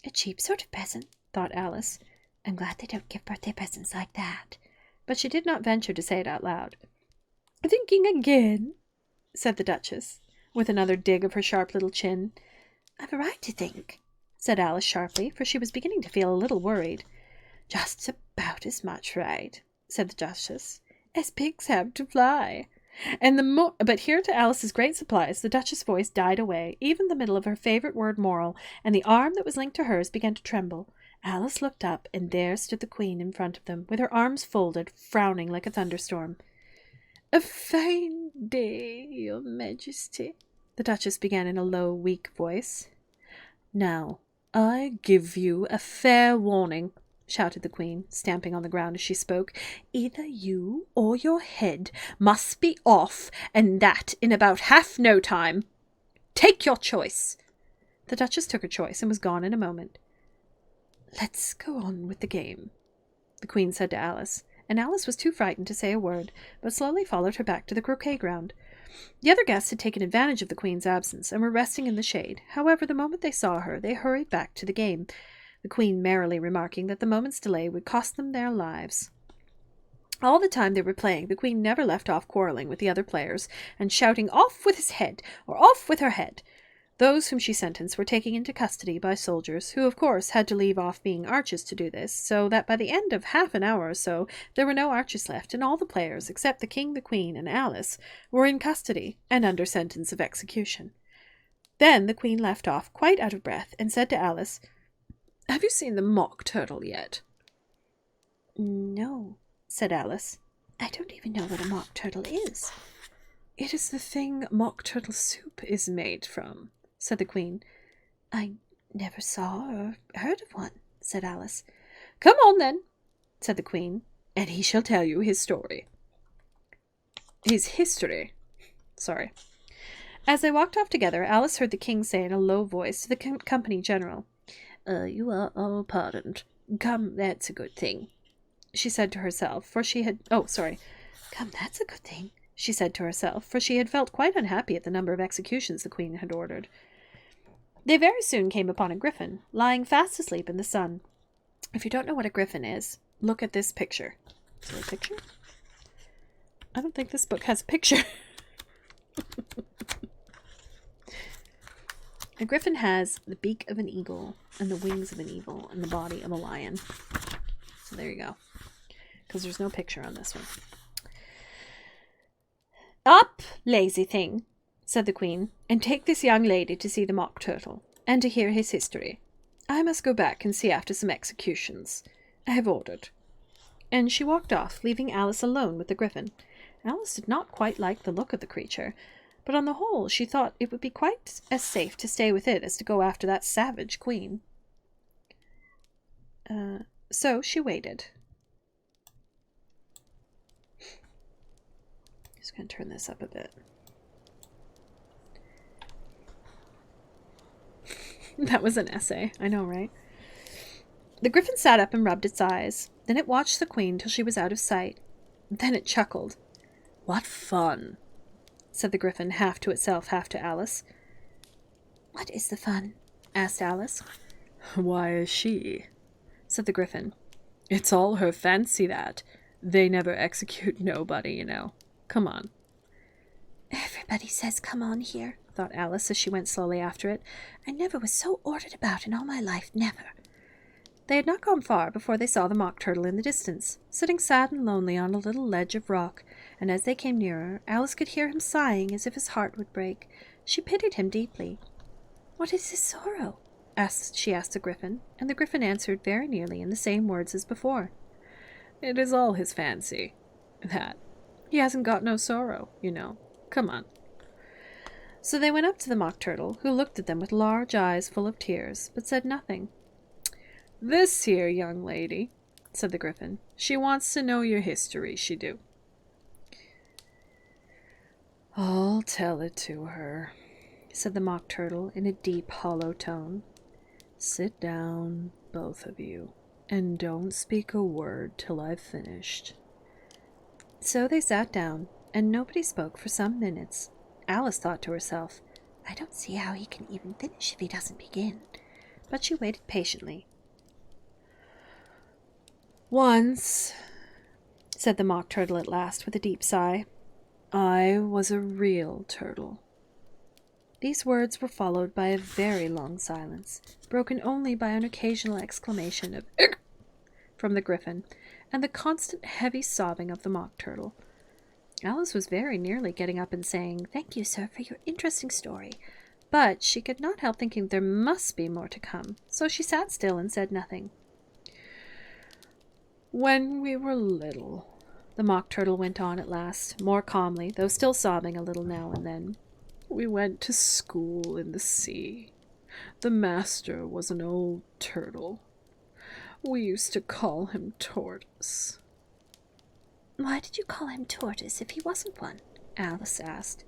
"A cheap sort of present," thought Alice. "I'm glad they don't give birthday presents like that." But she did not venture to say it out loud. "Thinking again?" said the Duchess, with another dig of her sharp little chin. "I've a right to think," said Alice sharply, for she was beginning to feel a little worried. "Just about as much right," said the Duchess, "as pigs have to fly. And the more—" But here, to Alice's great surprise, the Duchess' voice died away, even the middle of her favourite word moral, and the arm that was linked to hers began to tremble. Alice looked up, and there stood the Queen in front of them, with her arms folded, frowning like a thunderstorm. "A fine day, Your Majesty," the Duchess began in a low, weak voice. "Now, I give you a fair warning," shouted the Queen, stamping on the ground as she spoke. "Either you or your head must be off, and that in about half no time. Take your choice." The Duchess took her choice and was gone in a moment. Let's go on with the game, the Queen said to Alice, and Alice was too frightened to say a word, but slowly followed her back to the croquet ground. The other guests had taken advantage of the Queen's absence and were resting in the shade. However, the moment they saw her, they hurried back to the game, the Queen merrily remarking that the moment's delay would cost them their lives. All the time they were playing, the Queen never left off quarrelling with the other players and shouting, "Off with his head!" or "Off with her head!" Those whom she sentenced were taken into custody by soldiers, who of course had to leave off being archers to do this, so that by the end of half an hour or so there were no archers left, and all the players, except the King, the Queen, and Alice, were in custody and under sentence of execution. Then the Queen left off, quite out of breath, and said to Alice, "Have you seen the mock turtle yet?" "No," said Alice. "I don't even know what a mock turtle is." "It is the thing mock turtle soup is made from," said the Queen. "I never saw or heard of one," said Alice. "Come on, then," said the Queen, "and he shall tell you his story. His history. Sorry." As they walked off together, Alice heard the King say in a low voice to the company general, "You are all pardoned. Come, that's a good thing," she said to herself, for she had... Oh, sorry. "Come, that's a good thing," she said to herself, for she had felt quite unhappy at the number of executions the Queen had ordered. They very soon came upon a griffin, lying fast asleep in the sun. If you don't know what a griffin is, look at this picture. Is there a picture? I don't think this book has a picture. A griffin has the beak of an eagle, and the wings of an eagle, and the body of a lion. So there you go. Because there's no picture on this one. "Up, lazy thing," said the Queen, "and take this young lady to see the mock turtle, and to hear his history. I must go back and see after some executions. I have ordered." And she walked off, leaving Alice alone with the griffin. Alice did not quite like the look of the creature, but on the whole she thought it would be quite as safe to stay with it as to go after that savage Queen. So she waited. Just going to turn this up a bit. That was an essay. I know, right? The griffin sat up and rubbed its eyes. Then it watched the Queen till she was out of sight. Then it chuckled. "What fun!" said the griffin, half to itself, half to Alice. "What is the fun?" asked Alice. "Why, she," said the griffin. "It's all her fancy that. They never execute nobody, you know. Come on." "Everybody says come on here," thought Alice as she went slowly after it. "I never was so ordered about in all my life, never." They had not gone far before they saw the mock turtle in the distance, sitting sad and lonely on a little ledge of rock, and as they came nearer, Alice could hear him sighing as if his heart would break. She pitied him deeply. "What is his sorrow?" she asked the griffin, and the griffin answered very nearly in the same words as before. "It is all his fancy. That. He hasn't got no sorrow, you know. Come on." So they went up to the mock turtle, who looked at them with large eyes full of tears, but said nothing. "This here young lady," said the griffin, "she wants to know your history, she do." "I'll tell it to her," said the mock turtle in a deep, hollow tone. "Sit down, both of you, and don't speak a word till I've finished." So they sat down, and nobody spoke for some minutes. Alice thought to herself, "I don't see how he can even finish if he doesn't begin." But she waited patiently. "Once," said the mock turtle at last, with a deep sigh, "I was a real turtle." These words were followed by a very long silence, broken only by an occasional exclamation of "Ugh!" from the griffin, and the constant heavy sobbing of the mock turtle. Alice was very nearly getting up and saying, "Thank you, sir, for your interesting story," but she could not help thinking there must be more to come, so she sat still and said nothing. "When we were little," the mock turtle went on at last, more calmly, though still sobbing a little now and then, "we went to school in the sea. The master was an old turtle. We used to call him Tortoise." "Why did you call him Tortoise if he wasn't one?" Alice asked.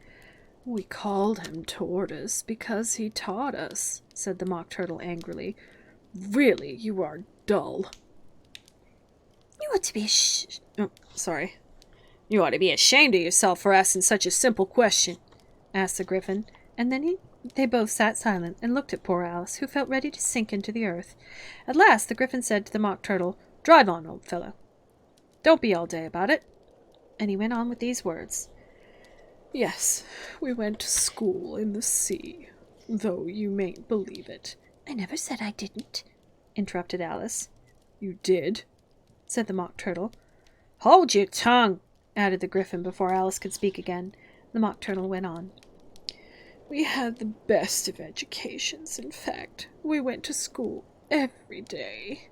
"We called him Tortoise because he taught us," said the mock turtle angrily. "Really, you are dull. You ought to be Sorry. You ought to be ashamed of yourself for asking such a simple question, asked the Griffin, and then they both sat silent and looked at poor Alice, who felt ready to sink into the earth. At last the Griffin said to the Mock Turtle, "Drive on, old fellow. Don't be all day about it." And he went on with these words. Yes, we went to school in the sea, though you mayn't believe it. I never said I didn't, interrupted Alice. You did, said the Mock Turtle. Hold your tongue, added the Griffin before Alice could speak again. The Mock Turtle went on. We had the best of educations, in fact. We went to school every day.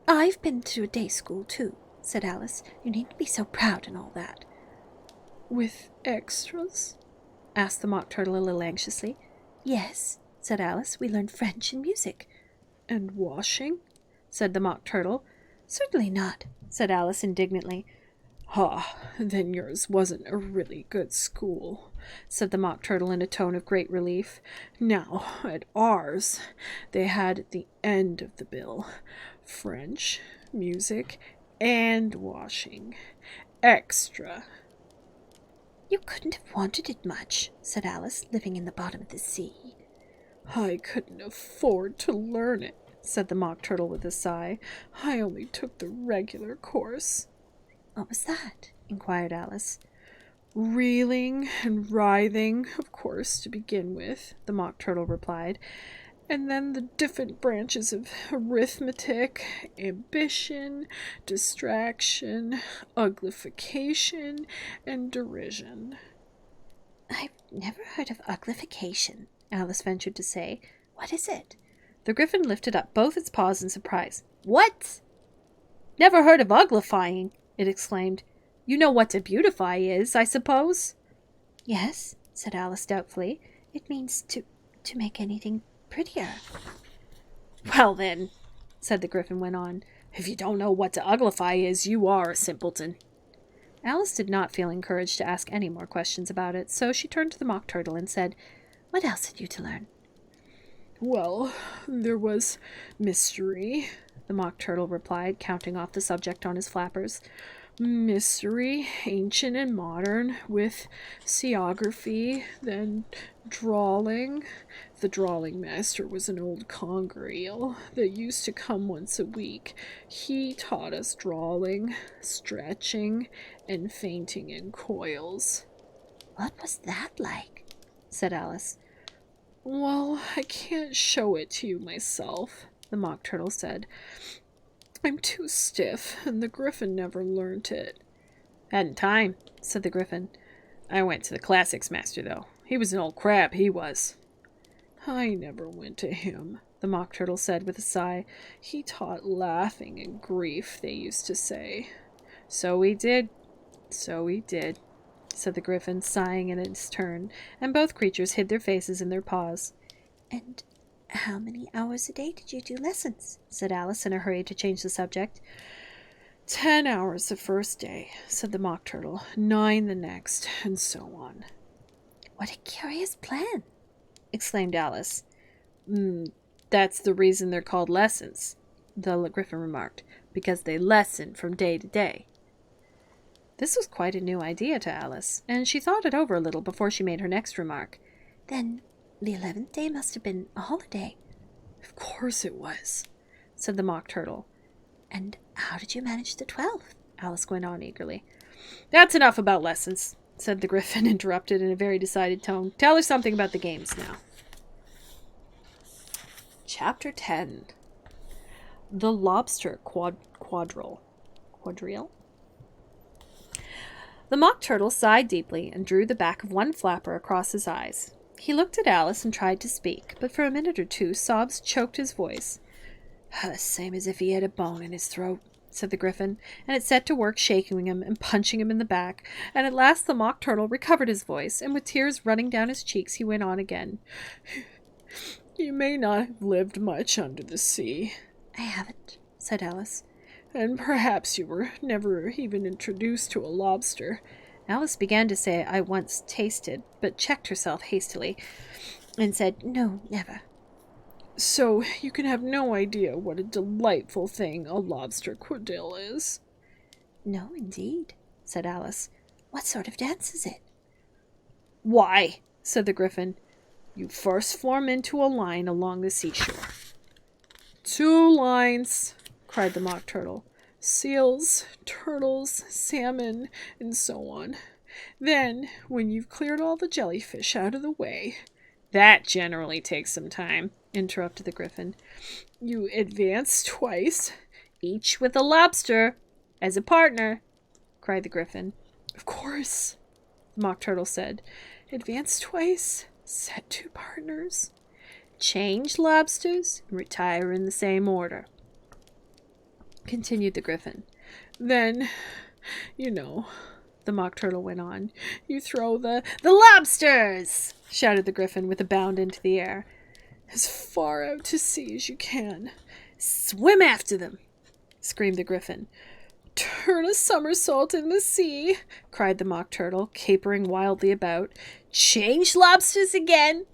I've been to a day school, too, said Alice. You needn't be so proud and all that. With extras? asked the Mock Turtle a little anxiously. Yes, said Alice. We learned French and music. And washing? said the Mock Turtle. Certainly not, said Alice indignantly. Then yours wasn't a really good school, said the Mock Turtle in a tone of great relief. Now, at ours, they had at the end of the bill French, music, and washing. Extra. You couldn't have wanted it much, said Alice, living in the bottom of the sea. I couldn't afford to learn it, said the Mock Turtle with a sigh. I only took the regular course. What was that? inquired Alice. Reeling and writhing, of course, to begin with, the Mock Turtle replied, and then the different branches of arithmetic, ambition, distraction, uglification, and derision. I've never heard of uglification, Alice ventured to say. What is it? The Griffin lifted up both its paws in surprise. What? Never heard of uglifying, it exclaimed. You know what to beautify is, I suppose? Yes, said Alice doubtfully. It means to make anything prettier. Well then, said the Griffin went on, if you don't know what to uglify is, you are a simpleton. Alice did not feel encouraged to ask any more questions about it, so she turned to the Mock Turtle and said, What else had you to learn? Well, there was mystery, the Mock Turtle replied, counting off the subject on his flappers. Mystery, ancient and modern, with seaography, then drawling. The drawling master was an old conger eel that used to come once a week. He taught us drawling, stretching, and fainting in coils. What was that like? said Alice. Well, I can't show it to you myself, the Mock Turtle said. I'm too stiff, and the Griffin never learnt it. Hadn't time, said the Griffin. I went to the classics master, though. He was an old crab, he was. I never went to him, the Mock Turtle said with a sigh. He taught laughing and grief, they used to say. So he did, said the Griffin, sighing in its turn, and both creatures hid their faces in their paws. And how many hours a day did you do lessons? said Alice in a hurry to change the subject. 10 hours the first day, said the Mock Turtle, 9 the next, and so on. What a curious plan, exclaimed Alice. That's the reason they're called lessons, the Griffin remarked, because they lesson from day to day. This was quite a new idea to Alice, and she thought it over a little before she made her next remark. Then the 11th day must have been a holiday. Of course it was, said the Mock Turtle. And how did you manage the 12th? Alice went on eagerly. That's enough about lessons, said the Griffin, interrupted in a very decided tone. Tell her something about the games now. Chapter 10. The Lobster Quadrille. The Mock Turtle sighed deeply and drew the back of one flapper across his eyes. He looked at Alice and tried to speak, but for a minute or two sobs choked his voice. Same as if he had a bone in his throat, said the Griffin, and it set to work shaking him and punching him in the back, and at last the Mock Turtle recovered his voice, and with tears running down his cheeks he went on again. You may not have lived much under the sea. I haven't, said Alice. And perhaps you were never even introduced to a lobster. Alice began to say I once tasted, but checked herself hastily, and said, No, never. So you can have no idea what a delightful thing a lobster quadrille is. No, indeed, said Alice. What sort of dance is it? Why, said the Gryphon, you first form into a line along the seashore. 2 lines, cried the Mock Turtle. Seals, turtles, salmon, and so on. Then, when you've cleared all the jellyfish out of the way, That generally takes some time, interrupted the Gryphon. you advance twice. Each with a lobster as a partner, cried the Gryphon. Of course, the Mock Turtle said. Advance twice, set 2 partners. Change lobsters and retire in the same order, continued the Gryphon. Then, you know, the Mock Turtle went on, you throw the lobsters! Shouted the Gryphon with a bound into the air. as far out to sea as you can. Swim after them, screamed the Gryphon. Turn a somersault in the sea, cried the Mock Turtle, capering wildly about. Change lobsters again,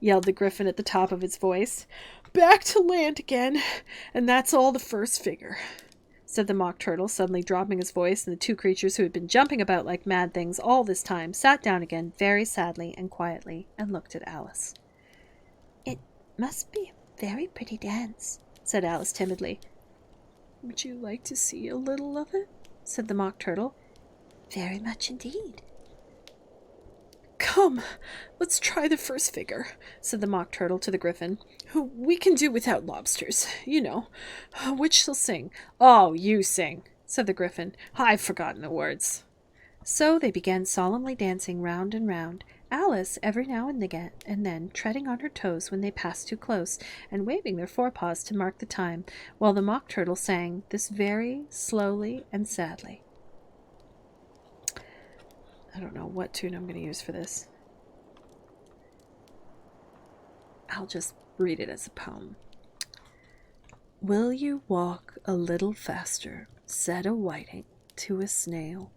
yelled the Gryphon at the top of its voice. Back to land again, and that's all the first figure, said the Mock Turtle, suddenly dropping his voice, and the 2 creatures who had been jumping about like mad things all this time sat down again very sadly and quietly and looked at Alice. It must be a very pretty dance, said Alice timidly. Would you like to see a little of it? Said the Mock Turtle. Very much indeed. Come, let's try the first figure, said the Mock Turtle to the Gryphon. We can do without lobsters, you know. Which shall sing? Oh, you sing, said the Gryphon. I've forgotten the words. So they began solemnly dancing round and round, Alice every now and then treading on her toes when they passed too close, and waving their forepaws to mark the time, while the Mock Turtle sang this very slowly and sadly. I don't know what tune I'm going to use for this. I'll just read it as a poem. Will you walk a little faster, said a whiting to a snail.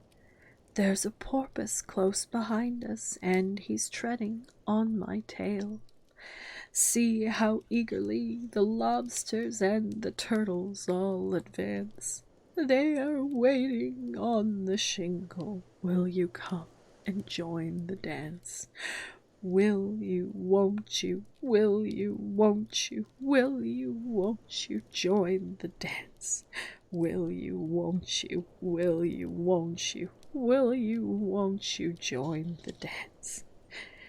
There's a porpoise close behind us, and he's treading on my tail. See how eagerly the lobsters and the turtles all advance. They are waiting on the shingle. Will you come and join the dance? Will you, won't you, will you, won't you, will you, won't you join the dance? Will you, won't you, will you, won't you, will you, won't you join the dance?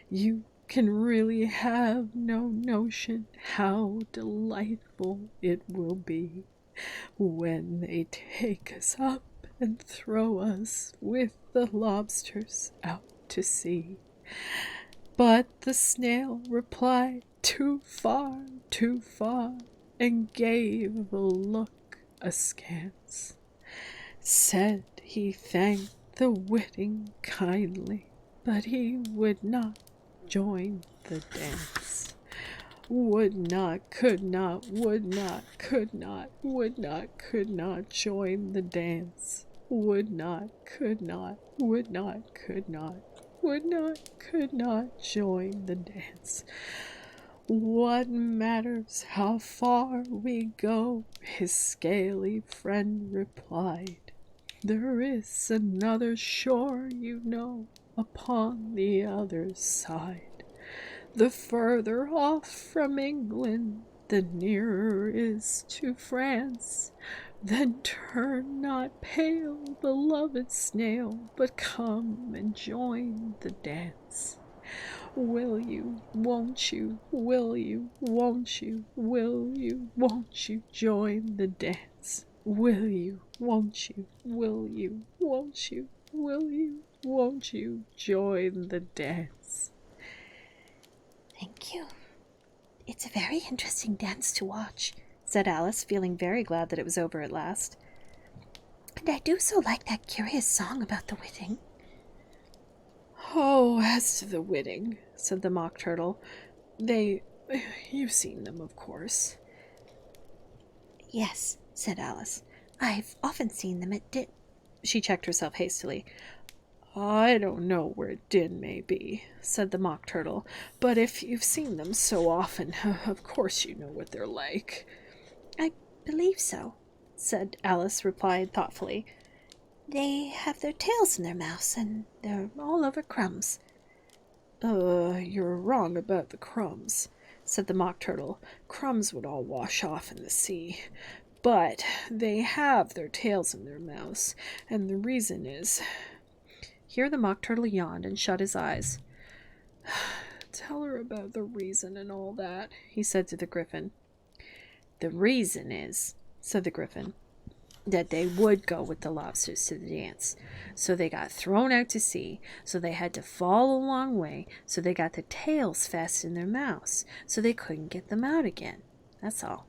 You can really have no notion how delightful it will be when they take us up and throw us with the lobsters out to sea. But the snail replied, too far, and gave a look askance. Said he thanked the whiting kindly, but he would not join the dance. Would not, could not, would not, could not, would not, could not join the dance. Would not, could not, would not, could not, would not, could not join the dance. What matters how far we go, his scaly friend replied. There is another shore, you know, upon the other side. The further off from England, the nearer is to France. Then turn not pale, beloved snail, but come and join the dance. Will you, won't you, will you, won't you, will you, won't you join the dance? Will you, won't you, will you, won't you, will you, won't you join the dance? Thank you. It's a very interesting dance to watch, said Alice, feeling very glad that it was over at last. And I do so like that curious song about the whiting. Oh, as to the whiting, said the Mock Turtle, you've seen them, of course. Yes, said Alice. I've often seen them at She checked herself hastily. I don't know where Din may be, said the Mock Turtle, but if you've seen them so often, of course you know what they're like. I believe so, said Alice, replied thoughtfully. They have their tails in their mouths, and they're all over crumbs. You're wrong about the crumbs, said the Mock Turtle. Crumbs would all wash off in the sea. But they have their tails in their mouths, and the reason is... Here the Mock Turtle yawned and shut his eyes. Tell her about the reason and all that, he said to the Griffin. The reason is, said the Griffin, that they would go with the lobsters to the dance. So they got thrown out to sea, so they had to fall a long way, so they got their tails fast in their mouths, so they couldn't get them out again. That's all.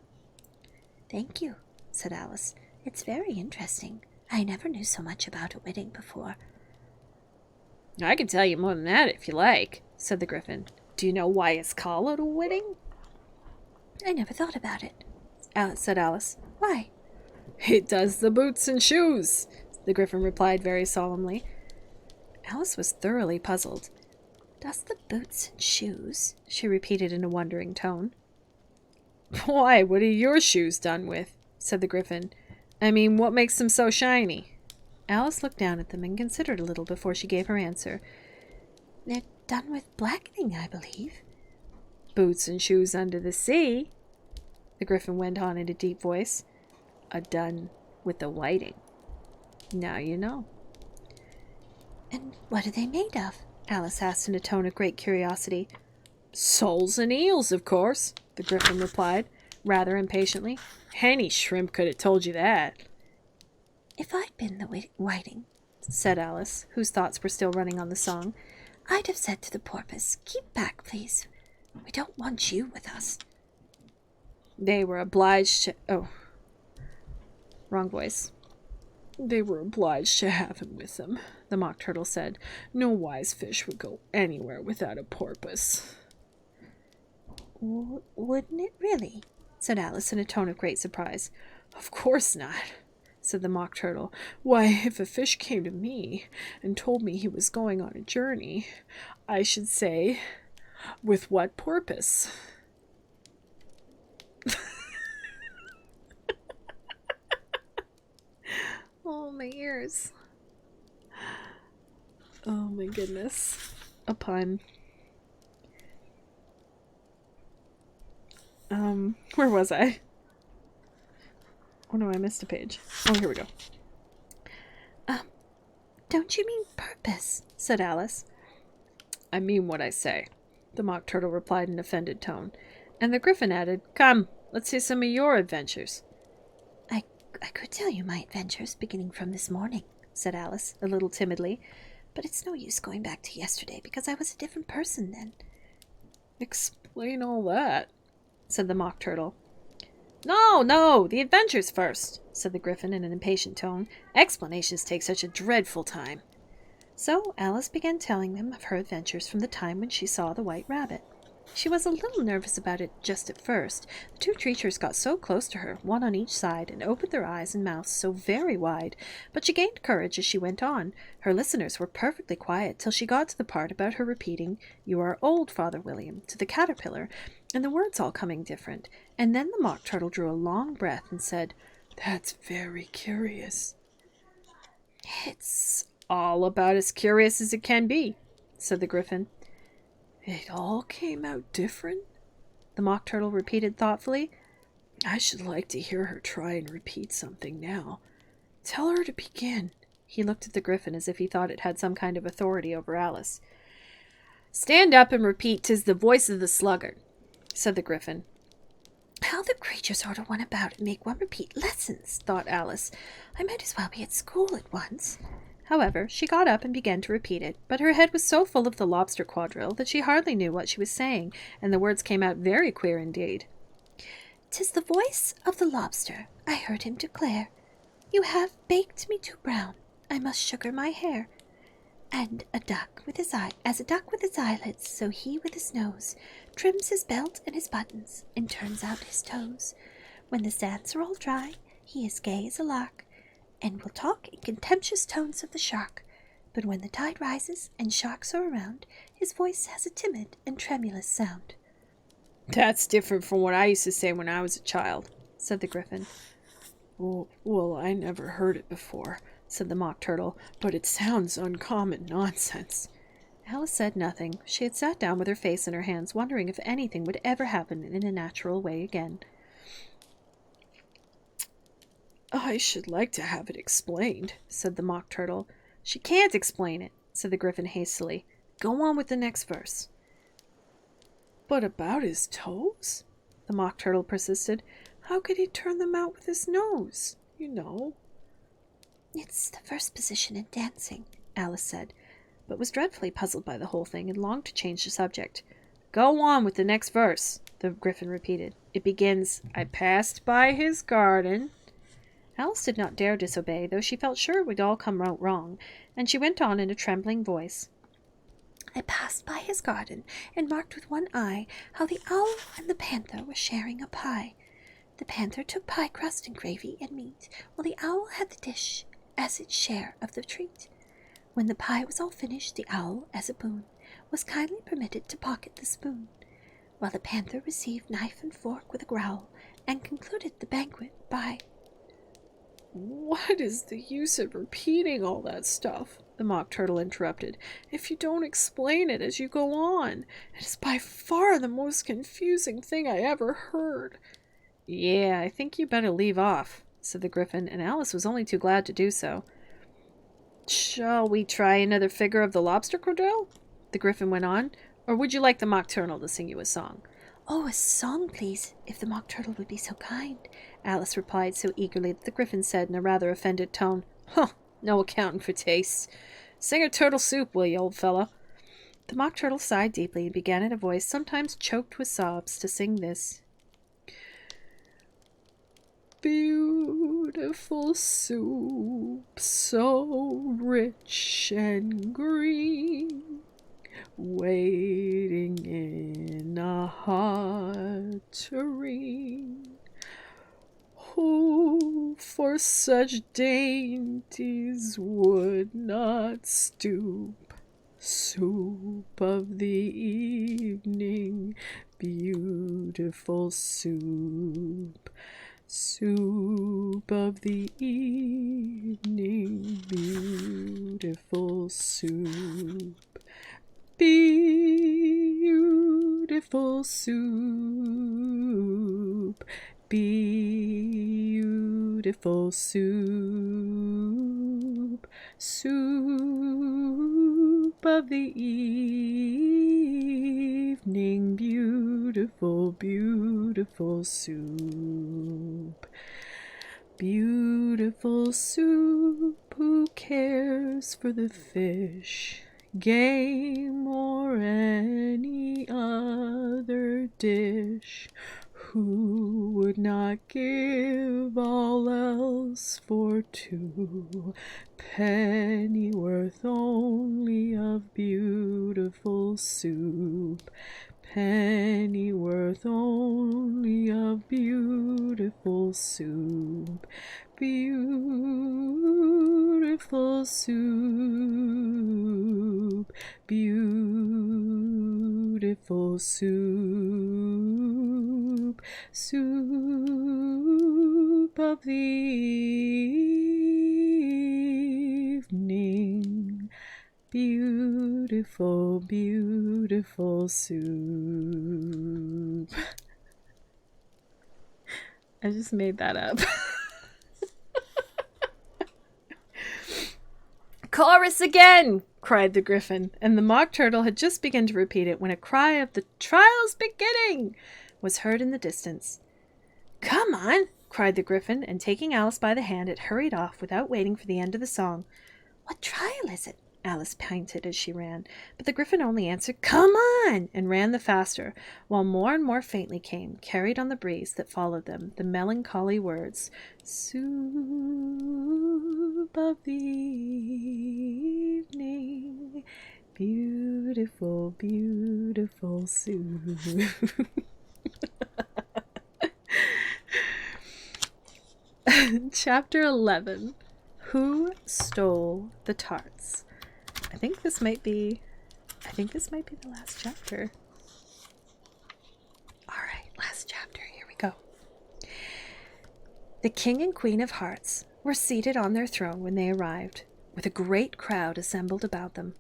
Thank you, said Alice. It's very interesting. I never knew so much about a wedding before. I can tell you more than that if you like, said the Griffin. Do you know why it's called a wedding? I never thought about it, said Alice. Why? It does the boots and shoes, the Griffin replied very solemnly. Alice was thoroughly puzzled. Does the boots and shoes? She repeated in a wondering tone. Why, what are your shoes done with? Said the Griffin. I mean, what makes them so shiny? Alice looked down at them and considered a little before she gave her answer. They're done with blackening, I believe. Boots and shoes under the sea, the Griffin went on in a deep voice, are done with the whiting. Now you know. And what are they made of? Alice asked in a tone of great curiosity. Soles and eels, of course, the Griffin replied, rather impatiently. Any shrimp could have told you that. If I'd been the whiting, said Alice, whose thoughts were still running on the song, I'd have said to the porpoise, keep back, please. We don't want you with us. They were obliged to... Oh. Wrong voice. They were obliged to have him with them, the Mock Turtle said. No wise fish would go anywhere without a porpoise. Wouldn't it really? Said Alice in a tone of great surprise. Of course not, said the Mock Turtle. Why, if a fish came to me and told me he was going on a journey, I should say, with what purpose? Oh, my ears. Oh my goodness. A pun. Where was I? Oh no, I missed a page. Oh, here we go. Don't you mean purpose? Said Alice. I mean what I say, the Mock Turtle replied in an offended tone. And the Griffin added, Come, let's see some of your adventures. I could tell you my adventures beginning from this morning, said Alice, a little timidly, but it's no use going back to yesterday because I was a different person then. Explain all that, said the Mock Turtle. No, the adventures first, said the Griffin in an impatient tone. Explanations take such a dreadful time. So Alice began telling them of her adventures from the time when she saw the White Rabbit. She was a little nervous about it just at first. The two creatures got so close to her, one on each side, and opened their eyes and mouths so very wide. But she gained courage as she went on. Her listeners were perfectly quiet till she got to the part about her repeating, You are old, Father William, to the caterpillar, and the words all coming different. And then the Mock Turtle drew a long breath and said, That's very curious. It's all about as curious as it can be, said the Griffin. It all came out different? The Mock Turtle repeated thoughtfully. I should like to hear her try and repeat something now. Tell her to begin. He looked at the Griffin as if he thought it had some kind of authority over Alice. Stand up and repeat, 'Tis the voice of the sluggard, said the Griffin. How the creatures ought to run about and make one repeat lessons, thought Alice. I might as well be at school at once. However, she got up and began to repeat it, but her head was so full of the lobster quadrille that she hardly knew what she was saying, and the words came out very queer indeed. 'Tis the voice of the lobster, I heard him declare. You have baked me too brown, I must sugar my hair. And as a duck with his eyelids, so he with his nose trims his belt and his buttons, and turns out his toes. When the sands are all dry, he is gay as a lark, and will talk in contemptuous tones of the shark. but when the tide rises and sharks are around, his voice has a timid and tremulous sound. That's different from what I used to say when I was a child, said the Gryphon. Well, I never heard it before, said the Mock Turtle, but it sounds uncommon nonsense. Alice said nothing. She had sat down with her face in her hands, wondering if anything would ever happen in a natural way again. I should like to have it explained, said the Mock Turtle. She can't explain it, said the Gryphon hastily. Go on with the next verse. But about his toes? The Mock Turtle persisted. How could he turn them out with his nose, you know? It's the first position in dancing, Alice said, but was dreadfully puzzled by the whole thing and longed to change the subject. Go on with the next verse, the Gryphon repeated. It begins, I passed by his garden. Alice did not dare disobey, though she felt sure it would all come out wrong, and she went on in a trembling voice. I passed by his garden and marked with one eye how the owl and the panther were sharing a pie. The panther took pie crust and gravy and meat, while the owl had the dish as its share of the treat. When the pie was all finished, the owl, as a boon, was kindly permitted to pocket the spoon, while the panther received knife and fork with a growl, and concluded the banquet by... What is the use of repeating all that stuff? The Mock Turtle interrupted. If you don't explain it as you go on, it is by far the most confusing thing I ever heard. Yeah, I think you better leave off, said the Gryphon, and Alice was only too glad to do so. Shall we try another figure of the lobster quadrille? The Gryphon went on. Or would you like the Mock Turtle to sing you a song? Oh, a song, please, if the Mock Turtle would be so kind, Alice replied so eagerly that the Gryphon said in a rather offended tone, Huh, no accounting for tastes. Sing a turtle soup, will you, old fellow? The Mock Turtle sighed deeply and began in a voice sometimes choked with sobs to sing this. Beautiful soup, so rich and green, waiting in a hot tureen. Who for such dainties would not stoop? Soup of the evening, beautiful soup. Soup of the evening, beautiful soup. Beautiful soup. Beautiful soup. Soup of the evening, beautiful, beautiful soup. Beautiful soup, who cares for the fish, game, or any other dish? Who would not give all else for 2 pennyworth only of beautiful soup? Pennyworth only of beautiful soup. Beautiful soup. Beautiful soup. Soup of the evening. Beautiful, beautiful soup. I just made that up. Chorus again! Cried the Gryphon, and the Mock Turtle had just begun to repeat it when a cry of the trial's beginning was heard in the distance. Come on! Cried the Gryphon, and taking Alice by the hand, it hurried off without waiting for the end of the song. What trial is it? Alice panted as she ran, but the Gryphon only answered, Come on! And ran the faster, while more and more faintly came, carried on the breeze that followed them, the melancholy words, Soup of the evening, beautiful, beautiful soup. Chapter 11. Who Stole the Tarts? I think this might be the last chapter. All right, last chapter. Here we go. The King and Queen of Hearts were seated on their throne when they arrived, with a great crowd assembled about them.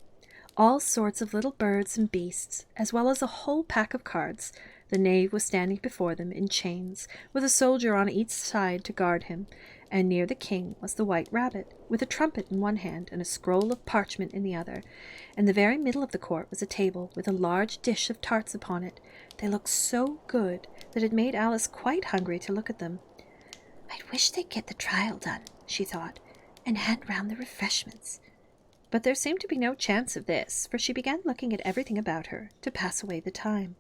All sorts of little birds and beasts, as well as a whole pack of cards. The knave was standing before them in chains, with a soldier on each side to guard him, and near the king was the white rabbit, with a trumpet in one hand and a scroll of parchment in the other. In the very middle of the court was a table with a large dish of tarts upon it. They looked so good that it made Alice quite hungry to look at them. "I wish they'd get the trial done," she thought, "and hand round the refreshments." But there seemed to be no chance of this, for she began looking at everything about her to pass away the time.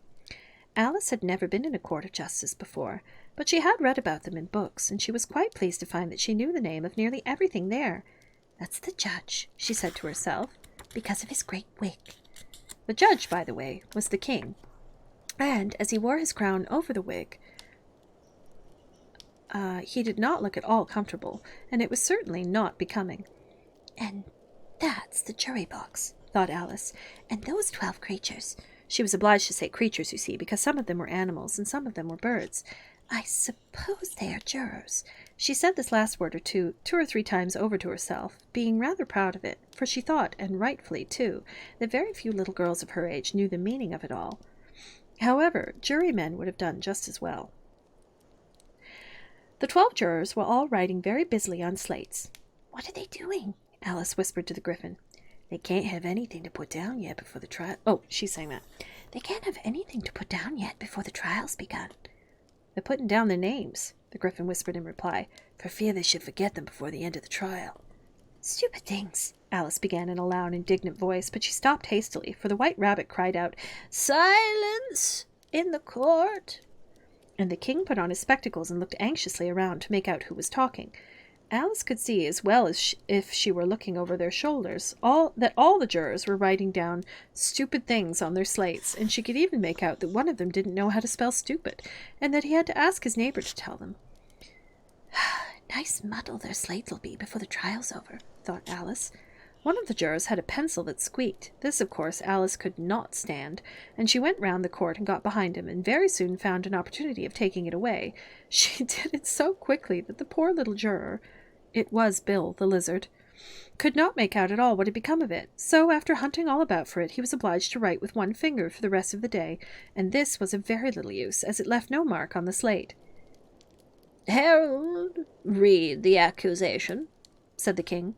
Alice had never been in a court of justice before, but she had read about them in books, and she was quite pleased to find that she knew the name of nearly everything there. "That's the judge," she said to herself, "because of his great wig." The judge, by the way, was the king, and as he wore his crown over the wig, he did not look at all comfortable, and it was certainly not becoming. "And that's the jury box," thought Alice, "and those 12 creatures. She was obliged to say creatures, you see, because some of them were animals and some of them were birds. I suppose they are jurors." She said this last word or two or three times over to herself, being rather proud of it, for she thought, and rightfully too, that very few little girls of her age knew the meaning of it all. However, jurymen would have done just as well. The 12 jurors were all writing very busily on slates. "What are they doing?" Alice whispered to the Griffin. "They can't have anything to put down yet before the trial—" Oh, she's saying that. "They can't have anything to put down yet before the trial's begun." "They're putting down their names," the Griffin whispered in reply, "for fear they should forget them before the end of the trial." "Stupid things," Alice began in a loud, indignant voice, but she stopped hastily, for the white rabbit cried out, "Silence in the court!" And the king put on his spectacles and looked anxiously around to make out who was talking. Alice could see, as well as if she were looking over their shoulders, that all the jurors were writing down stupid things on their slates, and she could even make out that one of them didn't know how to spell stupid, and that he had to ask his neighbor to tell them. "Nice muddle their slates'll be before the trial's over," thought Alice. One of the jurors had a pencil that squeaked. This, of course, Alice could not stand, and she went round the court and got behind him, and very soon found an opportunity of taking it away. She did it so quickly that the poor little juror, it was Bill the lizard, could not make out at all what had become of it. So, after hunting all about for it, he was obliged to write with one finger for the rest of the day, and this was of very little use, as it left no mark on the slate. "Herald, read the accusation," said the king.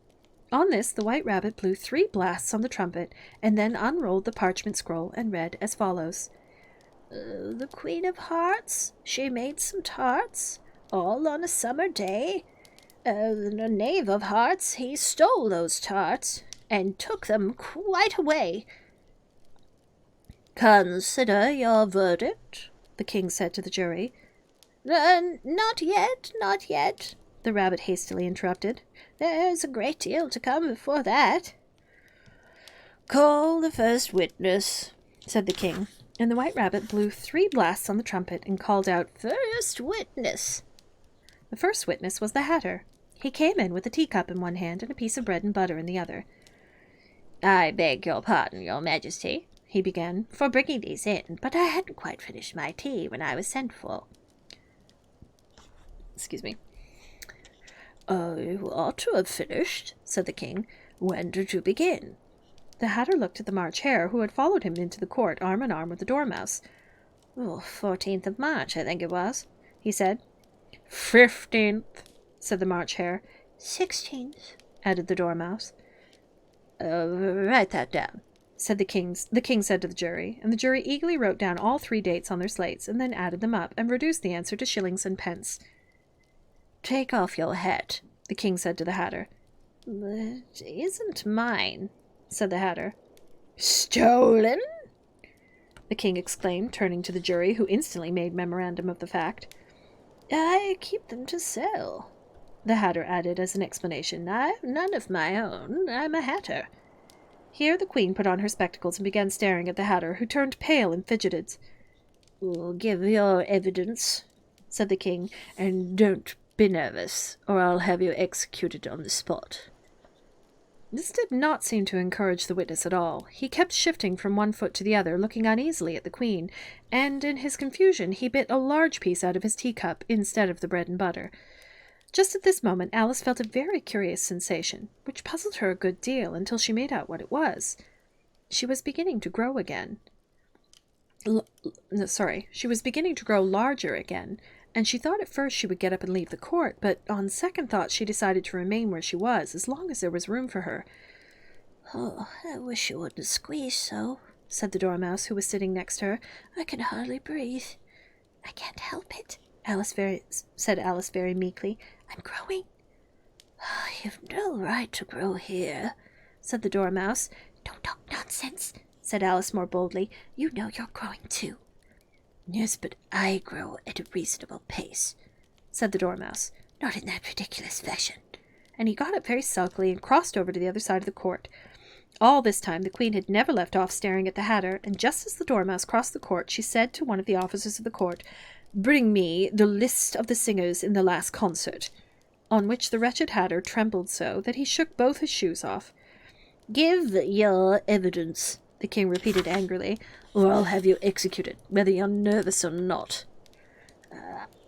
On this, the white rabbit blew 3 blasts on the trumpet, and then unrolled the parchment scroll and read as follows. "The Queen of Hearts, she made some tarts, all on a summer day. The Knave of Hearts, he stole those tarts, and took them quite away." "Consider your verdict," the king said to the jury. "Not yet, not yet," the rabbit hastily interrupted. "There's a great deal to come before that." "Call the first witness," said the king, and the white rabbit blew 3 blasts on the trumpet and called out, "First witness." The first witness was the Hatter. He came in with a teacup in one hand and a piece of bread and butter in the other. "I beg your pardon, your majesty," he began, "for bringing these in, but I hadn't quite finished my tea when I was sent for." Excuse me. "You ought to have finished," said the king. "When did you begin?" The Hatter looked at the March Hare, who had followed him into the court arm in arm with the Dormouse. 14th of March, I think it was," he said. 15th, said the March Hare. 16th, added the Dormouse. Write that down, said the king said to the jury, and the jury eagerly wrote down all 3 dates on their slates, and then added them up, and reduced the answer to shillings and pence. "Take off your hat," the king said to the Hatter. "It isn't mine," said the Hatter. "Stolen?" the king exclaimed, turning to the jury, who instantly made memorandum of the fact. "I keep them to sell," the Hatter added as an explanation. "I've none of my own. I'm a Hatter." Here the queen put on her spectacles and began staring at the Hatter, who turned pale and fidgeted. "Give your evidence," said the king, "and don't be nervous, or I'll have you executed on the spot." This did not seem to encourage the witness at all. He kept shifting from one foot to the other, looking uneasily at the Queen, and in his confusion he bit a large piece out of his teacup instead of the bread and butter. Just at this moment Alice felt a very curious sensation, which puzzled her a good deal until she made out what it was. She was beginning to grow again. She was beginning to grow larger again, and she thought at first she would get up and leave the court, but on second thought she decided to remain where she was, as long as there was room for her. "Oh, I wish you wouldn't squeeze so," said the Dormouse, who was sitting next to her. "I can hardly breathe." "I can't help it," said Alice very meekly. "I'm growing." "Oh, you've no right to grow here," said the Dormouse. "Don't talk nonsense," said Alice more boldly. "You know you're growing too." "Yes, but I grow at a reasonable pace," said the Dormouse. "Not in that ridiculous fashion." And he got up very sulkily and crossed over to the other side of the court. All this time the Queen had never left off staring at the Hatter, and just as the Dormouse crossed the court, she said to one of the officers of the court, "Bring me the list of the singers in the last concert," on which the wretched Hatter trembled so that he shook both his shoes off. "Give your evidence," the King repeated angrily, "or I'll have you executed, whether you're nervous or not."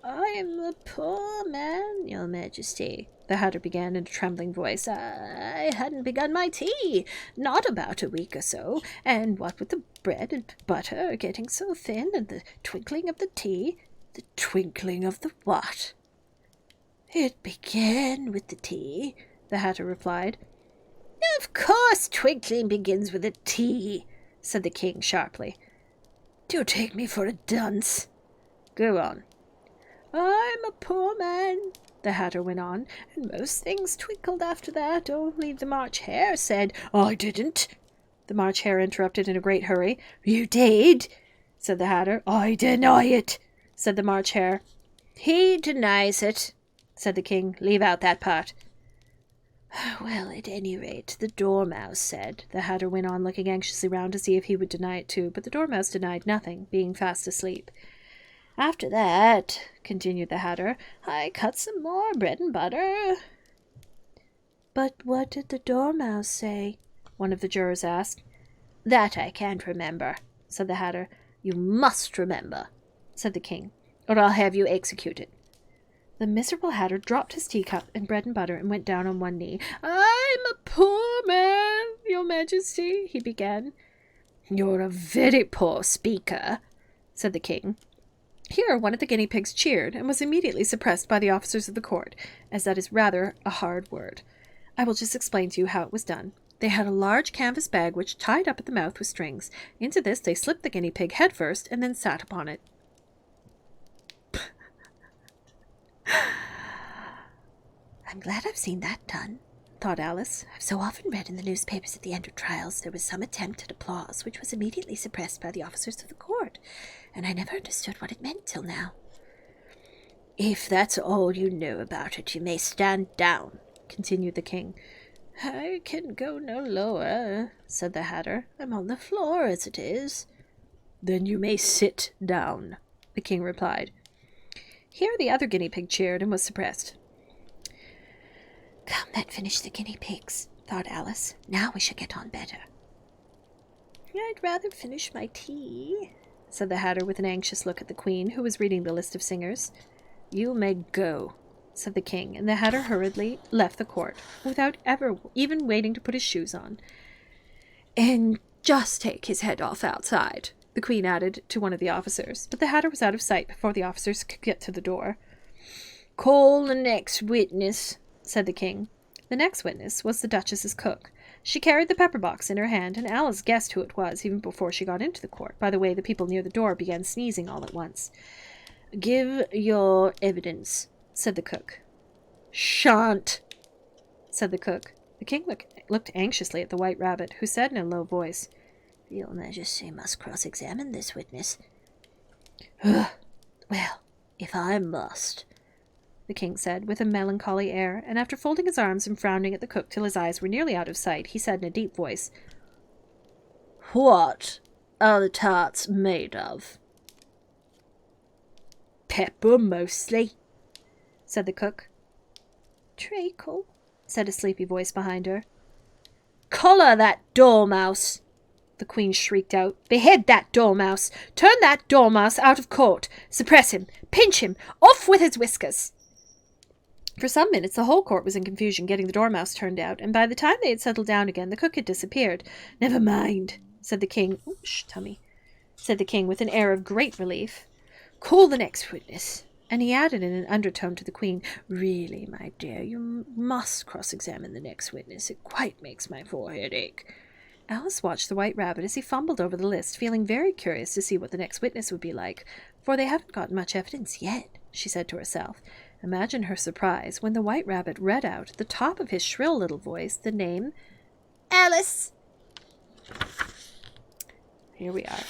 "I'm a poor man, your Majesty," the Hatter began in a trembling voice. "I hadn't begun my tea, not about a week or so, and what with the bread and butter getting so thin, and the twinkling of the tea—" "The twinkling of the what?" "It began with the tea," the Hatter replied. "Of course twinkling begins with a T," said the King sharply. "Do you take me for a dunce?" "Go on." "I'm a poor man," the Hatter went on, "and most things twinkled after that, only the March Hare said—" "I didn't," the March Hare interrupted in a great hurry. "You did," said the Hatter. "I deny it," said the March Hare. "He denies it," said the King. "Leave out that part." "Well, at any rate, the Dormouse said," the Hatter went on, looking anxiously round to see if he would deny it too, but the Dormouse denied nothing, being fast asleep. "After that," continued the Hatter, "I cut some more bread and butter." "But what did the Dormouse say?" one of the jurors asked. "That I can't remember," said the Hatter. "You must remember," said the King, "or I'll have you executed." The miserable Hatter dropped his teacup and bread and butter and went down on one knee. "I'm a poor man, your Majesty," he began. "You're a very poor speaker," said the King. Here one of the guinea pigs cheered, and was immediately suppressed by the officers of the court, as that is rather a hard word. I will just explain to you how it was done. They had a large canvas bag which tied up at the mouth with strings. Into this they slipped the guinea pig head first, and then sat upon it. "I'm glad I've seen that done," thought Alice. "I've so often read in the newspapers at the end of trials there was some attempt at applause which was immediately suppressed by the officers of the court, and I never understood what it meant till now." "If that's all you know about it, you may stand down," continued the King. "I can go no lower," said the Hatter. "I'm on the floor as it is." "Then you may sit down," the King replied. Here the other guinea pig cheered and was suppressed. "Come, that finished the guinea pigs," thought Alice. "Now we shall get on better." "I'd rather finish my tea," said the Hatter with an anxious look at the Queen, who was reading the list of singers. "You may go," said the King, and the Hatter hurriedly left the court, without even waiting to put his shoes on. "And just take his head off outside," the Queen added to one of the officers, but the Hatter was out of sight before the officers could get to the door. "Call the next witness," said the King. The next witness was the Duchess's cook. She carried the pepper box in her hand, and Alice guessed who it was even before she got into the court, by the way the people near the door began sneezing all at once. "Give your evidence," said the cook. "Shan't," said the cook. The King looked anxiously at the White Rabbit, who said in a low voice, "Your Majesty must cross-examine this witness." "Well, if I must," the King said, with a melancholy air, and after folding his arms and frowning at the cook till his eyes were nearly out of sight, he said in a deep voice, "What are the tarts made of?" "Pepper, mostly," said the cook. "Treacle," said a sleepy voice behind her. Collar that dormouse! The queen shrieked out. Behead that dormouse! Turn that dormouse out of court! Suppress him! Pinch him! Off with his whiskers! For some minutes the whole court was in confusion getting the dormouse turned out, and by the time they had settled down again the cook had disappeared. Never mind, said the king. Oh, shh, tummy, said the king with an air of great relief. Call the next witness. And he added in an undertone to the queen, Really, my dear, you must cross-examine the next witness. It quite makes my forehead ache. Alice watched the White Rabbit as he fumbled over the list, feeling very curious to see what the next witness would be like, for they haven't got much evidence yet, she said to herself. Imagine her surprise when the White Rabbit read out at the top of his shrill little voice the name Alice. Here we are.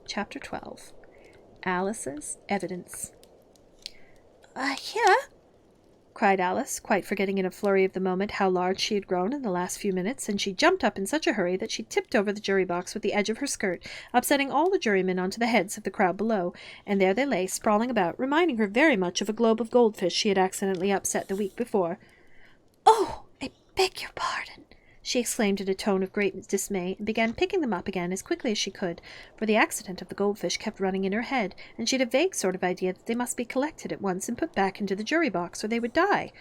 Chapter 12. Alice's Evidence. Here? Cried Alice, quite forgetting in a flurry of the moment how large she had grown in the last few minutes, and she jumped up in such a hurry that she tipped over the jury box with the edge of her skirt, upsetting all the jurymen onto the heads of the crowd below, and there they lay, sprawling about, reminding her very much of a globe of goldfish she had accidentally upset the week before. Oh, I beg your pardon, she exclaimed in a tone of great dismay, and began picking them up again as quickly as she could, for the accident of the goldfish kept running in her head, and she had a vague sort of idea that they must be collected at once and put back into the jury box, or they would die.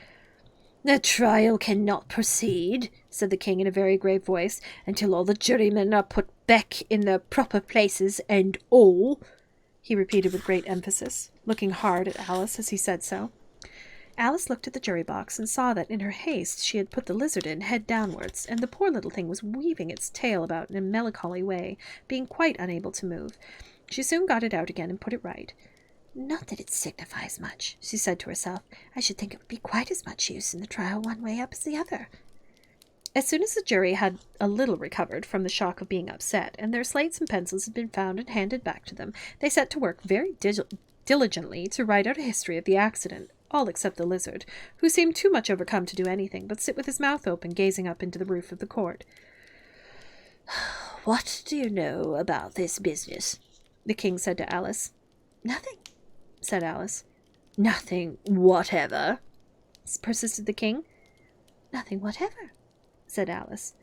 The trial cannot proceed, said the king in a very grave voice, until all the jurymen are put back in their proper places, and all, he repeated with great emphasis, looking hard at Alice as he said so. Alice looked at the jury box and saw that in her haste she had put the lizard in head downwards, and the poor little thing was weaving its tail about in a melancholy way, being quite unable to move. She soon got it out again and put it right. Not that it signifies much, she said to herself. I should think it would be quite as much use in the trial one way up as the other. As soon as the jury had a little recovered from the shock of being upset, and their slates and pencils had been found and handed back to them, they set to work very diligently to write out a history of the accident, all except the lizard, who seemed too much overcome to do anything but sit with his mouth open, gazing up into the roof of the court. What do you know about this business? The king said to Alice. Nothing, said Alice. Nothing whatever, persisted the king. Nothing whatever, said Alice.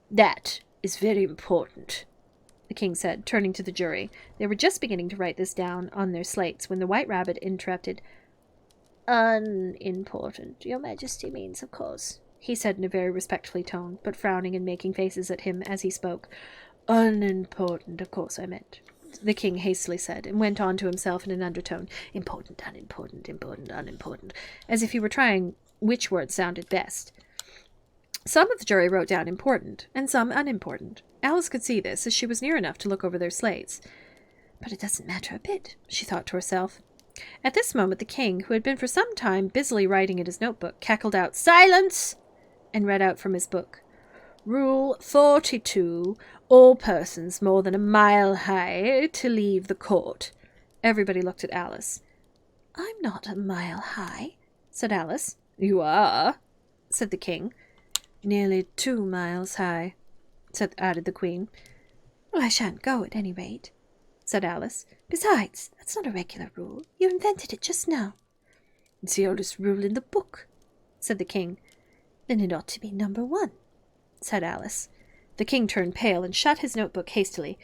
That is very important, the king said, turning to the jury. They were just beginning to write this down on their slates when the White Rabbit interrupted. Unimportant, your majesty means, of course, he said in a very respectful tone, but frowning and making faces at him as he spoke. Unimportant, of course I meant, the king hastily said, and went on to himself in an undertone. Important, unimportant, important, unimportant, as if he were trying which word sounded best. Some of the jury wrote down important, and some unimportant. Alice could see this, as she was near enough to look over their slates. But it doesn't matter a bit, she thought to herself. At this moment the king, who had been for some time busily writing in his notebook, cackled out, Silence! And read out from his book. Rule 42. All persons more than a mile high to leave the court. Everybody looked at Alice. I'm not a mile high, said Alice. You are, said the king. Nearly 2 miles high, added the queen. Well, I shan't go at any rate, said Alice. Besides, that's not a regular rule. You invented it just now. It's the oldest rule in the book, said the king. Then it ought to be number 1, said Alice. The king turned pale and shut his notebook hastily.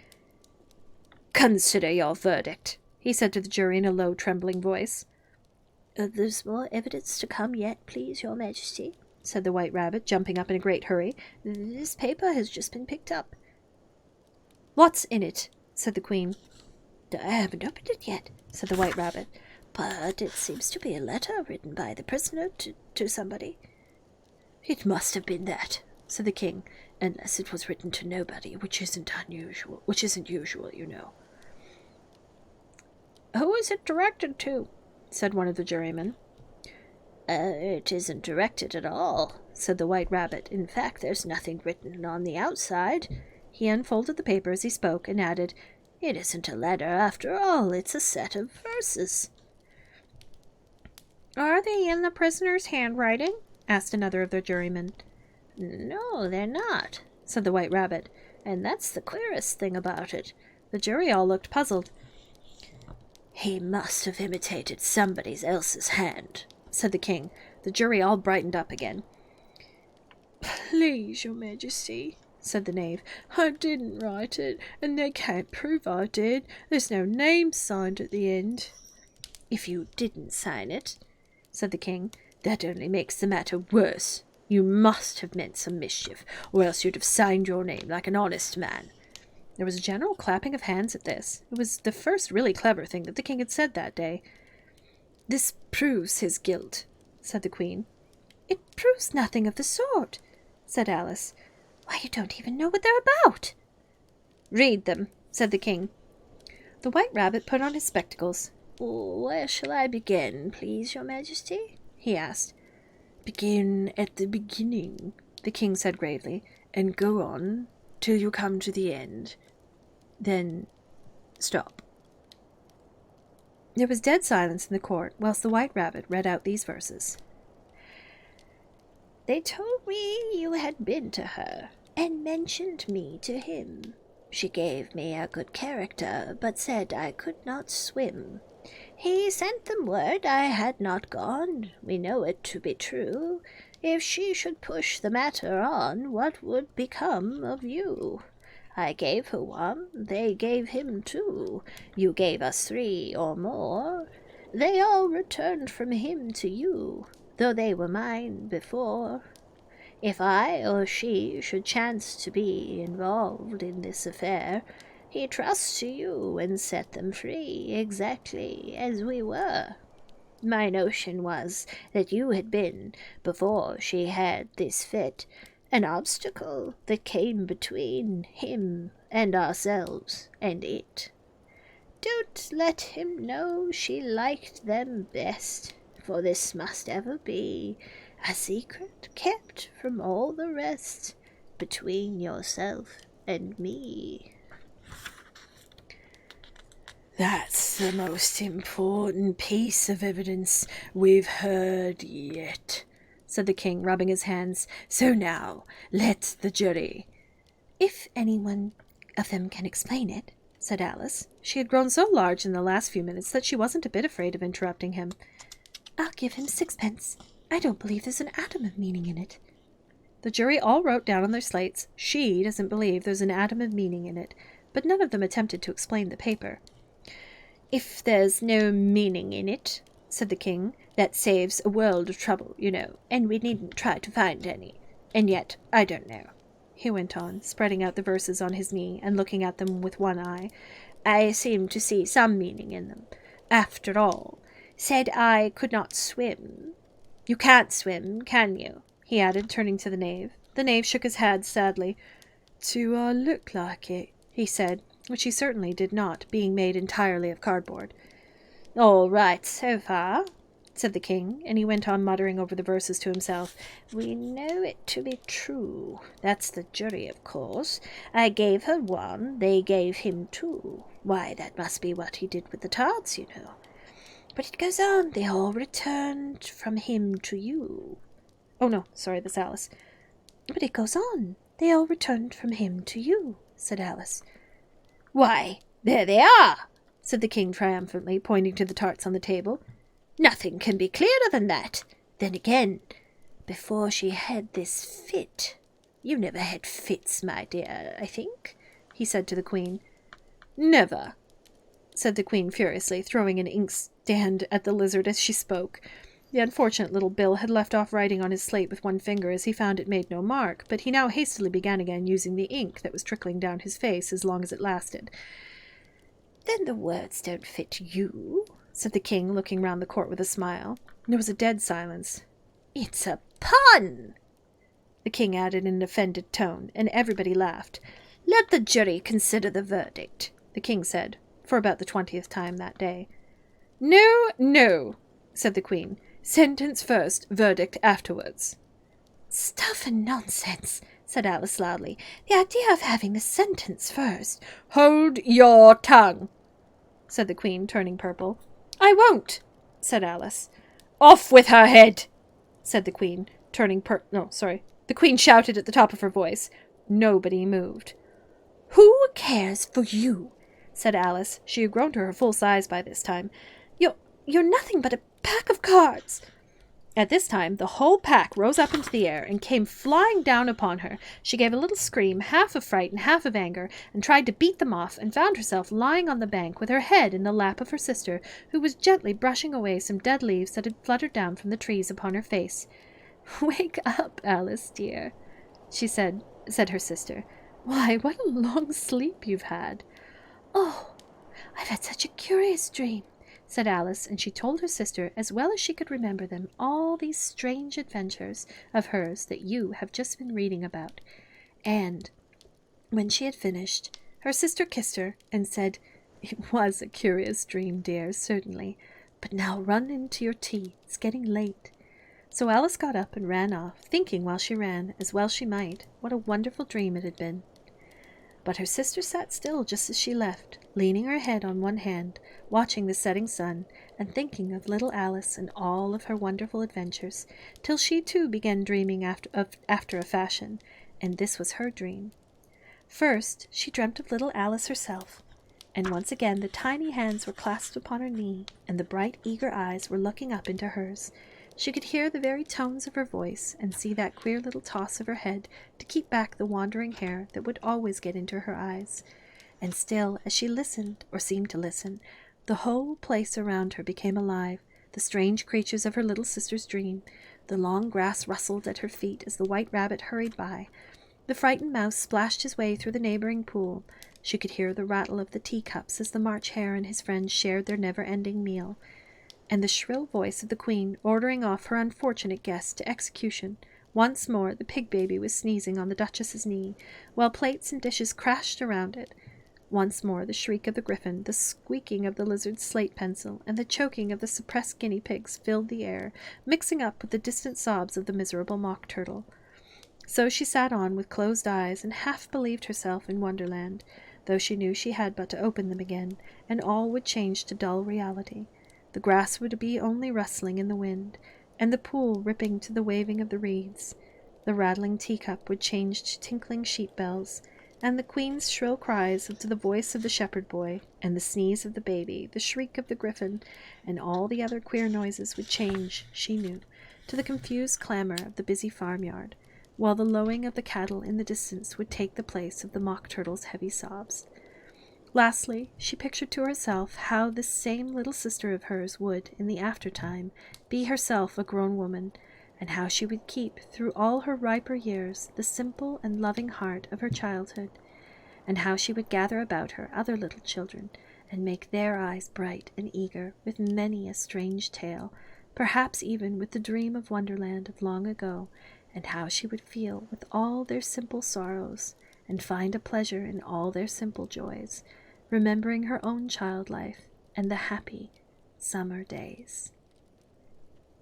Consider your verdict, he said to the jury in a low, trembling voice. There's more evidence to come yet, please, your majesty, said the White Rabbit, jumping up in a great hurry. This paper has just been picked up. What's in it? Said the queen. I haven't opened it yet, said the White Rabbit. But it seems to be a letter written by the prisoner to somebody. It must have been that, said the king, unless it was written to nobody, which isn't usual, you know. Who is it directed to? said one of the jurymen. It isn't directed at all, said the White Rabbit. In fact, there's nothing written on the outside. He unfolded the paper as he spoke, and added, It isn't a letter after all, it's a set of verses. Are they in the prisoner's handwriting? asked another of the jurymen. No, they're not, said the White Rabbit. And that's the queerest thing about it. The jury all looked puzzled. He must have imitated somebody else's hand, said the king. The jury all brightened up again. Please, your majesty, said the knave. I didn't write it, and they can't prove I did. There's no name signed at the end. If you didn't sign it, said the king, that only makes the matter worse. You must have meant some mischief, or else you'd have signed your name like an honest man. There was a general clapping of hands at this. It was the first really clever thing that the king had said that day. This proves his guilt, said the queen. It proves nothing of the sort, said Alice. Why, you don't even know what they're about. Read them, said the king. The White Rabbit put on his spectacles. Where shall I begin, please, your majesty? He asked. Begin at the beginning, the king said gravely, and go on till you come to the end. Then stop. There was dead silence in the court whilst the White Rabbit read out these verses. They told me you had been to her, and mentioned me to him. She gave me a good character, but said I could not swim. He sent them word I had not gone. We know it to be true. If she should push the matter on, what would become of you? I gave her one, they gave him two. You gave us 3 or more. They all returned from him to you, though they were mine before. If I or she should chance to be involved in this affair, he trusts to you and set them free exactly as we were. My notion was that you had been, before she had this fit, an obstacle that came between him and ourselves and it. Don't let him know she liked them best, for this must ever be a secret kept from all the rest between yourself and me. That's the most important piece of evidence we've heard yet, said the king, rubbing his hands. So now, let the jury. If anyone of them can explain it, said Alice. She had grown so large in the last few minutes that she wasn't a bit afraid of interrupting him. I'll give him 6pence. I don't believe there's an atom of meaning in it. The jury all wrote down on their slates, she doesn't believe there's an atom of meaning in it, but none of them attempted to explain the paper. If there's no meaning in it, said the king, that saves a world of trouble, you know, and we needn't try to find any. And yet, I don't know, he went on, spreading out the verses on his knee and looking at them with one eye. I seem to see some meaning in them. After all, said I could not swim. You can't swim, can you? He added, turning to the knave. The knave shook his head sadly. Do I look like it? He said, which he certainly did not, being made entirely of cardboard. All right so far, said the king, and he went on muttering over the verses to himself. We know it to be true. That's the jury, of course. I gave her 1, they gave him 2. Why, that must be what he did with the tarts, you know. But it goes on, they all returned from him to you. Oh, no, sorry, that's Alice. But it goes on, they all returned from him to you, said Alice. Why, there they are, said the king triumphantly, pointing to the tarts on the table. Nothing can be clearer than that. Then again, before she had this fit. You never had fits, my dear, I think, he said to the queen. Never, said the queen furiously, throwing an inkstand at the lizard as she spoke. The unfortunate little Bill had left off writing on his slate with one finger as he found it made no mark, but he now hastily began again using the ink that was trickling down his face as long as it lasted. Then the words don't fit you, said the king, looking round the court with a smile. There was a dead silence. It's a pun, the king added in an offended tone, and everybody laughed. Let the jury consider the verdict, the king said, for about the 20th time that day. No, no, said the queen. Sentence first, verdict afterwards. Stuff and nonsense, said Alice loudly. The idea of having the sentence first. Hold your tongue, said the queen, turning purple. I won't, said Alice. Off with her head, said the queen, turning The queen shouted at the top of her voice. Nobody moved. Who cares for you? said Alice. She had grown to her full size by this time. You're nothing but a pack of cards. At this time, the whole pack rose up into the air and came flying down upon her. She gave a little scream, half of fright and half of anger, and tried to beat them off, and found herself lying on the bank with her head in the lap of her sister, who was gently brushing away some dead leaves that had fluttered down from the trees upon her face. "Wake up, Alice, dear," said her sister. "Why, what a long sleep you've had." "Oh, I've had such a curious dream," said Alice, and she told her sister, as well as she could remember them, all these strange adventures of hers that you have just been reading about. And when she had finished, her sister kissed her and said, "It was a curious dream, dear, certainly. But now run into your tea. It's getting late." So Alice got up and ran off, thinking while she ran, as well she might, what a wonderful dream it had been. But her sister sat still just as she left, leaning her head on one hand, watching the setting sun, and thinking of little Alice and all of her wonderful adventures, till she too began dreaming after a fashion, and this was her dream. First, she dreamt of little Alice herself, and once again the tiny hands were clasped upon her knee, and the bright, eager eyes were looking up into hers. She could hear the very tones of her voice, and see that queer little toss of her head to keep back the wandering hair that would always get into her eyes. And still, as she listened, or seemed to listen, the whole place around her became alive, the strange creatures of her little sister's dream. The long grass rustled at her feet as the white rabbit hurried by. The frightened mouse splashed his way through the neighboring pool. She could hear the rattle of the teacups as the March Hare and his friends shared their never-ending meal, and the shrill voice of the Queen ordering off her unfortunate guest to execution. Once more the pig baby was sneezing on the Duchess's knee, while plates and dishes crashed around it. Once more the shriek of the griffin, the squeaking of the lizard's slate pencil, and the choking of the suppressed guinea pigs filled the air, mixing up with the distant sobs of the miserable mock turtle. So she sat on with closed eyes, and half believed herself in Wonderland, though she knew she had but to open them again, and all would change to dull reality. The grass would be only rustling in the wind, and the pool ripping to the waving of the reeds. The rattling teacup would change to tinkling sheep bells, and the Queen's shrill cries to the voice of the shepherd boy, and the sneeze of the baby, the shriek of the griffin, and all the other queer noises would change, she knew, to the confused clamor of the busy farmyard, while the lowing of the cattle in the distance would take the place of the mock turtle's heavy sobs. Lastly, she pictured to herself how this same little sister of hers would, in the aftertime, be herself a grown woman, and how she would keep, through all her riper years, the simple and loving heart of her childhood, and how she would gather about her other little children, and make their eyes bright and eager with many a strange tale, perhaps even with the dream of Wonderland of long ago, and how she would feel with all their simple sorrows, and find a pleasure in all their simple joys, remembering her own child life and the happy summer days.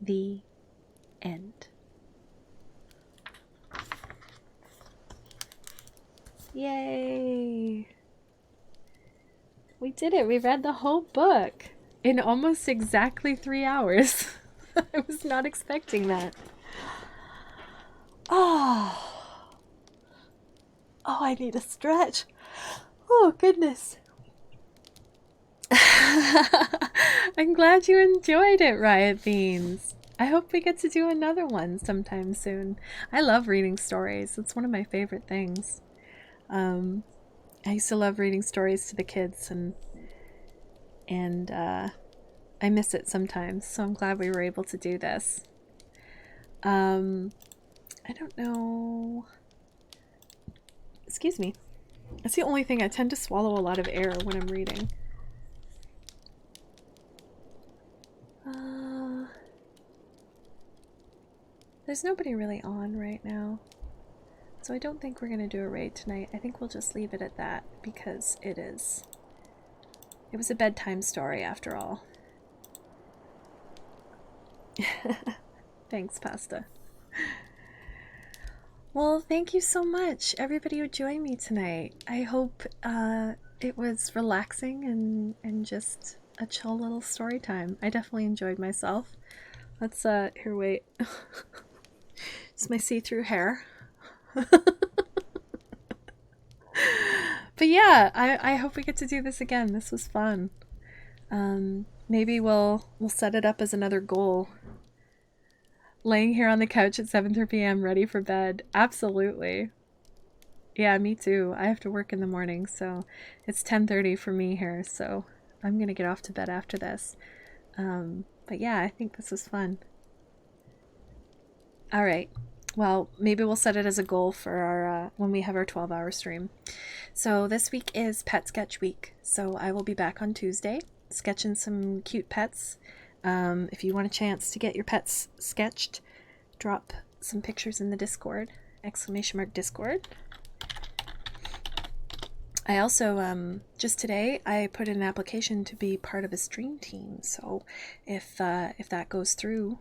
The end. Yay! We did it! We read the whole book in almost exactly 3 hours. I was not expecting that. Oh, I need a stretch. Oh, goodness. I'm glad you enjoyed it, Riot Beans. I hope we get to do another one sometime soon. I love reading stories. It's one of my favorite things. I used to love reading stories to the kids, and I miss it sometimes, so I'm glad we were able to do this. I don't know. Excuse me. That's the only thing. I tend to swallow a lot of air when I'm reading. There's nobody really on right now, so I don't think we're going to do a raid tonight. I think we'll just leave it at that, because it was a bedtime story after all. Thanks, Pasta. Well, thank you so much, everybody who joined me tonight. I hope it was relaxing and just a chill little story time. I definitely enjoyed myself. Let's, here, wait. It's my see-through hair. But yeah, I hope we get to do this again. This was fun. Maybe we'll set it up as another goal. laying here on the couch at 7:30 p.m. ready for bed. Absolutely. Yeah, me too. I have to work in the morning, so it's 10:30 for me here, so I'm gonna get off to bed after this. But yeah, I think this was fun. All right. Well, maybe we'll set it as a goal for our when we have our 12-hour stream. So this week is Pet Sketch Week, so I will be back on Tuesday sketching some cute pets. If you want a chance to get your pets sketched, drop some pictures in the Discord, !Discord. I also, just today, I put in an application to be part of a stream team, so if that goes through,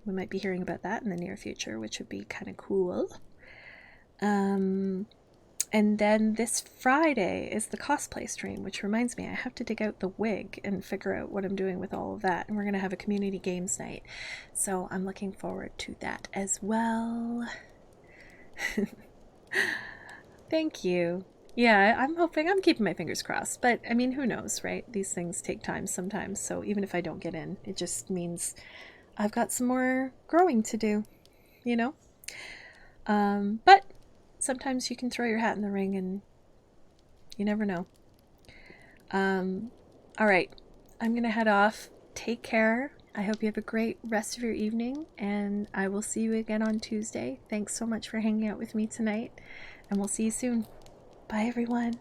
we might be hearing about that in the near future, which would be kind of cool. And then this Friday is the cosplay stream, which reminds me I have to dig out the wig and figure out what I'm doing with all of that. And we're going to have a community games night. So I'm looking forward to that as well. Thank you. Yeah, I'm keeping my fingers crossed. But I mean, who knows, right? These things take time sometimes. So even if I don't get in, it just means I've got some more growing to do, you know? But sometimes you can throw your hat in the ring and you never know. All right, I'm going to head off. Take care. I hope you have a great rest of your evening, and I will see you again on Tuesday. Thanks so much for hanging out with me tonight, and we'll see you soon. Bye, everyone.